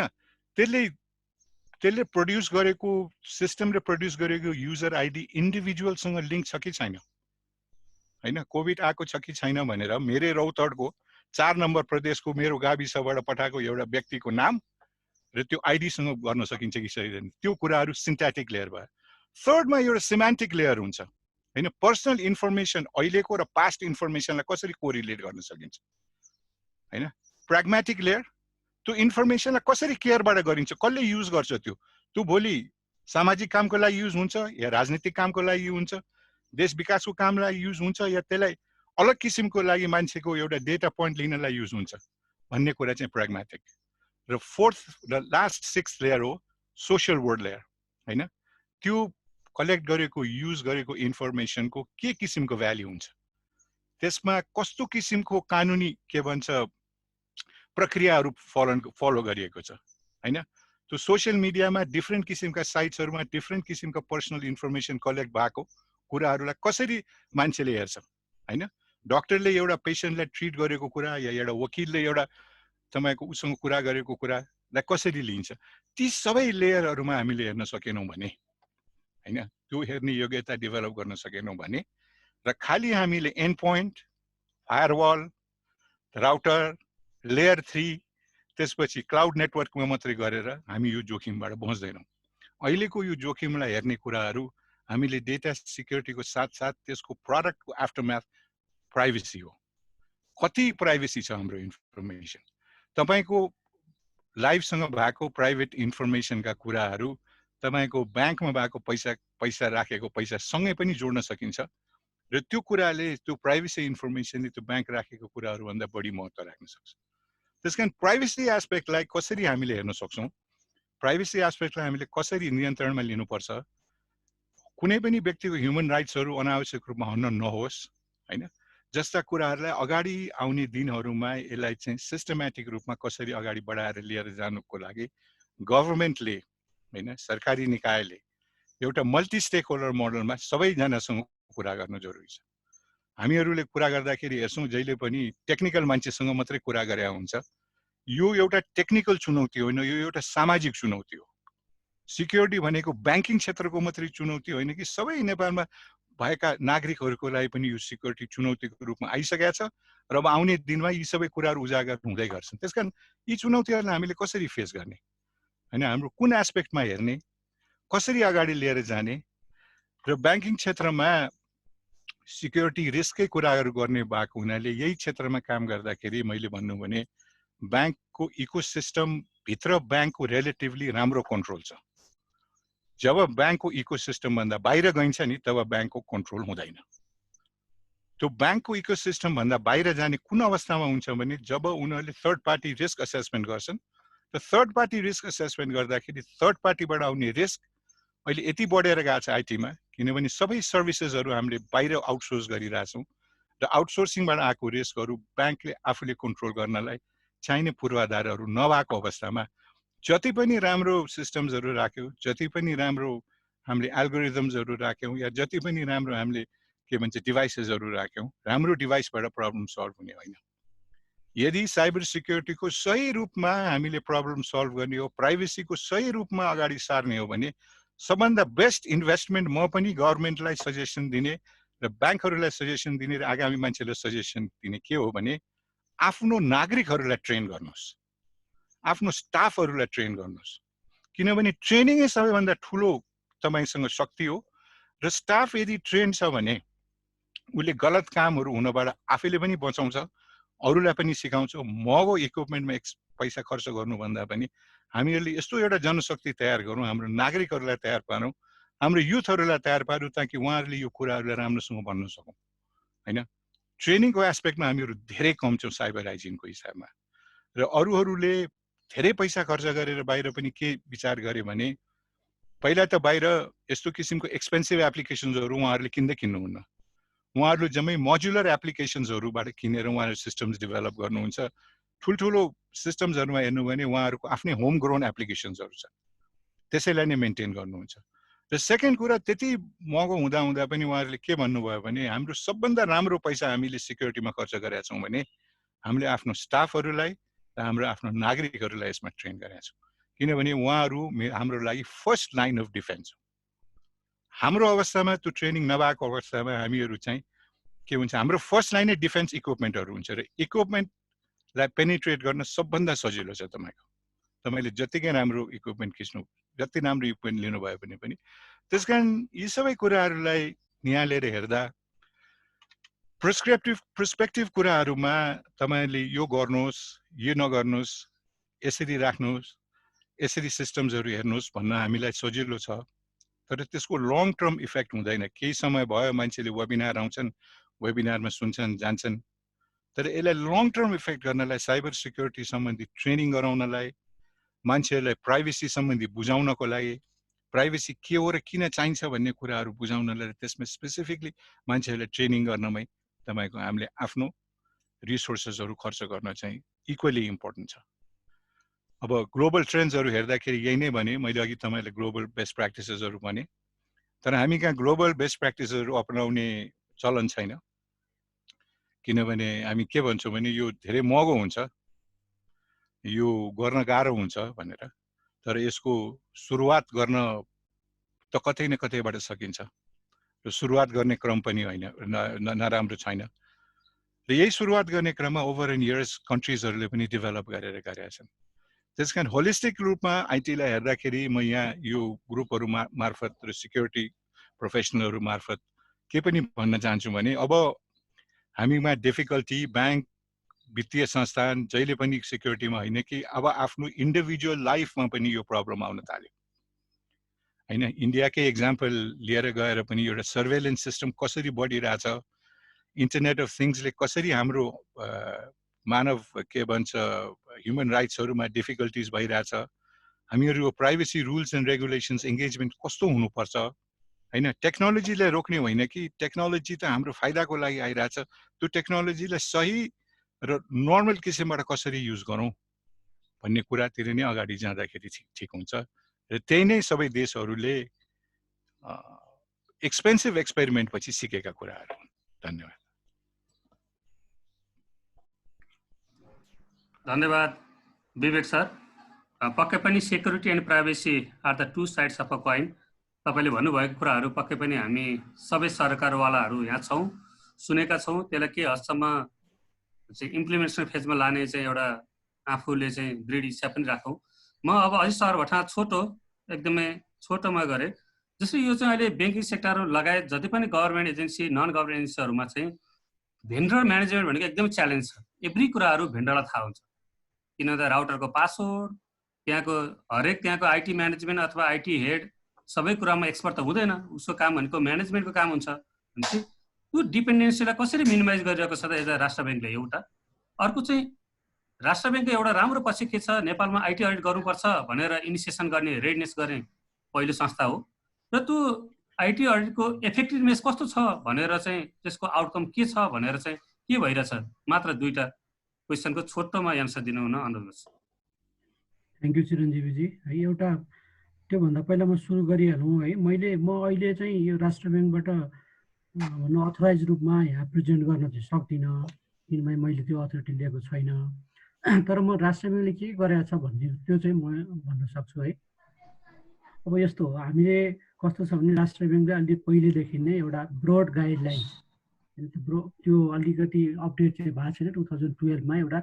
त्यसले प्रोड्युस गरेको सिस्टमले प्रोड्युस गरेको युजर आइडी इन्डिभिजुअलसँग लिङ्क छ कि छैन हैन, कोभिड आएको छ कि छैन भनेर मेरै रौतहटको 4 नम्बर प्रदेशको मेरो गाविसबाट पठाएको एउटा व्यक्तिको नाम र त्यो आइडीसँग गर्न सकिन्छ कि छैन, त्यो कुराहरू सिन्थेटिक लेयर भयो। थर्डमा एउटा सिमेन्टिक लेयर हुन्छ हैन, पर्सनल इन्फर्मेसन अहिलेको र पास्ट इन्फर्मेसनलाई कसरी कोरिलेट गर्न सकिन्छ हैन। प्र्याग्मेटिक लेयर, त्यो इन्फर्मेसनलाई कसरी केयरबाट गरिन्छ, कसले युज गर्छ, त्यो भोलि सामाजिक कामको लागि युज हुन्छ या राजनीतिक कामको लागि हुन्छ, देश विकासको कामलाई युज हुन्छ या त्यसलाई अलग किसिमको लागि मान्छेको एउटा डेटा पोइन्ट लिनलाई युज हुन्छ भन्ने कुरा चाहिँ प्र्याग्मेटिक। र फोर्थ र लास्ट 6th लेयर हो सोशल वर्ड लेयर हैन। त्यो कलेक्ट गरेको युज गरेको इन्फर्मेसनको के किसिमको भ्याल्यु हुन्छ, त्यसमा कस्तो किसिमको कानुनी के भन्छ प्रक्रियाहरू फलो गरिएको छ हैन। त्यो सोशल मिडियामा डिफ्रेन्ट किसिमका साइट्सहरूमा डिफ्रेन्ट किसिमका पर्सनल इन्फर्मेसन कलेक्ट भएको कुराहरूलाई कसरी मान्छेले हेर्छ हैन। डक्टरले एउटा पेसेन्टलाई ट्रिट गरेको कुरा या एउटा वकिलले एउटा तपाईको उसँग कुरा गरेको कुरालाई कसरी लिन्छ, ती सबै लेयरहरूमा हामीले हेर्न सकेनौँ भने हैन, त्यो हेर्ने योग्यता डेभलप गर्न सकेनौँ भने र खाली हामीले एन्ड पोइन्ट, फायरवल, राउटर, लेयर 3 त्यसपछि क्लाउड नेटवर्कमा मात्रै गरेर हामी यो जोखिमबाट बच्दैनौँ। अहिलेको यो जोखिमलाई हेर्ने कुराहरू हामीले डेटा सिक्युरिटीको साथसाथ त्यसको प्रडक्टको आफ्टरम्याथ प्राइभेसी हो। कति प्राइभेसी छ हाम्रो इन्फर्मेसन, तपाईको लाइफसँग भएको प्राइभेट इन्फर्मेसनका कुराहरू तपाईको ब्याङ्कमा भएको पैसा राखेको पैसा सँगै पनि जोड्न सकिन्छ र त्यो कुराले त्यो प्राइभेसी इन्फर्मेसनले त्यो ब्याङ्क राखेको कुराहरू भन्दा बढी महत्त्व राख्न सक्छ। त्यसकारण प्राइभेसी एस्पेक्टलाई कसरी हामीले हेर्न सक्छौँ, प्राइभेसी एस्पेक्टलाई हामीले कसरी नियन्त्रणमा लिनुपर्छ, कुनै पनि व्यक्तिको ह्युमन राइट्सहरू अनावश्यक रूपमा हन्न नहोस् हैन, जस्ता कुराहरूलाई अगाडि आउने दिनहरूमा यसलाई चाहिँ सिस्टमेटिक रूपमा कसरी अगाडि बढाएर लिएर जानुको लागि गभर्नमेन्टले हैन, सरकारी निकायले एउटा मल्टी स्टेक होल्डर मोडलमा सबैजनासँग कुरा गर्न जरुरी छ। हामीहरूले कुरा गर्दाखेरि हेर्छौँ जहिले पनि टेक्निकल मान्छेसँग मात्रै कुरा गरे हुन्छ, यो एउटा टेक्निकल चुनौती होइन, यो एउटा सामाजिक चुनौती हो। सिक्युरिटी भनेको ब्याङ्किङ क्षेत्रको मात्रै चुनौती होइन कि सबै नेपालमा भएका नागरिकहरूको लागि पनि यो सिक्युरिटी चुनौतीको रूपमा आइसकेको छ र अब आउने दिनमा यी सबै कुराहरू उजागर हुँदै गर्छन्। त्यसकारण यी चुनौतीहरूलाई हामीले कसरी फेस गर्ने हैन, हाम्रो कुन एस्पेक्टमा हेर्ने, कसरी अगाडि लिएर जाने र ब्याङ्किङ क्षेत्रमा सिक्युरिटी रिस्ककै कुराहरू गर्ने भएको हुनाले यही क्षेत्रमा काम गर्दाखेरि मैले भन्नु भने ब्याङ्कको इकोसिस्टम भित्र ब्याङ्कको रिलेटिभली राम्रो कन्ट्रोल छ। जब ब्याङ्कको इकोसिस्टम भन्दा बाहिर गइन्छ नि तब ब्याङ्कको कन्ट्रोल हुँदैन। त्यो ब्याङ्कको इकोसिस्टम भन्दा बाहिर जाने कुन अवस्थामा हुन्छ भने जब उनीहरूले थर्ड पार्टी रिस्क असेसमेन्ट गर्छन्। र थर्ड पार्टी रिस्क असेसमेन्ट गर्दाखेरि थर्ड पार्टीबाट आउने रिस्क अहिले यति बढेर गएको छ आइटीमा, किनभने सबै सर्भिसेसहरू हामीले बाहिर आउटसोर्स गरिरहेछौँ र आउटसोर्सिङबाट आएको रिस्कहरू ब्याङ्कले आफूले कन्ट्रोल गर्नलाई चाहिने पूर्वाधारहरू नभएको अवस्थामा जति पनि राम्रो सिस्टम्सहरू राख्यौँ, जति पनि राम्रो हामीले एल्गोरिदम्सहरू राख्यौँ या जति पनि राम्रो हामीले के भन्छ डिभाइसेसहरू राख्यौँ, राम्रो डिभाइसबाट प्रब्लम सल्भ हुने होइन। यदि साइबर सिक्युरिटीको सही रूपमा हामीले प्रब्लम सल्भ गर्ने हो, प्राइभेसीको सही रूपमा अगाडि सार्ने हो भने सबभन्दा बेस्ट इन्भेस्टमेन्ट म पनि गभर्नमेन्टलाई सजेसन दिने र ब्याङ्कहरूलाई सजेसन दिने र आगामी मान्छेलाई सजेसन दिने के हो भने आफ्नो नागरिकहरूलाई ट्रेन गर्नुहोस्, आफ्नो स्टाफहरूलाई ट्रेन गर्नुहोस्, किनभने ट्रेनिङै सबैभन्दा ठुलो तपाईँसँग शक्ति हो। र स्टाफ यदि ट्रेन छ भने उसले गलत कामहरू हुनबाट आफैले पनि बचाउँछ, अरूलाई पनि सिकाउँछ। महँगो इक्विपमेन्टमा पैसा खर्च गर्नुभन्दा पनि हामीहरूले यस्तो एउटा जनशक्ति तयार गरौँ, हाम्रो नागरिकहरूलाई तयार पारौँ, हाम्रो युथहरूलाई तयार पारौँ ताकि उहाँहरूले यो कुराहरूलाई राम्रोसँग भन्न सकौँ हैन। ट्रेनिङको एस्पेक्टमा हामीहरू धेरै कम छौँ साइबर हाइजिनको हिसाबमा। र अरूहरूले धेरै पैसा खर्च गरेर बाहिर पनि के विचार गरे भने पहिला त बाहिर यस्तो किसिमको एक्सपेन्सिभ एप्लिकेसन्सहरू उहाँहरूले किन्नुहुन्न। उहाँहरूले जम्मै मोड्युलर एप्लिकेसन्सहरूबाट किनेर उहाँहरू सिस्टम्स डेभलप गर्नुहुन्छ। ठुल्ठुलो सिस्टम्सहरूमा हेर्नु भने उहाँहरूको आफ्नै होम ग्रोन एप्लिकेसन्सहरू छ, त्यसैलाई नै मेन्टेन गर्नुहुन्छ। र सेकेन्ड कुरा, त्यति महँगो हुँदा पनि उहाँहरूले के भन्नुभयो भने हाम्रो सबभन्दा राम्रो पैसा हामीले सिक्युरिटीमा खर्च गरेका छौँ भने हामीले आफ्नो स्टाफहरूलाई र हाम्रो आफ्नो नागरिकहरूलाई यसमा ट्रेन गरेका छौँ। किनभने उहाँहरू हाम्रो लागि फर्स्ट लाइन अफ डिफेन्स हो। हाम्रो अवस्थामा त्यो ट्रेनिङ नभएको अवस्थामा हामीहरू चाहिँ के हुन्छ, हाम्रो फर्स्ट लाइन नै डिफेन्स इक्विपमेन्टहरू हुन्छ र इक्विपमेन्टलाई पेनिट्रेट गर्न सबभन्दा सजिलो छ तपाईँको। तपाईँले जतिकै राम्रो इक्विपमेन्ट खिच्नु, जति राम्रो इक्विपमेन्ट लिनुभयो भने पनि। त्यसकारण यी सबै कुराहरूलाई निहालेर हेर्दा पर्सपेक्टिभ कुराहरूमा तपाईँले यो गर्नुहोस्, यो नगर्नुहोस्, यसरी राख्नुहोस्, यसरी सिस्टम्सहरू हेर्नुहोस् भन्न हामीलाई सजिलो छ, तर त्यसको लङ टर्म इफेक्ट हुँदैन। केही समय भयो मान्छेले वेबिनार आउँछन्, वेबिनारमा सुन्छन्, जान्छन्, तर यसलाई लङ टर्म इफेक्ट गर्नलाई, साइबर सिक्युरिटी सम्बन्धी ट्रेनिङ गराउनलाई, मान्छेहरूलाई प्राइभेसी सम्बन्धी बुझाउनको लागि, प्राइभेसी के हो र किन चाहिन्छ भन्ने कुराहरू बुझाउनलाई, त्यसमा स्पेसिफिकली मान्छेहरूलाई ट्रेनिङ गर्नमै तपाईँको हामीले आफ्नो रिसोर्सेसहरू खर्च गर्न चाहिँ इक्वली इम्पोर्टेन्ट छ। अब ग्लोबल ट्रेन्ड्सहरू हेर्दाखेरि यही नै भने, मैले अघि तपाईँलाई ग्लोबल बेस्ट प्र्याक्टिसेसहरू भने, तर हामी कहाँ ग्लोबल बेस्ट प्र्याक्टिसेसहरू अपनाउने चलन छैन। किनभने हामी के भन्छौँ भने यो धेरै महँगो हुन्छ, यो गर्न गाह्रो हुन्छ भनेर, तर यसको सुरुवात गर्न त कतै न कतैबाट सकिन्छ र सुरुवात गर्ने क्रम पनि होइन, नराम्रो छैन। र यही सुरुवात गर्ने क्रममा ओभर एन इयर्स कन्ट्रिजहरूले पनि डेभलप गरेर गरेका छन्। त्यसकारण होलिस्टिक रूपमा आइटीलाई हेर्दाखेरि म यहाँ यो ग्रुपहरू मार्फत र सिक्युरिटी प्रोफेसनलहरू मार्फत के पनि भन्न चाहन्छु भने, अब हामीमा डिफिकल्टी ब्याङ्क, वित्तीय संस्थान जहिले पनि सिक्युरिटीमा होइन कि अब आफ्नो इन्डिभिजुअल लाइफमा पनि यो प्रब्लम आउन थाल्यो होइन। इन्डियाकै एक्जाम्पल लिएर गएर पनि एउटा सर्वेलेन्स सिस्टम कसरी बढिरहेछ, इन्टरनेट अफ थिङ्सले कसरी हाम्रो मानव के भन्छ ह्युमन राइट्सहरूमा डिफिकल्टिज भइरहेछ, हामीहरू privacy rules and regulations engagement कस्तो हुनुपर्छ होइन। टेक्नोलोजीलाई रोक्ने होइन कि टेक्नोलोजी त हाम्रो फाइदाको लागि आइरहेछ, त्यो टेक्नोलोजीलाई सही र नर्मल किसिमबाट कसरी युज गरौँ भन्ने कुरातिर नै अगाडि जाँदाखेरि ठिक हुन्छ। र त्यही नै सबै देशहरूले एक्सपेन्सिभ एक्सपेरिमेन्ट पछि सिकेका कुराहरू हुन्। धन्यवाद। धन्यवाद विवेक सर। पक्कै पनि security and privacy are the two sides of a coin. तपाईँले भन्नुभएको कुराहरू पक्कै पनि हामी सबै सरकारवालाहरू यहाँ छौँ, सुनेका छौँ। त्यसलाई के हदसम्म चाहिँ इम्प्लिमेन्टेसन फेजमा लाने चाहिँ एउटा आफूले चाहिँ दृढ इच्छा पनि राखौँ। म अब अझै सरभठा एकदमै छोटोमा गरेँ। जस्तै यो चाहिँ अहिले ब्याङ्किङ सेक्टर लगायत जति पनि गभर्मेन्ट एजेन्सी, नन गभर्मेन्ट एजेन्सीहरूमा चाहिँ भेन्डर म्यानेजमेन्ट भनेको एकदमै च्यालेन्ज छ। एभ्री कुराहरू भेन्डरलाई थाहा हुन्छ, किनभने राउटरको पासवर्ड, त्यहाँको आइटी म्यानेजमेन्ट अथवा आइटी हेड सबै कुरामा एक्सपर्ट त हुँदैन। उसको काम भनेको म्यानेजमेन्टको काम हुन्छ। त्यो डिपेन्डेन्सीलाई कसरी मिनिमाइज गरिरहेको छ त यता राष्ट्र ब्याङ्कले एउटा। अर्को चाहिँ राष्ट्र ब्याङ्कको एउटा राम्रो पछि के छ, नेपालमा आइटी अडिट गर्नुपर्छ भनेर इनिसिएसन गर्ने, रेडनेस गर्ने पहिलो संस्था हो। र त्यो आइटी अडिटको इफेक्टिभनेस कस्तो छ भनेर चाहिँ त्यसको आउटकम के छ भनेर चाहिँ के भइरहेछ, मात्र दुईवटा क्वेसनको छोटोमा एन्सर दिनु हुन अनुरोध छ। थ्याङ्क यू चिरञ्जीवीजी। है एउटा त्योभन्दा पहिला म सुरु गरिहालौँ है। म अहिले चाहिँ यो राष्ट्र ब्याङ्कबाट भनौँ अथराइज रूपमा यहाँ प्रेजेन्ट गर्न चाहिँ सक्दिनँ, किनभने मैले त्यो अथोरिटी लिएको छैन। तर म राष्ट्र ब्याङ्कले के गरेको छ भन्ने त्यो चाहिँ म भन्न सक्छु है। अब यस्तो हो, हामीले कस्तो छ भने राष्ट्र ब्याङ्कले अलिक पहिलेदेखि नै एउटा ब्रोड गाइडलाइन्स, त्यो अलिकति अपडेट चाहिँ भएको छैन, 2012मा एउटा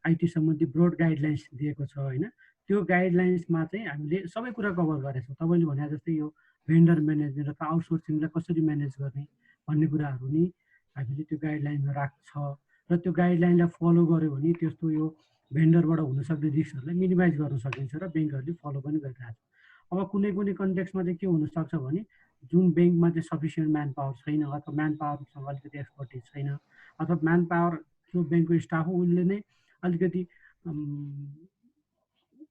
आइटी सम्बन्धी ब्रोड गाइडलाइन्स दिएको छ होइन। त्यो गाइडलाइन्समा चाहिँ हामीले सबै कुरा कभर गरेका छौँ। तपाईँले भने जस्तै यो भेन्डर म्यानेजमेन्ट अथवा आउटसोर्सिङलाई कसरी म्यानेज गर्ने भन्ने कुराहरू नि हामीले त्यो गाइडलाइनमा राख्छ। र त्यो गाइडलाइनलाई फलो गर्यो भने त्यस्तो यो भेन्डरबाट हुनसक्ने रिस्कहरूलाई मिनिमाइज गर्न सकिन्छ र ब्याङ्कहरूले फलो पनि गरिरहेको छ। अब कुनै कन्टेक्स्टमा चाहिँ के हुनसक्छ भने जुन ब्याङ्कमा चाहिँ सफिसियन्ट म्यान पावर छैन अथवा म्यान पावरसँग अलिकति एक्सपर्टिज छैन अथवा म्यान पावर जो ब्याङ्कको स्टाफ हो उसले नै अलिकति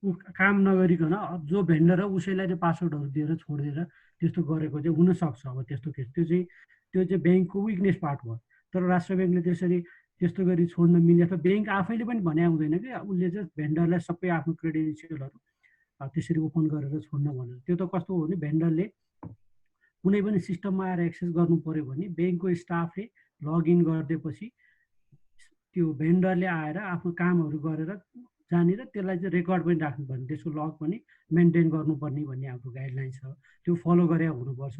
काम नगरिकन जो भेन्डर हो उसैलाई चाहिँ पासवर्डहरू दिएर छोडिदिएर त्यस्तो गरेको चाहिँ हुनसक्छ। अब त्यस्तो केस त्यो चाहिँ ब्याङ्कको विकनेस पार्ट भयो। तर राष्ट्र ब्याङ्कले त्यसरी त्यस्तो गरी छोड्न मिल्ने अथवा ब्याङ्क आफैले पनि भने हुँदैन कि उसले चाहिँ भेन्डरलाई सबै आफ्नो क्रेडेन्सियलहरू त्यसरी ओपन गरेर छोड्न भनेर। त्यो त कस्तो हो भने भेन्डरले कुनै पनि सिस्टममा आएर एक्सेस गर्नु पर्यो भने ब्याङ्कको स्टाफले लगइन गरिदिएपछि त्यो भेन्डरले आएर आफ्नो कामहरू गरेर जाने र त्यसलाई चाहिँ रेकर्ड पनि राख्नुपर्ने, त्यसको लग पनि मेन्टेन गर्नुपर्ने भन्ने हाम्रो गाइडलाइन छ। त्यो फलो गरे हुनुपर्छ।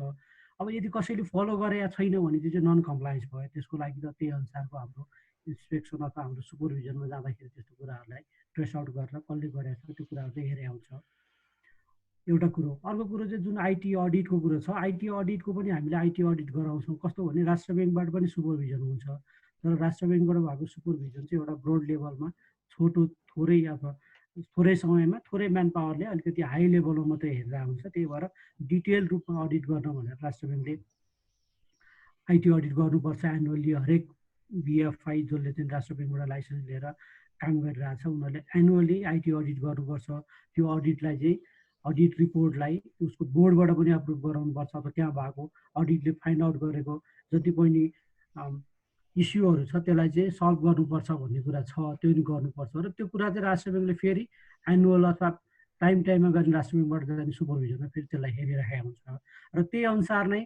अब यदि कसैले फलो गरे छैन भने त्यो चाहिँ नन कम्प्लायन्स भयो। त्यसको लागि त त्यही अनुसारको हाम्रो इन्सपेक्सन अथवा हाम्रो सुपरभिजनमा जाँदाखेरि त्यस्तो कुराहरूलाई ट्रेस आउट गरेर कसले गरेको छ त्यो कुराहरू चाहिँ हेरे आउँछ। एउटा कुरो। अर्को कुरो चाहिँ जुन आइटी अडिटको कुरो छ, आइटी अडिटको पनि हामीले आइटी अडिट गराउँछौँ। कस्तो भने राष्ट्र ब्याङ्कबाट पनि सुपरभिजन हुन्छ, तर राष्ट्र ब्याङ्कबाट भएको सुपरभिजन चाहिँ एउटा ब्रोड लेभलमा थोरै अथवा थोरै समयमा थोरै म्यान पावरले अलिकति हाई लेभलमा मात्रै हेरेर हुन्छ। त्यही भएर डिटेल रूपमा अडिट गर्न भनेर राष्ट्र ब्याङ्कले आइटी अडिट गर्नुपर्छ एनुअली। हरेक बिएफआई जसले चाहिँ राष्ट्र ब्याङ्कबाट लाइसेन्स लिएर काम गरिरहेछ उनीहरूले एनुअली आइटी अडिट गर्नुपर्छ। त्यो अडिटलाई चाहिँ अडिट रिपोर्टलाई उसको बोर्डबाट पनि एप्रुभ गराउनुपर्छ अथवा त्यहाँ भएको अडिटले फाइन्ड आउट गरेको जति पनि इस्युहरू छ त्यसलाई चाहिँ सल्भ गर्नुपर्छ भन्ने कुरा छ, त्यो पनि गर्नुपर्छ। र त्यो कुरा चाहिँ राष्ट्र ब्याङ्कले फेरि एनुअल अथवा टाइममा गर्ने राष्ट्र ब्याङ्कबाट जाने सुपरभिजनमा फेरि त्यसलाई हेरिराखेको हुन्छ। र त्यही अनुसार नै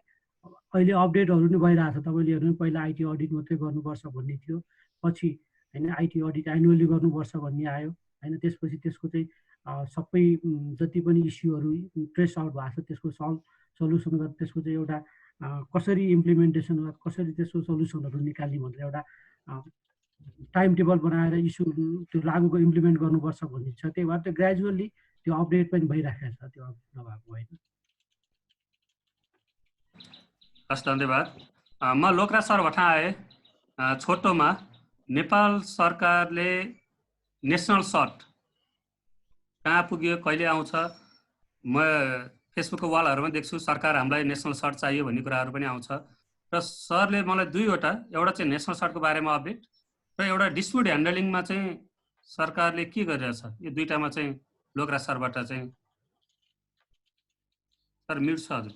अहिले अपडेटहरू पनि भइरहेछ। तपाईँले हेर्नु पहिला आइटी अडिट मात्रै गर्नुपर्छ भन्ने थियो, पछि होइन आइटी अडिट एनुअली गर्नुपर्छ भन्ने आयो होइन। त्यसपछि त्यसको चाहिँ सबै जति पनि इस्युहरू ट्रेस आउट भएको छ त्यसको सल्युसन गरेर त्यसको चाहिँ एउटा कसरी इम्प्लिमेन्टेसन कसरी त्यसको सल्युसनहरू निकाल्ने भनेर एउटा टाइम टेबल बनाएर इस्यु त्यो लागुको इम्प्लिमेन्ट गर्नुपर्छ भन्ने छ। त्यही भएर त्यो ग्रेजुअली त्यो अपडेट पनि भइराखेको छ, त्यो अपडेट नभएको होइन। हस्, धन्यवाद। म लोकराज सर भट्ट आएँ। छोटोमा नेपाल सरकारले नेसनल सर्ट कहाँ पुग्यो, कहिले आउँछ? म फेसबुकको वालहरूमा देख्छु सरकार हामीलाई नेसनल सर्ट चाहियो भन्ने कुराहरू पनि आउँछ। र सरले मलाई दुईवटा, एउटा चाहिँ नेसनल सर्टको बारेमा अपडेट र एउटा डिस्प्युट ह्यान्डलिङमा चाहिँ सरकारले के गरिरहेछ, यो दुईटामा चाहिँ लोकराज सरबाट चाहिँ। सर म्युट छ हजुर।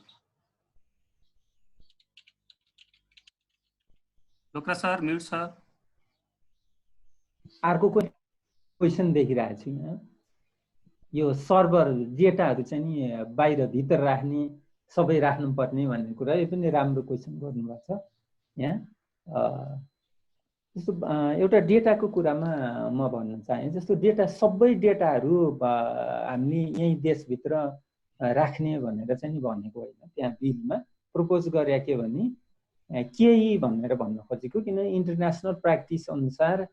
लोकराज सर म्युट छ। अर्को क्वेसन देखिरहेको छु यहाँ। यो सर्भर डेटाहरू चाहिँ नि बाहिर भित्र राख्ने सबै राख्नुपर्ने भन्ने कुरा, यो पनि राम्रो क्वेसन गर्नुभएको छ यहाँ। जस्तो एउटा डेटाको कुरामा म भन्न चाहेँ, जस्तो डेटा सबै डेटाहरू हामीले यहीँ देशभित्र राख्ने भनेर चाहिँ नि भनेको होइन। त्यहाँ बिलमा प्रपोज गरे के भने केही भनेर भन्न खोजेको, किनभने इन्टरनेसनल प्र्याक्टिस अनुसार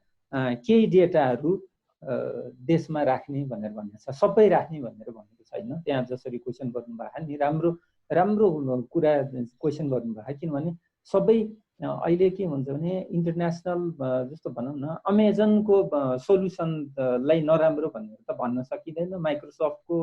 केही डेटाहरू देशमा राख्ने भनेर भनेको छ, सबै राख्ने भनेर भनेको छैन। त्यहाँ जसरी क्वेसन गर्नुभएको नि राम्रो कुरा क्वेसन गर्नुभयो, किनभने सबै अहिले के हुन्छ भने इन्टरनेसनल जस्तो भनौँ न अमेजनको सोल्युसनलाई नराम्रो भनेर त भन्न सकिँदैन। माइक्रोसफ्टको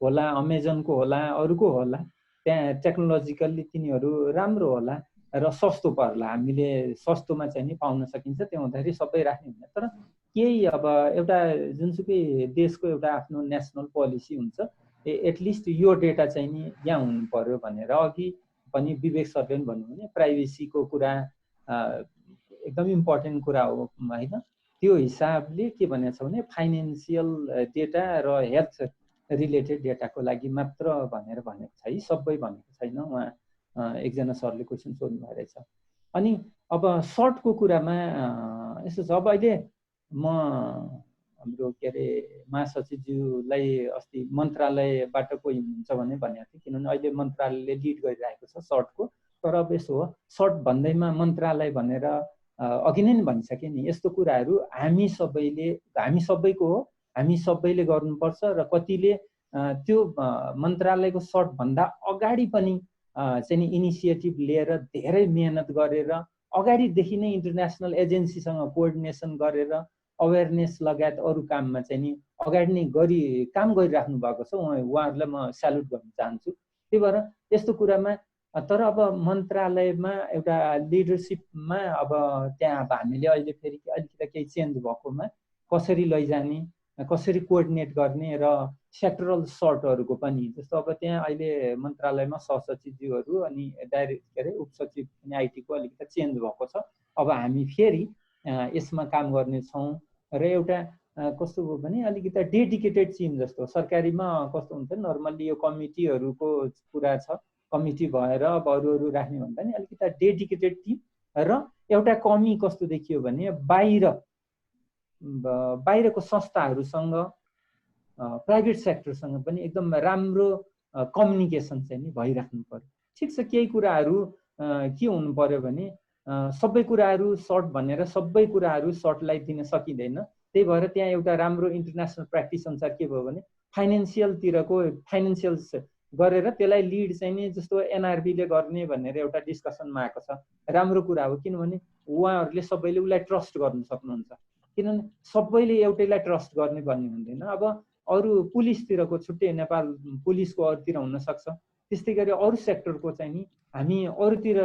होला, अमेजनको होला, अरूको होला, त्यहाँ टेक्नोलोजिकल्ली तिनीहरू राम्रो होला र सस्तो पर्ला, हामीले सस्तोमा चाहिँ नि पाउन सकिन्छ। त्यो हुँदाखेरि सबै राख्ने हुँदैन। तर केही अब एउटा जुनसुकै देशको एउटा आफ्नो नेसनल पोलिसी हुन्छ, एटलिस्ट यो डेटा चाहिँ नि यहाँ हुनु पर्यो भनेर। अघि पनि विवेक सरले पनि भन्नु भने प्राइभेसीको कुरा एकदम इम्पोर्टेन्ट कुरा हो होइन। त्यो हिसाबले के भनेको छ भने फाइनेन्सियल डेटा र हेल्थ रिलेटेड डेटाको लागि मात्र भनेर भनेको छ है, सबै भनेको छैन। उहाँ एकजना सरले क्वेसन सोध्नु भएको रहेछ। अनि अब सर्टको कुरामा यस्तो छ, अब अहिले म हाम्रो के अरे महासचिवज्यूलाई अस्ति मन्त्रालयबाट कोही हुनुहुन्छ भने भनेको थिएँ, किनभने अहिले मन्त्रालयले लिड गरिरहेको छ सर्टको। तर अब यसो हो, सर्ट भन्दैमा मन्त्रालय भनेर अघि नै भनिसकेँ नि, यस्तो कुराहरू हामी सबैको हो, हामी सबैले गर्नुपर्छ। र कतिले त्यो मन्त्रालयको सर्टभन्दा अगाडि पनि चाहिँ नि इनिसिएटिभ लिएर धेरै मेहनत गरेर अगाडिदेखि नै इन्टरनेसनल एजेन्सीसँग कोअर्डिनेसन गरेर अवेरनेस लगायत अरू काममा चाहिँ नि अगाडि नै काम गरिराख्नु भएको छ। उहाँहरूलाई म स्यालुट गर्न चाहन्छु। त्यही भएर यस्तो कुरामा तर अब मन्त्रालयमा एउटा लिडरसिपमा अब त्यहाँ अब हामीले अहिले फेरि अलिकति केही चेन्ज भएकोमा कसरी लैजाने कसरी कोअर्डिनेट गर्ने र सेक्टरल सर्टहरूको पनि, जस्तो अब त्यहाँ अहिले मन्त्रालयमा सहसचिवज्यूहरू अनि उपसचिव अनि आइटीको अलिकति चेन्ज भएको छ। अब हामी फेरि यसमा काम गर्नेछौँ र एउटा कस्तो भयो भने अलिकति डेडिकेटेड टिम जस्तो, सरकारीमा कस्तो हुन्छ नर्मल्ली यो कमिटीहरूको कुरा छ, कमिटी भएर अब अरू राख्ने भन्दा नि अलिकति डेडिकेटेड टिम र एउटा कमी कस्तो देखियो भने बाहिरको संस्थाहरूसँग प्राइभेट सेक्टरसँग पनि एकदम राम्रो कम्युनिकेसन चाहिँ नि भइराख्नु पर्यो। ठिक छ, केही कुराहरू के हुनु पर्यो भने सबै कुराहरू सर्ट भनेर सबै कुराहरू सर्टलाई दिन सकिँदैन। त्यही भएर त्यहाँ एउटा राम्रो इन्टरनेसनल प्र्याक्टिस अनुसार के भयो भने फाइनेन्सियल्स गरेर त्यसलाई लिड चाहिँ नि जस्तो एनआरबीले गर्ने भनेर एउटा डिस्कसनमा आएको छ। राम्रो कुरा हो, किनभने उहाँहरूले सबैले उसलाई ट्रस्ट गर्न सक्नुहुन्छ, किनभने सबैले एउटैलाई ट्रस्ट गर्ने भन्ने हुँदैन। अब अरू पुलिसतिरको छुट्टै नेपाल पुलिसको अरूतिर हुनसक्छ, त्यस्तै गरी अरू सेक्टरको चाहिँ नि हामी अरूतिर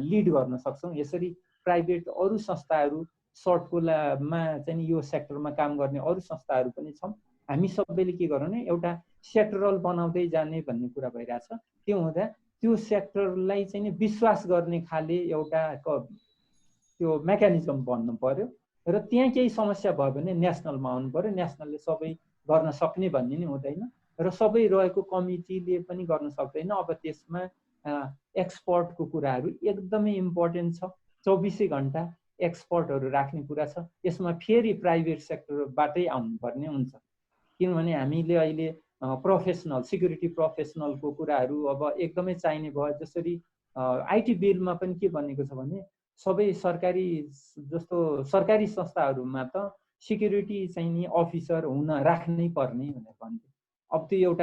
लिड गर्न सक्छौँ। यसरी प्राइभेट अरू संस्थाहरू सर्टकोमा चाहिँ यो सेक्टरमा काम गर्ने अरू संस्थाहरू पनि छन्। हामी सबैले के गर्नु भने एउटा सेक्टरल बनाउँदै जाने भन्ने कुरा भइरहेछ। त्यो हुँदा त्यो सेक्टरलाई चाहिँ नि विश्वास गर्ने खाले एउटा त्यो मेकानिजम बन्नु पर्यो र त्यहाँ केही समस्या भयो भने नेसनलमा आउनु पर्यो। नेसनलले सबै गर्न सक्ने भन्ने नि हुँदैन र सबै रहेको कमिटीले पनि गर्न सक्दैन। अब त्यसमा एक्सपर्टको कुराहरू एकदमै इम्पोर्टेन्ट छ। 24 घण्टा एक्सपर्टहरू राख्ने कुरा छ। यसमा फेरि प्राइभेट सेक्टरबाटै आउनुपर्ने हुन्छ, किनभने हामीले अहिले प्रोफेसनल सिक्युरिटी प्रोफेसनलको कुराहरू अब एकदमै चाहिने भयो। जसरी आइटी बिलमा पनि के भनेको छ भने सबै सरकारी संस्थाहरूमा त सिक्युरिटी चाहिँ नि अफिसर हुन राख्नै पर्ने भनेर भन्थ्यो। अब त्यो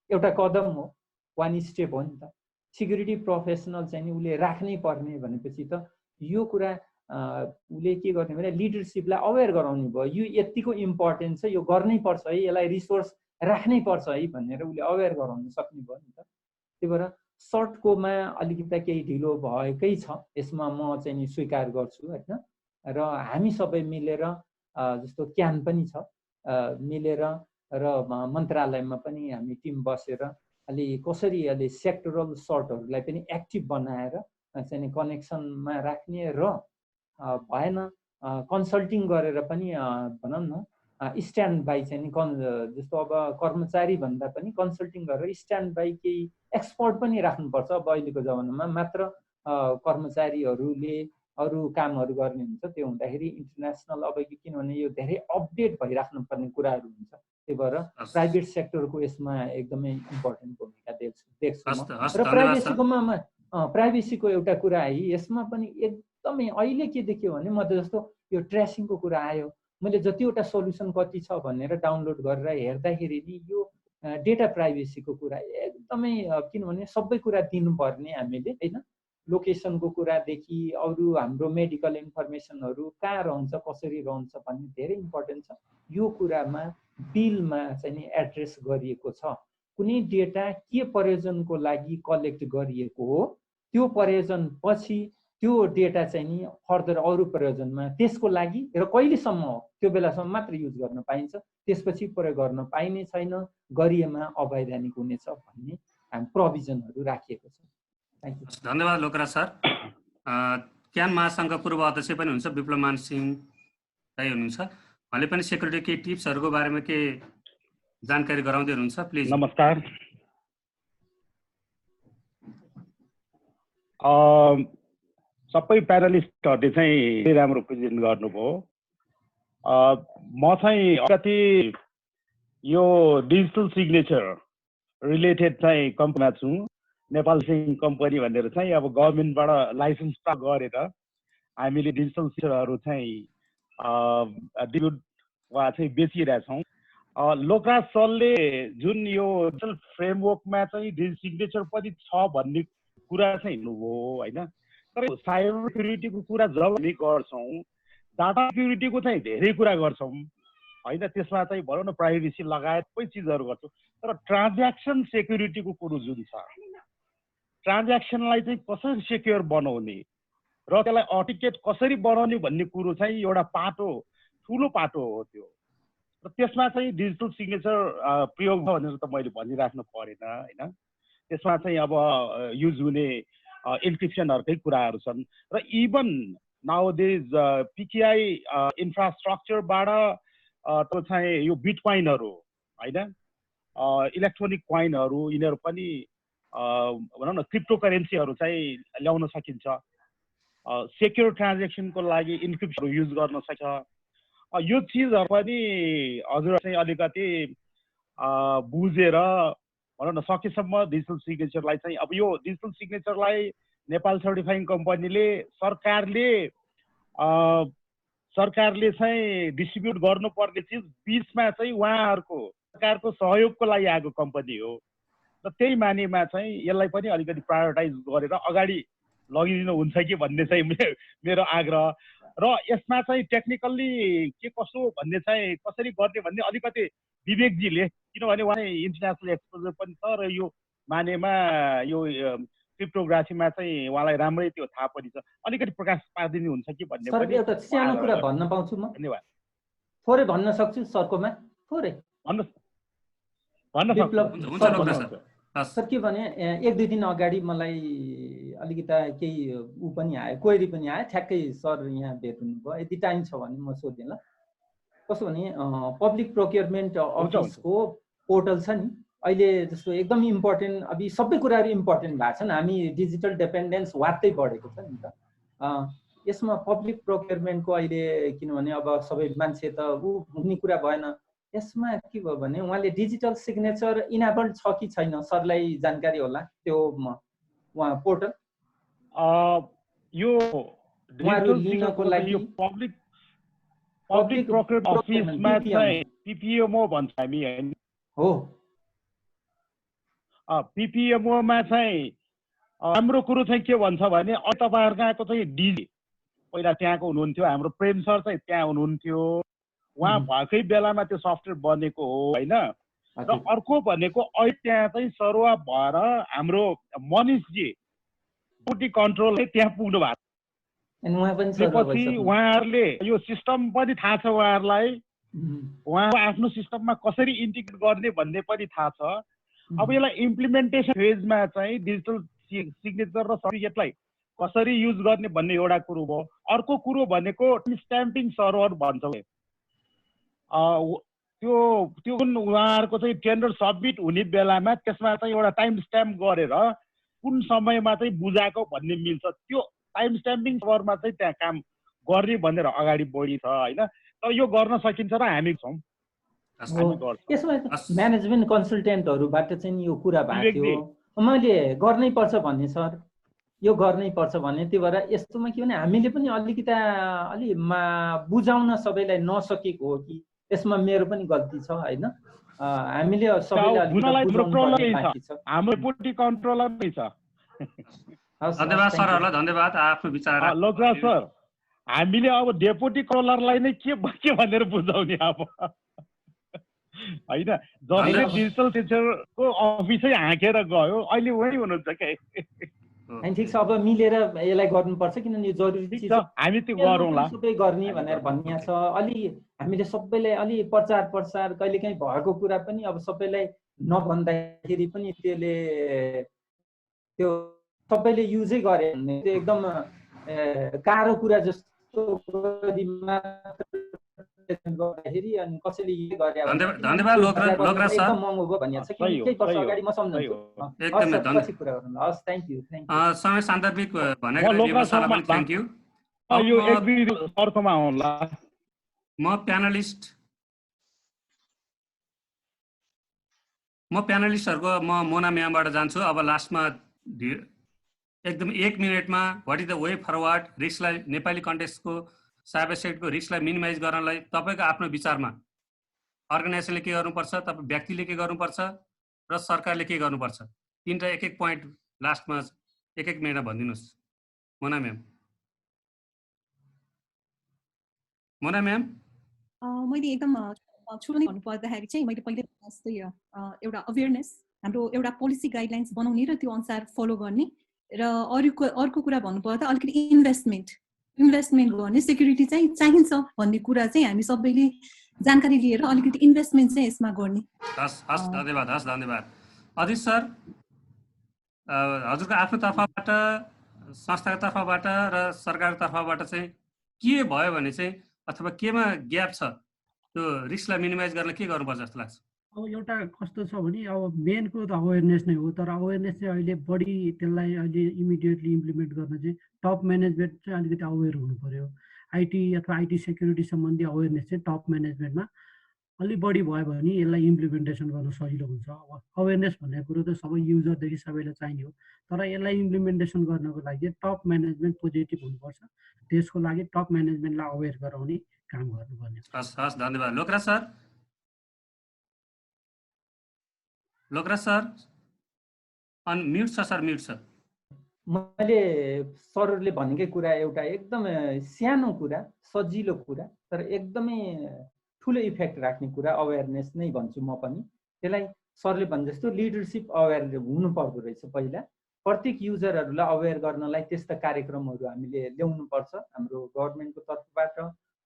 एउटा कदम हो, वान स्टेप हो नि त। सिक्युरिटी प्रोफेसनल चाहिँ नि उसले राख्नै पर्ने भनेपछि त यो कुरा उसले के गर्ने भने लिडरसिपलाई अवेर गराउनु भयो, यो यतिको इम्पोर्टेन्ट छ, यो गर्नै पर्छ है, यसलाई रिसोर्स राख्नै पर्छ है भनेर उसले अवेर गराउन सक्ने भयो नि त। त्यही भएर सर्टकोमा अलिकति केही ढिलो भएकै छ, यसमा म चाहिँ नि स्वीकार गर्छु होइन। र हामी सबै मिलेर जस्तो क्यान पनि छ, मिलेर र मन्त्रालयमा पनि हामी टिम बसेर अलि कसरी अलि सेक्टरल सर्टहरूलाई पनि एक्टिभ बनाएर चाहिँ कनेक्सनमा राख्ने र भएन कन्सल्टिङ गरेर पनि भनौँ न स्ट्यान्ड बाई चाहिँ जस्तो अब कर्मचारी भन्दा पनि कन्सल्टिङ गरेर स्ट्यान्ड बाई केही एक्सपर्ट पनि राख्नुपर्छ। अब अहिलेको जमानामा मात्र कर्मचारीहरूले अरू कामहरू गर्ने हुन्छ, त्यो हुँदाखेरि इन्टरनेसनल अब किनभने यो धेरै अपडेट भइराख्नु पर्ने कुराहरू हुन्छ। त्यही भएर प्राइभेट सेक्टरको यसमा एकदमै इम्पोर्टेन्ट भूमिका देख्छु। र प्राइभेसीको एउटा कुरा है, यसमा पनि एकदमै अहिले के देखियो भने म जस्तो यो ट्रेसिङको कुरा आयो, मैले जतिवटा सोल्युसन कति छ भनेर डाउनलोड गरेर हेर्दाखेरि नि यो डेटा प्राइभेसीको कुरा एकदमै, किनभने सबै कुरा दिनुपर्ने हामीले होइन, लोकेसनको कुरादेखि अरू हाम्रो मेडिकल इन्फर्मेसनहरू कहाँ रहन्छ कसरी रहन्छ भन्ने धेरै इम्पोर्टेन्ट छ। यो कुरामा बिलमा चाहिँ नि एड्रेस गरिएको छ। कुनै डेटा के प्रयोजनको लागि कलेक्ट गरिएको हो, त्यो प्रयोजन पछि त्यो डेटा चाहिँ नि फर्दर अरू प्रयोजनमा त्यसको लागि र कहिलेसम्म हो त्यो बेलासम्म मात्र युज गर्न पाइन्छ, त्यसपछि प्रयोग गर्न पाइने छैन, गरिएमा अवैधानिक हुनेछ भन्ने प्रोभिजनहरू राखिएको छ। धन्यवाद लोकराज सर। क्यान महासङ्घ पूर्व अध्यक्ष पनि हुनुहुन्छ विप्लवमान सिंह दाइ हुनुहुन्छ, उहाँले पनि सेक्युरिटी केही टिप्सहरूको बारेमा के जानकारी गराउँदै हुनुहुन्छ, प्लिज। नमस्कार। सबै प्यानलिस्टहरूले चाहिँ राम्रो प्रेजेन्ट गर्नुभयो। म चाहिँ कति यो डिजिटल सिग्नेचर रिलेटेड चाहिँ कम्पनीमा छु, नेपाल सिङ कम्पनी भनेर चाहिँ अब गभर्मेन्टबाट लाइसेन्स प्राप्त गरेर हामीले डिजिटल सिग्नेचरहरू चाहिँ डिस्ट्रिब्युट वा चाहिँ बेचिरहेछौँ। लोकराज सरले जुन यो डिजिटल फ्रेमवर्कमा चाहिँ डिजिटल सिग्नेचर पनि छ भन्ने कुरा चाहिँ हिँड्नुभयो होइन। तर साइबर सिक्युरिटीको कुरा जब हामी गर्छौँ, डाटा सिक्युरिटीको चाहिँ धेरै कुरा गर्छौँ होइन, त्यसमा चाहिँ भनौँ न प्राइभेसी लगायत कोही चिजहरू गर्छौँ। तर ट्रान्ज्याक्सन सेक्युरिटीको कुरो जुन छ, ट्रान्ज्याक्सनलाई चाहिँ कसरी सेक्योर बनाउने र त्यसलाई अटिकेट कसरी बनाउने भन्ने कुरो चाहिँ एउटा पाटो, ठुलो पाटो हो त्यो। र त्यसमा चाहिँ डिजिटल सिग्नेचर प्रयोग भयो भनेर त मैले भनिराख्नु परेन होइन। त्यसमा चाहिँ अब युज हुने इन्क्रिप्सनहरूकै कुराहरू छन् र इभन नाउडेज पिकेआई इन्फ्रास्ट्रक्चरबाट त चाहिँ यो बिटकोइनहरू होइन इलेक्ट्रोनिक कोइनहरू यिनीहरू पनि भनौँ न क्रिप्टो करेन्सीहरू चाहिँ ल्याउन सकिन्छ। सेक्योर ट्रान्जेक्सनको लागि इन्क्रिप्सनहरू युज गर्न सक्छ। यो चिजहरू पनि हजुर चाहिँ अलिकति बुझेर भनौँ न सकेसम्म डिजिटल सिग्नेचरलाई चाहिँ अब यो डिजिटल सिग्नेचरलाई नेपाल सर्टिफाइङ कम्पनीले सरकारले चाहिँ डिस्ट्रिब्युट गर्नुपर्ने चिज बिचमा चाहिँ उहाँहरूको सरकारको सहयोगको लागि आएको कम्पनी हो र त्यही मानेमा चाहिँ यसलाई पनि अलिकति प्रायोरिटाइज गरेर अगाडि लगिदिनु हुन्छ कि भन्ने चाहिँ मेरो आग्रह र यसमा चाहिँ टेक्निकल्ली के कसो भन्ने चाहिँ कसरी गर्ने भन्ने अलिकति विवेकजीले किनभने उहाँ इन्टरनेसनल एक्सपोजर पनि छ र यो मानेमा यो क्रिप्टोग्राफीमा चाहिँ उहाँलाई राम्रै त्यो थाहा पनि छ अलिकति प्रकाश पारिदिनु हुन्छ कि भन्ने पनि एउटा सानो कुरा भन्न पाउँछु म। धन्यवाद। थोरै भन्न सक्छु सरकोमा थोरै सर के भने 1-2 दिन अगाडि मलाई अलिकता केही ऊ पनि आयो क्वेरी पनि आयो ठ्याक्कै सर यहाँ भेट्नु भयो यदि टाइम छ भने म सोधेँ ल। कसो भने पब्लिक प्रोक्योरमेन्ट अफिसको पोर्टल छ नि अहिले जस्तो एकदम इम्पोर्टेन्ट अब सबै कुराहरू इम्पोर्टेन्ट भएको छन् हामी डिजिटल डिपेन्डेन्स वात्तै बढेको छ नि त। यसमा पब्लिक प्रोक्योरमेन्टको अहिले किनभने अब सबै मान्छे त ऊ हुने कुरा भएन। यसमा के भयो भने उहाँले डिजिटल सिग्नेचर इनेबल्ड छ कि छैन सरलाई जानकारी होला त्यो उहाँ पोर्टल यो उहाँहरू लिनको लागि पब्लिक प्रोक्योरमेन्ट अफिसमा चाहिँ पिपिएमओ भन्छ हामी हैन हो। पिपिएमओमा चाहिँ हाम्रो कुरो चाहिँ के भन्छ भने तपाईँहरूको चाहिँ डिजी पहिला त्यहाँको हुनुहुन्थ्यो हाम्रो प्रेम सर चाहिँ त्यहाँ हुनुहुन्थ्यो उहाँ भएकै बेलामा त्यो सफ्टवेयर बनेको हो होइन। र अर्को भनेको अहिले त्यहाँ चाहिँ सरुवा भएर हाम्रो मनिषजी ड्युटी कन्ट्रोल त्यहाँ पुग्नु भएको त्यसपछि उहाँहरूले यो सिस्टम पनि थाहा छ उहाँहरूलाई उहाँको आफ्नो सिस्टममा कसरी इन्टिग्रेट गर्ने भन्ने पनि थाहा छ। अब यसलाई इम्प्लिमेन्टेसन फेजमा चाहिँ डिजिटल सिग्नेचर र सर्टिफिकेटलाई कसरी युज गर्ने भन्ने एउटा कुरो भयो। अर्को कुरो भनेको स्ट्याम्पिङ सर्भर भन्छौँ त्यो उहाँहरूको चाहिँ टेन्डर सबमिट हुने बेलामा त्यसमा चाहिँ एउटा टाइम स्ट्याम्प गरेर कुन समयमा चाहिँ बुझाएको भन्ने मिल्छ त्यो टाइम स्ट्याम्पिङ सर्भरमा चाहिँ त्यहाँ काम गर्ने भनेर अगाडि बढी छ होइन। तर यो गर्न सकिन्छ र हामी छौँ। यसमा म्यानेजमेन्ट कन्सल्टेन्टहरूबाट चाहिँ यो कुरा भएको थियो मैले गर्नै पर्छ भन्ने सर यो गर्नै पर्छ भन्ने। त्यही भएर यस्तोमा के भने हामीले पनि अलिकति अलि बुझाउन सबैलाई नसकेको हो कि यसमा मेरो पनि गल्ती छ होइन। हामीले सबैलाई धन्यवाद सरहरूलाई धन्यवाद आफ्नो विचार लोकराज सर हामीले अब डेपुटी कन्ट्रोलरलाई नै के भनेर बुझाउने अब होइन जसले डिजिटल सिग्नेचरको अफिसै हाँकेर गयो अहिले वही हुनुहुन्छ के। ठिक छ अब मिलेर यसलाई गर्नुपर्छ किनभने यो जरुरी चिज हामी त्यो गरौँला सबै गर्ने भनेर भन्ने छ। अलि हामीले सबैलाई अलि प्रचार कहिलेकाहीँ भएको कुरा पनि अब सबैलाई नभन्दाखेरि पनि त्यसले त्यो सबैले युजै गरे भने त्यो एकदम गाह्रो कुरा जस्तो गर्दाखेरि अनि कसैले यो गरे धन्यवाद लोकराज सर महँगो भयो भनिन्छ कि केही वर्ष अगाडि म सम्झन्छु एकदमै हस् थ्यांक यू समय सान्दर्भिक भनेको लागि सरलाई पनि थ्यांक यू। यो एक दुई अर्कोमा आउला म प्यानलिस्टहरुको म मोना म्यामबाट जान्छु। अब लास्टमा एकदम 1 मिनेटमा what is the way forward रिस्कलाई नेपाली कन्टेक्स्टको साइबर सेक्युरिटीको रिस्कलाई मिनिमाइज गर्नलाई तपाईको आफ्नो विचारमा अर्गनाइजेसनले के गर्नुपर्छ, तपाईँ व्यक्तिले के गर्नुपर्छ र सरकारले के गर्नुपर्छ, तीनटा एक एक पोइन्ट लास्टमा 1-1 मिनेटमा भनिदिनुस्। मोना म्याम मैले एकदम छोड्ने भन्नुपर्दाखेरि चाहिँ मैले पहिले जस्तै एउटा अवेयरनेस हाम्रो एउटा पोलिसी गाइडलाइन्स बनाउने र त्यो अनुसार फलो गर्ने र अर्को कुरा भन्नुपर्दा अलिकति इन्भेस्टमेन्ट गर्ने सेक्युरिटी चाहिँ चाहिन्छ भन्ने कुरा चाहिँ हामी सबैले जानकारी लिएर अलिकति इन्भेस्टमेन्ट चाहिँ यसमा गर्ने। हस् धन्यवाद। अदिश सर, हजुरको आफ्नो तर्फबाट, संस्थाको तर्फबाट र सरकारको तर्फबाट चाहिँ के भयो भने चाहिँ अथवा केमा ग्याप छ, त्यो रिस्कलाई मिनिमाइज गर्न के गर्नुपर्छ जस्तो लाग्छ? अब एउटा कस्तो छ भने अब मेन कुरो त अवेरनेस नै हो, तर अवेरनेस चाहिँ अहिले बढी त्यसलाई अहिले इमिडिएटली इम्प्लिमेन्ट गर्न चाहिँ टप म्यानेजमेन्ट चाहिँ अलिकति अवेर हुनु पर्यो। आइटी अथवा आइटी सेक्युरिटी सम्बन्धी अवेरनेस चाहिँ टप म्यानेजमेन्टमा अलि बढी भयो भने यसलाई इम्प्लिमेन्टेसन गर्न सजिलो हुन्छ। अब अवेरनेस भन्ने कुरो त सबै युजरदेखि सबैलाई चाहिने हो, तर यसलाई इम्प्लिमेन्टेसन गर्नको लागि टप म्यानेजमेन्ट पोजिटिभ हुनुपर्छ। त्यसको लागि टप म्यानेजमेन्टलाई अवेर गराउने काम गर्नुपर्ने। हस् धन्यवाद। लोकराज सर म्युट छ सर, म्युट छ। मैले सरहरूले भनेकै कुरा एउटा एकदम सानो कुरा, सजिलो कुरा, तर एकदमै ठुलो इफेक्ट राख्ने कुरा अवेरनेस नै भन्छु म पनि। त्यसलाई सरले भने जस्तो लिडरसिप अवेर हुनु पर्दो रहेछ। पहिला प्रत्येक युजरहरूलाई अवेर गर्नलाई त्यस्ता कार्यक्रमहरू हामीले ल्याउनुपर्छ, हाम्रो गभर्मेन्टको तर्फबाट,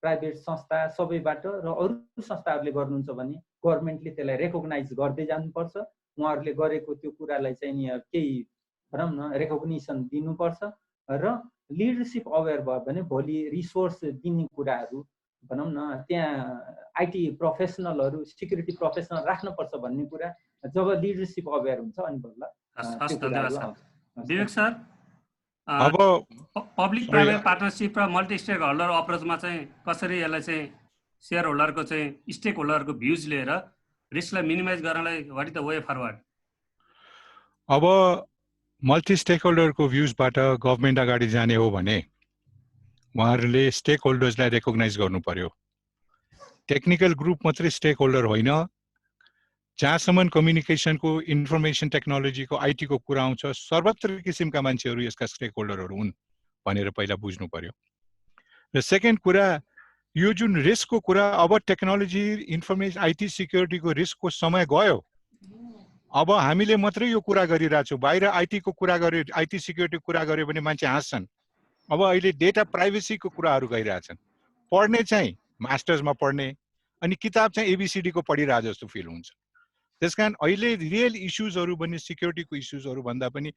प्राइभेट संस्था सबैबाट, र अरू संस्थाहरूले गर्नुहुन्छ भने गभर्मेन्टले त्यसलाई रेकग्नाइज गर्दै जानुपर्छ। उहाँहरूले गरेको त्यो कुरालाई चाहिँ नि केही भनौँ न रेकग्निसन दिनुपर्छ, र लिडरसिप अवेर भयो भने भोलि रिसोर्स दिने कुराहरू भनौँ न त्यहाँ आइटी प्रोफेसनलहरू, सिक्युरिटी प्रोफेसनल राख्नुपर्छ भन्ने कुरा जब लिडरसिप अवेर हुन्छ अनि बल्ल। विवेक सर, अब पब्लिक प्राइभेट पार्टनरसिप र मल्टी स्टेक होल्डर अप्रोचमा चाहिँ कसरी यसलाई चाहिँ सेयर होल्डरको चाहिँ स्टेक होल्डरको भ्युज लिएर रिस्कलाई मिनिमाइज गर्नलाई what is the way forward? अब मल्टी स्टेक होल्डरको भ्युजबाट गभर्मेन्ट अगाडि जाने हो भने उहाँहरूले स्टेक होल्डर्सलाई रेकग्नाइज गर्नु पर्यो। टेक्निकल ग्रुप मात्रै स्टेक होल्डर होइन, जहाँसम्म कम्युनिकेसनको, इन्फर्मेसन टेक्नोलोजीको, आइटीको कुरा आउँछ, सर्वत्र किसिमका मान्छेहरू यसका स्टेक होल्डरहरू हुन् भनेर पहिला बुझ्नु पर्यो। र सेकेन्ड कुरा, यो जुन रिस्कको कुरा, अब टेक्नोलोजी, इन्फर्मेसन, आइटी सिक्युरिटीको रिस्कको समय गयो। अब हामीले मात्रै यो कुरा गरिरहेछौँ, बाहिर आइटीको कुरा गर्यो, आइटी सिक्युरिटीको कुरा गर्यो भने मान्छे हाँस्छन्। अब अहिले डेटा प्राइभेसीको कुराहरू गइरहेछन्। पढ्ने चाहिँ मास्टर्समा पढ्ने, अनि किताब चाहिँ एबिसिडीको पढिरहे जस्तो फिल हुन्छ। त्यसकारण अहिले रियल इस्युजहरू पनि सिक्युरिटीको इस्युजहरू भन्दा पनि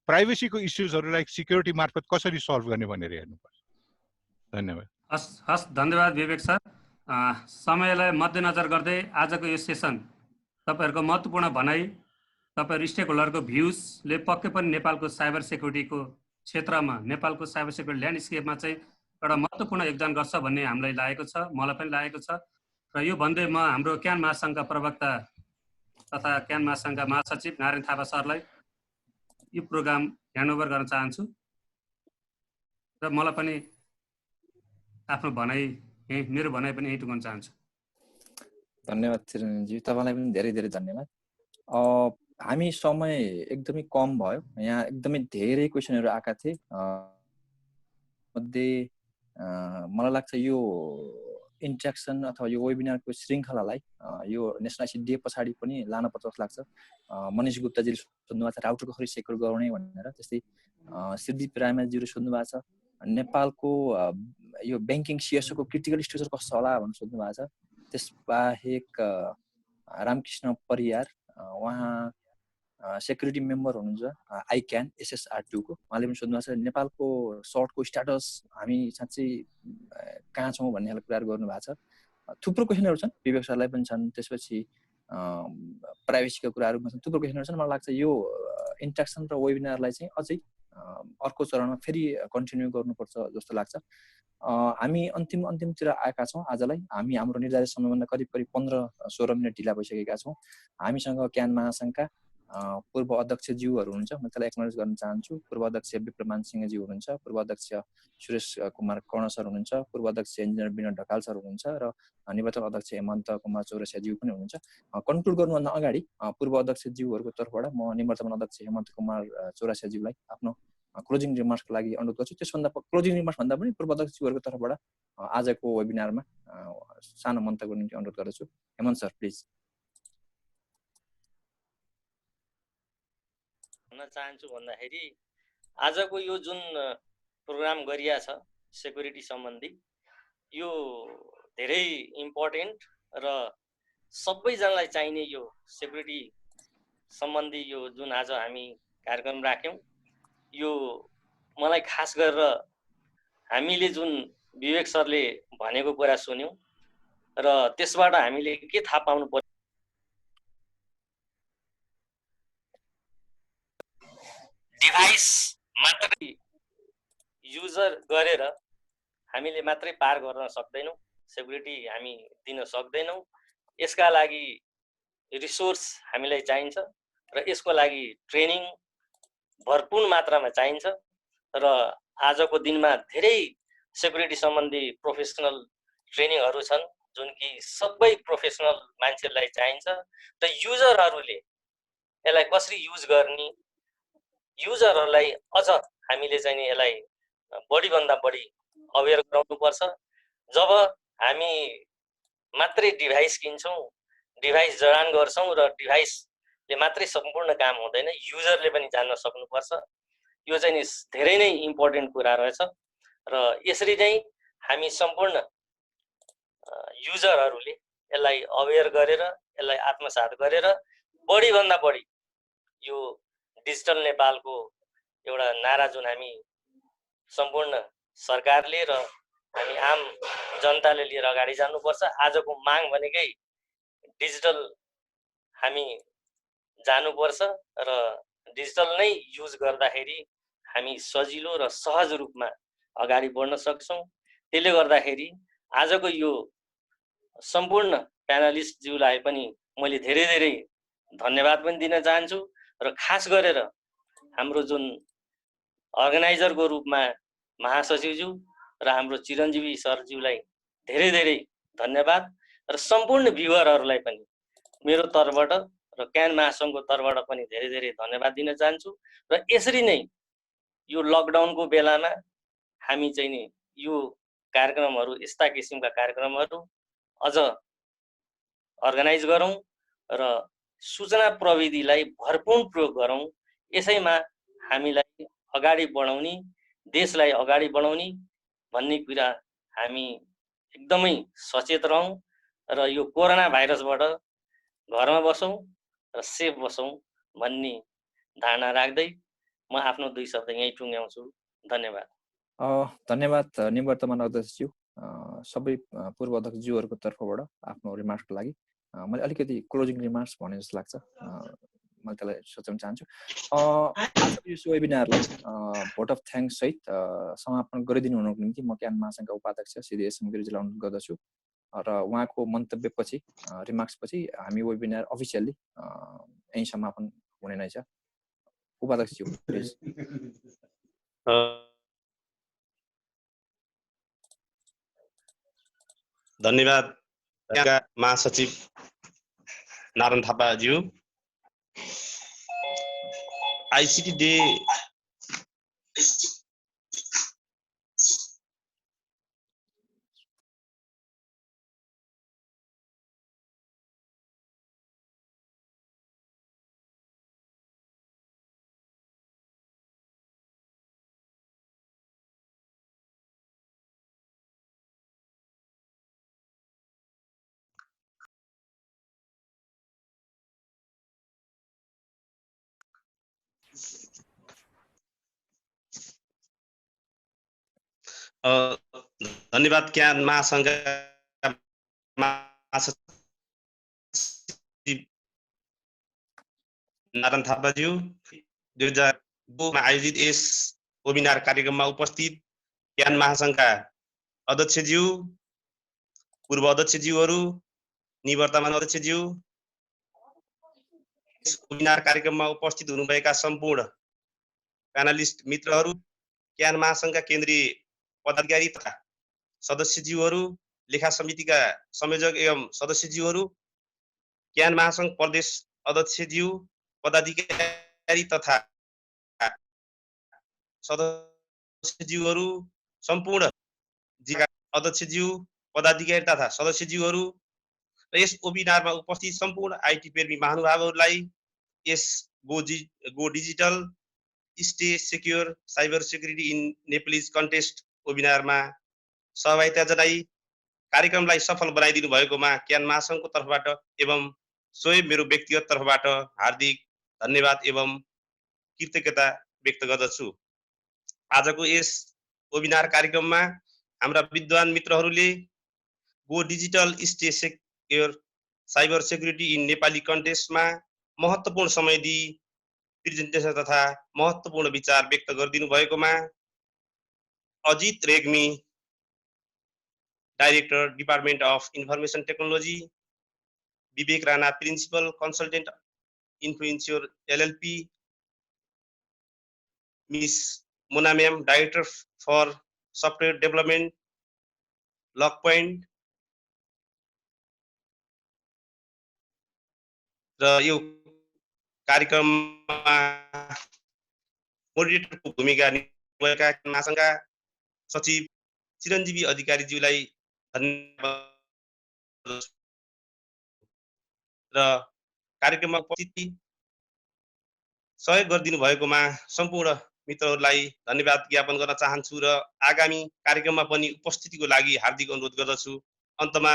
प्राइभेसीको इस्युजहरूलाई सिक्युरिटी मार्फत कसरी सल्भ गर्ने भनेर हेर्नुपर्छ। धन्यवाद। हस् धन्यवाद विवेक सर। समयलाई मध्यनजर गर्दै आजको यो सेसन तपाईँहरूको महत्त्वपूर्ण भनाइ, तपाईँहरू स्टेक होल्डरको भ्युजले पक्कै पनि नेपालको साइबर सेक्युरिटीको क्षेत्रमा, नेपालको साइबर सेक्युरिटी ल्यान्डस्केपमा चाहिँ एउटा महत्त्वपूर्ण योगदान गर्छ भन्ने हामीलाई लागेको छ, मलाई पनि लागेको छ। र यो भन्दै म हाम्रो क्यान महासङ्घका प्रवक्ता तथा क्यान महासङ्घका महासचिव नारायण थापा सरलाई यो प्रोग्राम ह्यान्डओभर गर्न चाहन्छु, र मलाई पनि आफ्नो भनाइ, मेरो भनाइ पनि यही टुङ्गाउन चाहन्छु। धन्यवाद चिरञ्जीवी, तपाईँलाई पनि धेरै धेरै धन्यवाद। हामी समय एकदमै कम भयो, यहाँ एकदमै धेरै क्वेसनहरू आएका थिए। मध्ये मलाई लाग्छ यो इन्ट्र्याक्सन अथवा यो वेबिनारको श्रृङ्खलालाई यो नेसनल आइसिटी डे पछाडि पनि लानुपर्छ जस्तो लाग्छ। मनिष गुप्ताजीले सोध्नु भएको छ राउटर कसरी सेक्युर गराउने भनेर, त्यस्तै सिद्धिप रायमाझीले सोध्नु भएको छ नेपालको यो ब्याङ्किङ सिएसओको क्रिटिकल स्ट्रक्चर कस्तो होला भनेर सोध्नु भएको छ। त्यसबाहेक रामकृष्ण परियार, उहाँ सेक्युरिटी मेम्बर हुनुहुन्छ आइक्यान SSR2 को, उहाँले पनि सोध्नु भएको छ नेपालको सर्टको स्ट्याटस हामी साँच्चै कहाँ छौँ भन्ने खालको कुराहरू गर्नुभएको छ। थुप्रो क्वेसनहरू छन्, विवेक सरलाई पनि छन्, त्यसपछि प्राइभेसीका कुराहरूमा छन्, थुप्रो क्वेसनहरू छन्। मलाई लाग्छ यो इन्ट्र्याक्सन र वेबिनारलाई चाहिँ अझै अर्को चरणमा फेरि कन्टिन्यू गर्नुपर्छ जस्तो लाग्छ। हामी अन्तिमतिर आएका छौँ आजलाई। हामी हाम्रो निर्धारित समयभन्दा करिब 15-16 मिनट ढिला भइसकेका छौँ। हामीसँग क्यान महासङ्घका पूर्व अध्यक्षज्यूहरू हुनुहुन्छ, म त्यसलाई एक्नोलेज गर्न चाहन्छु। पूर्व अध्यक्ष विक्रमान सिंहज्यू हुनुहुन्छ, पूर्व अध्यक्ष सुरेश कुमार कर्ण सर हुनुहुन्छ, पूर्व अध्यक्ष इन्जिनियर विनोद ढकाल सर हुनुहुन्छ, र निर्वाचन अध्यक्ष हेमन्त कुमार चौरसियाज्यू पनि हुनुहुन्छ। कन्क्लुड गर्नुभन्दा अगाडि पूर्व अध्यक्षज्यूहरूको तर्फबाट म निर्वाचन अध्यक्ष हेमन्त कुमार चौरसियाज्यूलाई आफ्नो क्लोजिङ रिमार्क्सको लागि अनुरोध गर्छु। त्यसभन्दा क्लोजिङ रिमार्क्स भन्दा पनि पूर्व अध्यक्षज्यूहरूको तर्फबाट आजको वेबिनारमा सानो मन्तव्यको निम्ति अनुरोध गर्दछु। Hemant sir please. भन्न चाहन्छु भन्दाखेरि आजको यो जुन प्रोग्राम गरिया छ सेक्युरिटी सम्बन्धी, यो धेरै इम्पोर्टेन्ट र सबैजनालाई चाहिने यो सेक्युरिटी सम्बन्धी यो जुन आज हामी कार्यक्रम राख्यौँ, यो मलाई खास गरेर हामीले जुन विवेक सरले भनेको कुरा सुन्यौँ र त्यसबाट हामीले के थाहा पाउनु पर्यो, डिभाइस मात्रै युजर गरेर हामीले मात्रै पार गर्न सक्दैनौँ, सेक्युरिटी हामी दिन सक्दैनौँ। यसका लागि रिसोर्स हामीलाई चाहिन्छ र यसको लागि ट्रेनिङ भरपूर मात्रामा चाहिन्छ र आजको दिनमा धेरै सेक्युरिटी सम्बन्धी प्रोफेसनल ट्रेनिङहरू छन् जुन कि सबै प्रोफेसनल मान्छेलाई चाहिन्छ र युजरहरूले यसलाई कसरी युज गर्ने, युजरहरूलाई अझ हामीले चाहिँ यसलाई बढीभन्दा बढी अवेर गराउनुपर्छ। जब हामी मात्रै डिभाइस किन्छौँ, डिभाइस जडान गर्छौँ र डिभाइसले मात्रै सम्पूर्ण काम हुँदैन, युजरले पनि जान्न सक्नुपर्छ। यो चाहिँ नि धेरै नै इम्पोर्टेन्ट कुरा रहेछ र यसरी नै हामी सम्पूर्ण युजरहरूले यसलाई अवेर गरेर, यसलाई आत्मसात गरेर बढीभन्दा बढी यो डिजिटल नेपालको एउटा नारा जुन हामी सम्पूर्ण सरकारले र हामी आम जनताले लिएर अगाडि जानुपर्छ। आजको माग भनेकै डिजिटल हामी जानुपर्छ र डिजिटल नै युज गर्दाखेरि हामी सजिलो र सहज रूपमा अगाडि बढ्न सक्छौँ। त्यसले गर्दाखेरि आजको यो सम्पूर्ण प्यानलिस्टज्यूलाई पनि मैले धेरै धेरै धन्यवाद पनि दिन चाहन्छु र खास गरेर हाम्रो जुन अर्गनाइजरको रूपमा महासचिवज्यू र हाम्रो चिरञ्जीवी सरज्यूलाई धेरै धेरै धन्यवाद र सम्पूर्ण भ्युअरहरूलाई पनि मेरो तर्फबाट र क्यान महासङ्घको तर्फबाट पनि धेरै धेरै धन्यवाद दिन चाहन्छु। र यसरी नै यो लकडाउनको बेलामा हामी चाहिँ नि यो कार्यक्रमहरू, यस्ता किसिमका कार्यक्रमहरू अझ अर्गनाइज गरौँ र सूचना प्रविधिलाई भरपूर प्रयोग गरौँ। यसैमा हामीलाई अगाडि बढाउने, देशलाई अगाडि बढाउने भन्ने कुरा हामी एकदमै सचेत रहौँ र यो कोरोना भाइरसबाट घरमा बसौँ र सेफ बसौँ भन्ने धारणा राख्दै म आफ्नो 2 शब्द यहीँ टुङ्ग्याउँछु। धन्यवाद। धन्यवाद निवर्तमान अध्यक्षज्यू, सबै पूर्व अध्यक्षज्यूहरूको तर्फबाट आफ्नो रिमार्क्सको लागि। मैले अलिकति क्लोजिङ रिमार्क्स भने जस्तो लाग्छ, मैले त्यसलाई सोचाउन चाहन्छु। आजको यो वेबिनारलाई भोट अफ थ्याङ्क्स सहित समापन गरिदिनु हुनुको निम्ति म क्यान महासङ्घका उपाध्यक्ष श्री एसएम गिरिजीलाई अनुरोध गर्दछु र उहाँको मन्तव्यपछि, रिमार्क्सपछि हामी वेबिनार अफिसियल्ली यहीँ समापन हुने नै छ। उपाध्यक्षज्यू प्लिज। धन्यवाद महासचिव नारायण थापाज्यू। आईसीटी डे धन्यवाद क्यान महासङ्घका महासचिव नारायण थापाज्यू। 2002 मा आयोजित यस वेबिनार कार्यक्रममा उपस्थित क्यान महासङ्घका अध्यक्षज्यू, पूर्व अध्यक्षज्यूहरू, निवर्तमान अध्यक्षज्यू, यस वेबिनार कार्यक्रममा उपस्थित हुनुभएका सम्पूर्ण प्यानलिस्ट मित्रहरू, क्यान महासङ्घका केन्द्रीय पदाधिकारी तथा सदस्यज्यूहरू, लेखा समितिका संयोजक एवं सदस्यज्यूहरू, क्यान महासङ्घ प्रदेश अध्यक्षज्यू, पदाधिकारी तथा सदस्यज्यूहरू, सम्पूर्ण जिल्ला अध्यक्षज्यू, पदाधिकारी तथा सदस्यज्यूहरू र यस वेबिनारमा उपस्थित सम्पूर्ण आइटी प्रेमी महानुभावहरूलाई यस go digital stay secure cyber security in Nepalese context वेबिनारमा सहभागिता जनाई कार्यक्रमलाई सफल बनाइदिनु भएकोमा क्यान महासङ्घको तर्फबाट एवं स्वयं मेरो व्यक्तिगत तर्फबाट हार्दिक धन्यवाद एवं कृतज्ञता व्यक्त गर्दछु। आजको यस वेबिनार कार्यक्रममा हाम्रा विद्वान मित्रहरूले go digital stay secure cyber security in Nepali कन्टेक्स्टमा महत्त्वपूर्ण समय दिई प्रेजेन्टेसन तथा महत्त्वपूर्ण विचार व्यक्त गरिदिनु भएकोमा Ajit Regmi director department of information technology, Vivek Rana principal consultant इन्फ्लुएन्स्योर LLP, miss Mona ma'am director for software development लक पोइन्ट र यो कार्यक्रममा मोडरेटरको भूमिका निभाएका महासङ्घका सचिव चिरञ्जीवी अधिकारीज्यूलाई धन्यवाद र कार्यक्रममा उपस्थित सहयोग गरिदिनु भएकोमा सम्पूर्ण मित्रहरूलाई धन्यवाद ज्ञापन गर्न चाहन्छु र आगामी कार्यक्रममा पनि उपस्थितिको लागि हार्दिक अनुरोध गर्दछु। अन्तमा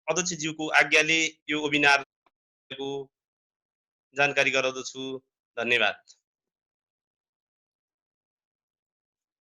अध्यक्षज्यूको आज्ञाले यो वेबिनारको जानकारी गराउँदछु। धन्यवाद।